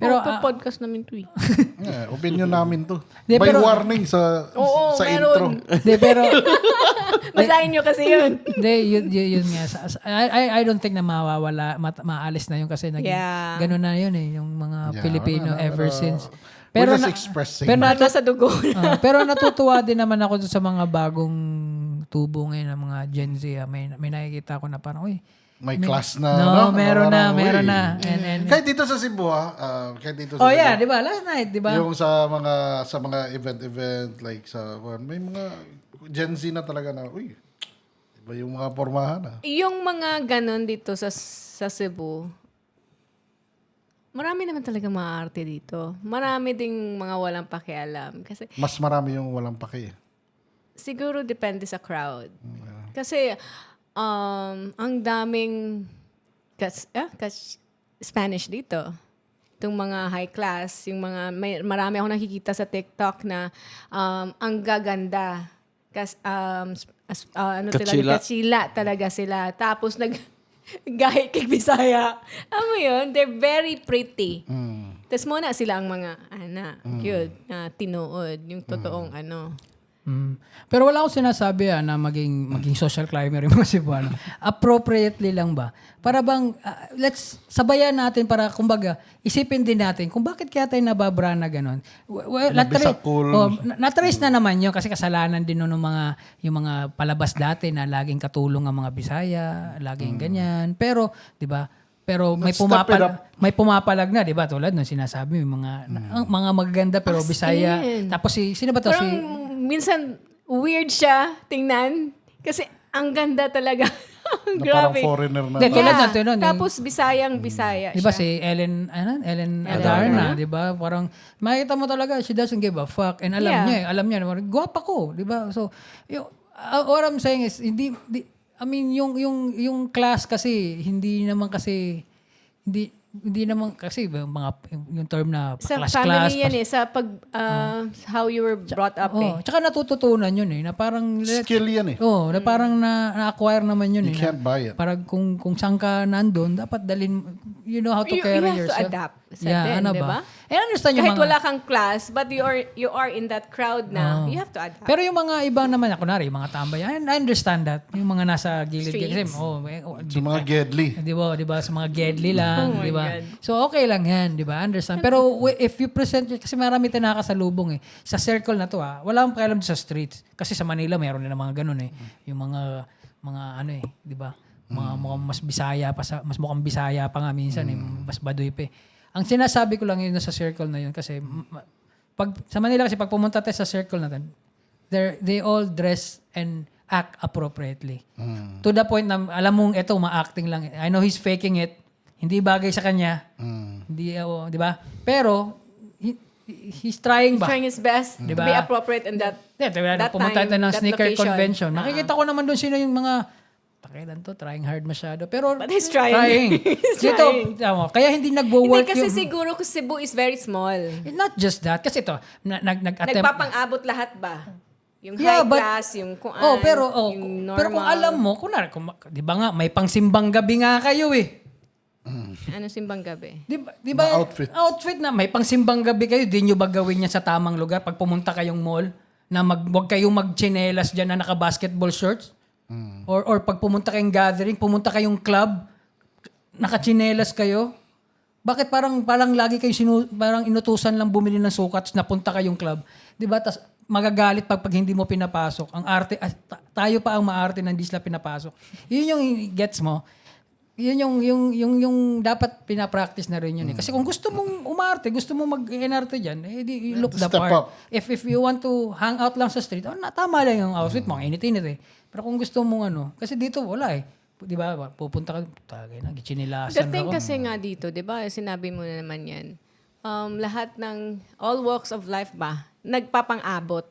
Pero, Pero podcast namin to eh. Yeah, opinion namin to. Di, By pero- warning sa Oo, sa meron. intro. hindi, pero, Basahin nyo kasi yun. hindi, yun nga. I don't think na mawawala, maalis na yun kasi naging, Yeah. ganun na yun eh, yung mga Yeah, Filipino wala na, ever pero since. We're just expressing. pero Wala sa dugo. pero natutuwa din naman ako dun sa mga bagong tubo ngayon ng mga Gen Z. May nakikita ko na parang, uy, May class na. no, meron Parang, meron uy. na. And, Kahit dito sa Cebu, kahit dito sa oh Cebu. yeah, di ba? Last night, di ba? Yung sa mga event like sa may mga Gen Z na talaga na, uy, iba yung mga pormahan Yung mga ganon dito sa Cebu, marami naman talaga maarte dito. Marami ding mga walang pakialam. Kasi Mas marami yung walang paki. siguro depende sa crowd. Kasi ang daming Spanish dito. Itong mga high class, yung mga marami ako nakikita sa TikTok na ang gaganda. Kachila. Kachila talaga sila. Tapos gahit kay Bisaya. Alam mo yun? They're very pretty. Tapos muna sila ang mga cute, tinuod, yung totoong Pero wala akong sinasabi na maging social climber yung mga Cebuano. Appropriately lang ba? Para bang, let's sabayan natin para kumbaga, isipin din natin kung bakit kaya tayo nababra na gano'n. Well, Nabisakul. na-trace na naman yun kasi kasalanan din yung mga palabas dati na laging katulong ang mga Bisaya, laging ganyan. Pero, di ba, pero may Let's step it up. pumapalag na, 'di ba? Tulad nung sinasabi mo mga magaganda pero Bisaya. in. Tapos sino ba to? Parang minsan weird siya tingnan. Kasi ang ganda talaga. Na parang Grabe. foreigner na. Hindi, tulad natin nun, Tapos Bisaya 'Di ba siya. si Ellen Adarna, 'di ba? Parang makita mo talaga she doesn't give a fuck and alam Yeah. niya, gwapa ko, 'di ba? So, what I'm saying is I mean yung class kasi hindi naman kasi yung term na Sa class family yan sa how you were brought up Tsaka natututunan yun na parang Skill yan eh. na parang na-acquire naman yun You can't buy it. Parang kung saan ka nandun, dapat dalin, you know how to You carry have to yourself. adapt sa din, ano di ba? ba? And understand yung Kahit mga... wala kang class, but you are in that crowd na, you have to adapt. Pero yung mga ibang naman, kunwari, yung mga tambay, I understand that. Yung mga nasa gilid. Kasi, Sa mga gedli. di ba? Sa mga gedli lang, Oh my di ba? God. So, okay lang yan, di ba? Understand. Pero if you present, kasi marami tayo nakakasalubong Sa circle na to wala akong pakialam sa streets. Kasi sa Manila, mayroon din mga ganun Yung mga di ba? Mga mukhang mas Bisaya pa mas mukhang Bisaya pa nga minsan mas Baduy pa Ang sinasabi ko lang yun sa circle na yun kasi sa Manila kasi pag pumunta tayo sa circle natin, they all dress and act appropriately. To the point na alam mong ito ma-acting lang. I know he's faking it. Hindi bagay sa kanya. Hindi di ba? Pero he's trying ba? Trying his best to Diba? be appropriate in that Pumunta tayo ng that sneaker location. convention. Nakikita ko naman doon sino yung mga takilan to, trying hard masyado. Pero But he's trying. He's Dito, trying. kaya hindi nagwo-work Hindi, kasi yung... siguro Cebu is very small. Not just that. Kasi ito, nag-attempt... Nagpapang-abot lahat ba? Yung Yeah, high but- class, yung kuan, yung normal. pero kung alam mo, di ba nga, may pangsimbang gabi nga kayo Ano simbang gabi? Di ba? Na outfit. Outfit na, may pangsimbang gabi kayo, di nyo ba gawin yan sa tamang lugar pag pumunta kayong mall na wag kayong magchinelas dyan na naka-basketball shorts? Or pag pumunta kayong gathering, pumunta kayong club, nakachinelas kayo? Bakit parang lagi kayo parang inutusan lang bumili ng sukat na punta kayong club? 'Di ba? Tas magagalit pag hindi mo pinapasok. Ang arte tayo pa ang maarte na hindi sila pinapasok. 'Yun yung gets mo. Yun yung dapat pinapractice na rin yun Kasi kung gusto mong umarte, gusto mong mag-enarte dyan, di look the Step part. up. If you want to hang out lang sa street, tama lang yung outfit mo, init-init Pero kung gusto mong kasi dito wala di ba, pupunta ka, tagay na, The gichinilasan thing ako. kasi nga dito, di ba, sinabi mo na naman yan, lahat ng, all walks of life ba, nagpapang-abot.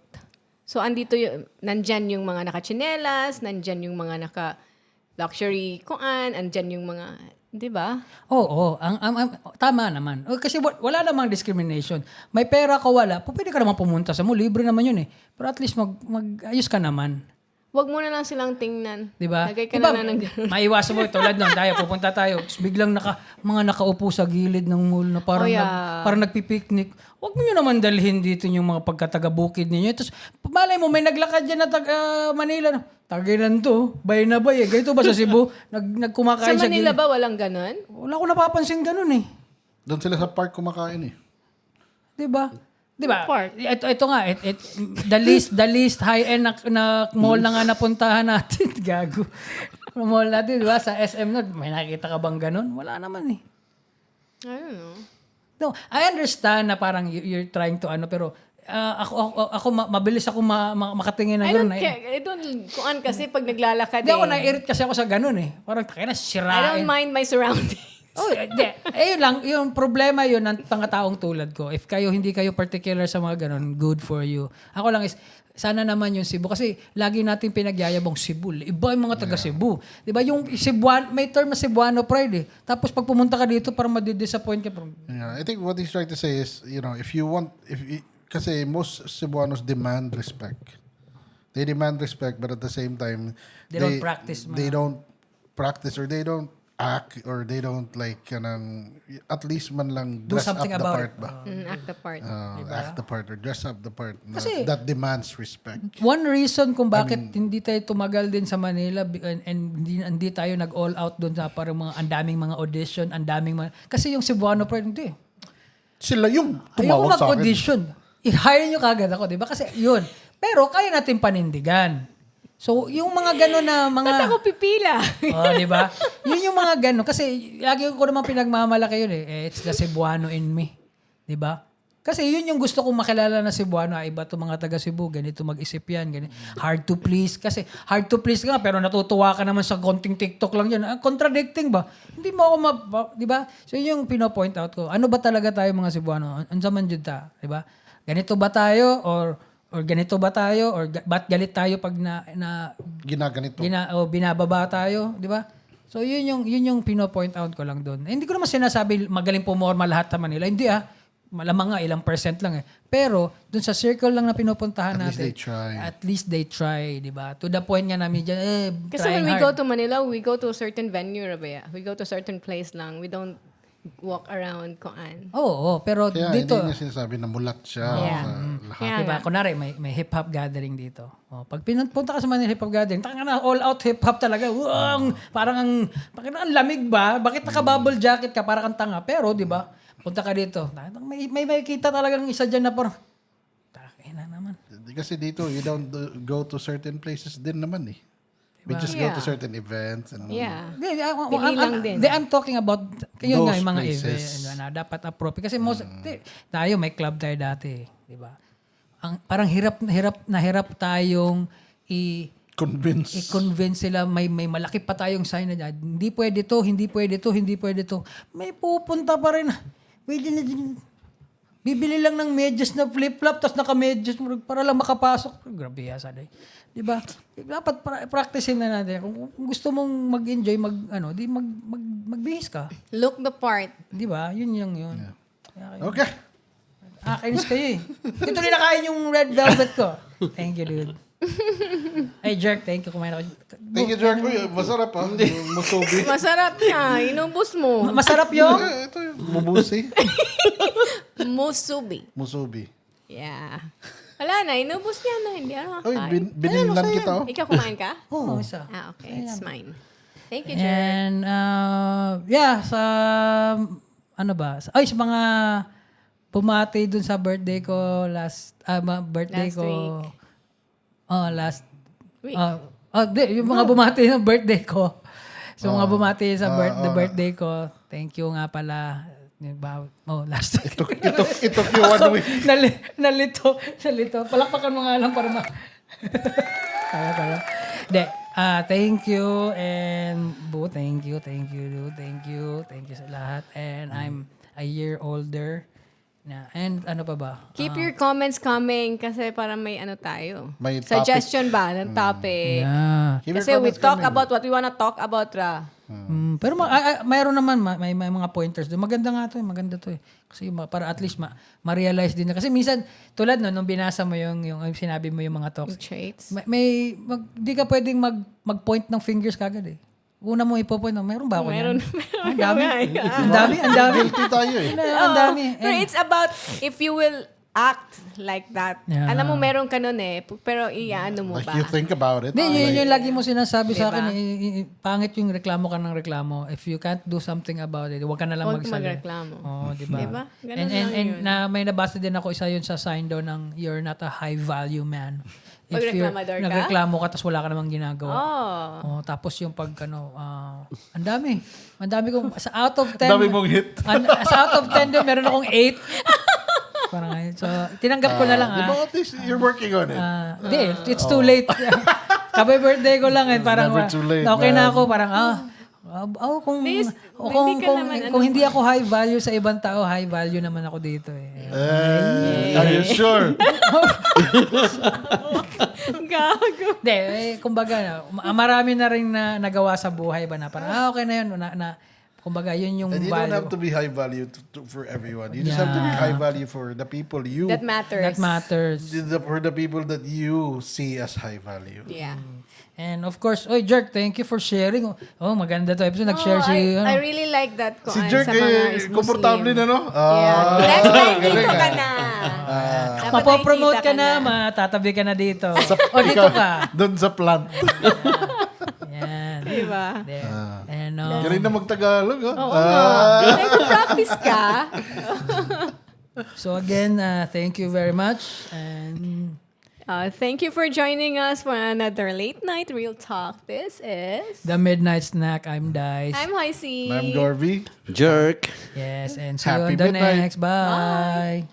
So, andito nandyan yung mga nakachinelas, nandyan yung mga naka-luxury kuan, andyan yung mga, di ba? Oo, tama naman. Kasi wala namang discrimination. May pera ka wala, pwede ka naman pumunta sa mo, libre naman yun eh. Pero at least mag-ayos ka naman. Huwag mo na lang silang tingnan. Di ba? Lagay ka Diba, na ng ganun. maiwasan mo, tulad nun, pupunta tayo, tapos biglang mga nakaupo sa gilid ng mall na parang, Oh, yeah. parang nagpipiknik. Huwag mo nyo naman dalhin dito yung mga pagkataga-bukid ninyo. Tapos, malay mo, may naglakad dyan na Manila. Tagilan to, bay na bay eh. Ganito ba sa Cebu? Sa Nagkumakain sa Manila gilid. ba walang ganun? Wala ko napapansin ganun eh. Doon sila sa park kumakain eh. Di ba? Di ba? Park. Ito nga, the least high-end na mall na nga napuntahan natin. Gago. Mall natin, di ba? Sa SM North, may nakikita ka bang ganun? Wala naman eh. I don't know. No, I understand na parang you're trying to pero ako mabilis ako makatingin ng I ganun. don't care. I don't, kuan kasi pag naglalakad Hindi ako naiirit kasi ako sa ganun eh. Parang kaya na I sirain. don't mind my surroundings. Oh, hindi. Yun lang, yung problema yun ng mga taong tulad ko. If hindi kayo particular sa mga ganun, good for you. Ako lang is, sana naman yung Cebu. Kasi lagi natin pinagyayabang Cebu. Iba yung mga taga Cebu. Di ba? Yung Cebuano, may term na Cebuano pride eh. Tapos pag pumunta ka dito, parang madidisappoint ka. Yeah, I think what he's trying to say is, if you want, kasi most Cebuanos demand respect. They demand respect, but at the same time, They don't practice, They don't practice or they don't act or they don't like at least man lang Do dress up something the about part it. ba? Act the part. Act the part or dress up the part Kasi- that demands respect. One reason kung bakit hindi tayo tumagal din sa Manila and hindi tayo nag-all out doon sa parang ang daming mga audition, ang daming mga... Kasi yung Cebuano pride, hindi. Sila yung Ayoko tumawag sa akin. mag-audition. I-hire nyo kagad ako, di ba? Kasi yun. Pero kaya natin panindigan. So, yung mga gano'n na mga... Ba't ako pipila? Oh, di ba? Yun yung mga gano'n. Kasi lagi ko naman pinagmamalaki yun eh. It's the Cebuano in me. Di ba? Kasi yun yung gusto kong makilala na Cebuano. Iba to mga taga Cebu. Ganito mag-isip yan. Ganito. Hard to please. Kasi hard to please ka pero natutuwa ka naman sa konting TikTok lang yan. Contradicting ba? Hindi mo ako di ba? So yun yung pino-point out ko. Ano ba talaga tayo mga Cebuano? Ano man dyan ta? Di ba? Ganito ba tayo? Or ganito ba tayo? Or ba't galit tayo pag Ginaganito. binababa tayo, di ba? So yun yung pino-point out ko lang doon. Hindi ko naman sinasabi magaling pumorma lahat sa Manila. Hindi malamang nga ilang percent lang eh. Pero doon sa circle lang na pinupuntahan At least natin. they try. At least they try, di ba? To the point nga namin dyan, Kasi trying when we hard. go to Manila, we go to a certain venue, Rabea. We go to a certain place lang. We don't walk around kuan. Oo, pero Kaya dito, hindi niya sinasabi na mulat siya. Yeah. Sa lahat. Kaya diba, nga. kunwari, may hip-hop gathering dito. Pag pinunta ka sa Manila hip-hop gathering, taka na, all-out hip-hop talaga. Parang bakit ang lamig ba? Bakit naka-bubble jacket ka? Para kang tanga. Pero, di ba, punta ka dito. May makikita talagang isa dyan na parang, na naman. Kasi dito, you don't go to certain places din naman eh. We just go Yeah. to certain events. And Yeah. Pili lang din. I'm talking about, yun nga, Those yung mga places. events na dapat appropriate. Kasi tayo, may club tayo dati. Di ba? Parang hirap tayong convince. i-convince sila may malaki pa tayong sign na dyan. Hindi pwede to, hindi pwede to, hindi pwede to. May pupunta pa rin. Pwede na din. Bibili lang ng medyas na flip-flop tapos naka-medyas para lang makapasok. Grabe yasa day. Di ba? Dapat practicein na natin. Kung gusto mong mag-enjoy, magbihis ka. Look the part. Di ba? Yun. Okay. Kainis kayo eh. Ito rin nakain yung red velvet ko. Thank you, dude. Ay, Jerk, thank you. Kumain ako. Thank you, Jerk. Uy, masarap ha. Yung musubi. Masarap na. Inubos mo. Masarap yung? Ito yung mubusi. Musubi. Musubi. Yeah. Wala na. Inubos niya na. Hindi ano Uy, kakain. bininlan kita oh. Ikaw kumain ka? Oo, isa. Okay. It's mine. Thank you, Jer. And, sa, sa mga bumati dun sa birthday ko last Last ko. week. Last Week. yung mga bumati ng birthday ko. So, mga bumati sa birthday ko. Thank you nga pala. Last week. It took you 1 week. Nalito. Palakpakan mo nga lang para Kaya. Hindi. Thank you and Bo, thank you, dude. Thank you sa lahat. And I'm a year older. And ano pa ba? Keep your comments coming kasi para may ano tayo. May Suggestion ba ng topic? Yeah. Keep your Kasi we comments talk coming. about what we wanna talk about, Ra. Pero mayroon naman may mga pointers doon. Maganda nga to, maganda to eh. Kasi para at least ma-realize din na kasi minsan tulad nung binasa mo yung sinabi mo yung mga talks. Traits. Di ka pwedeng mag-point ng fingers kagad eh. Una mo ipo-point meron ba ako Meron. yan? Ang dami. Guilty tayo eh. Ang dami. Pero it's about if you will act like that. Yeah. Alam mo, meron ka nun eh. Pero iyaano mo Like ba? you think about it. Hindi, yun yung lagi mo sinasabi sa Diba? akin. Pangit yung reklamo ka ng reklamo. If you can't do something about it, huwag ka na lang Huwag magsalita. magreklamo. Oo, diba? Diba? Ganun And lang yun. may nabasa din ako isa yun sa sign daw ng you're not a high value man. Pag reklamador ka? Nagreklamo ka tapos wala ka namang ginagawa. Oh. Tapos yung pag ang dami. Ang dami kong, sa out of 10. Dami mong hit. Sa out of 10 doon, meron akong 8. Parang ayun. So, tinanggap ko na lang Di ba at least you're working on it? Hindi, it's too late. Kabay birthday ko lang parang never too late, okay man. na ako parang kung Hindi ka naman, kung hindi ako high value sa ibang tao, high value naman ako dito eh. Are you sure? Gago. Hindi, kumbaga marami na rin na nagawa sa buhay ba na parang okay na yun kumbaga yun yung And you don't value. have to be high value for everyone. You just have to be high value for the people you... That matters. That matters. For the people that you see as high value. Yeah. And of course, Jerk, thank you for sharing. Oh, maganda to episode. Nag-share si... I really like that. Si Jerk, sa mga is komportable Muslim. na, no? Yeah. Next time, dito galing, ka ah. na. Dapat Mapopromote nakikita ka na, matatabi ka na dito. O dito Ikaw, ka. Doon sa plant. Yan. Diba? And, Galing na magtagalog, oh. Oo nga. Nag-practice ka. so again, thank you very much. And Thank you for joining us for another late night real talk. This is... the Midnight Snack, I'm Dice. I'm Hoisey. I'm Gorby. Jerk. Yes, and see Happy you on the midnight. next. Bye.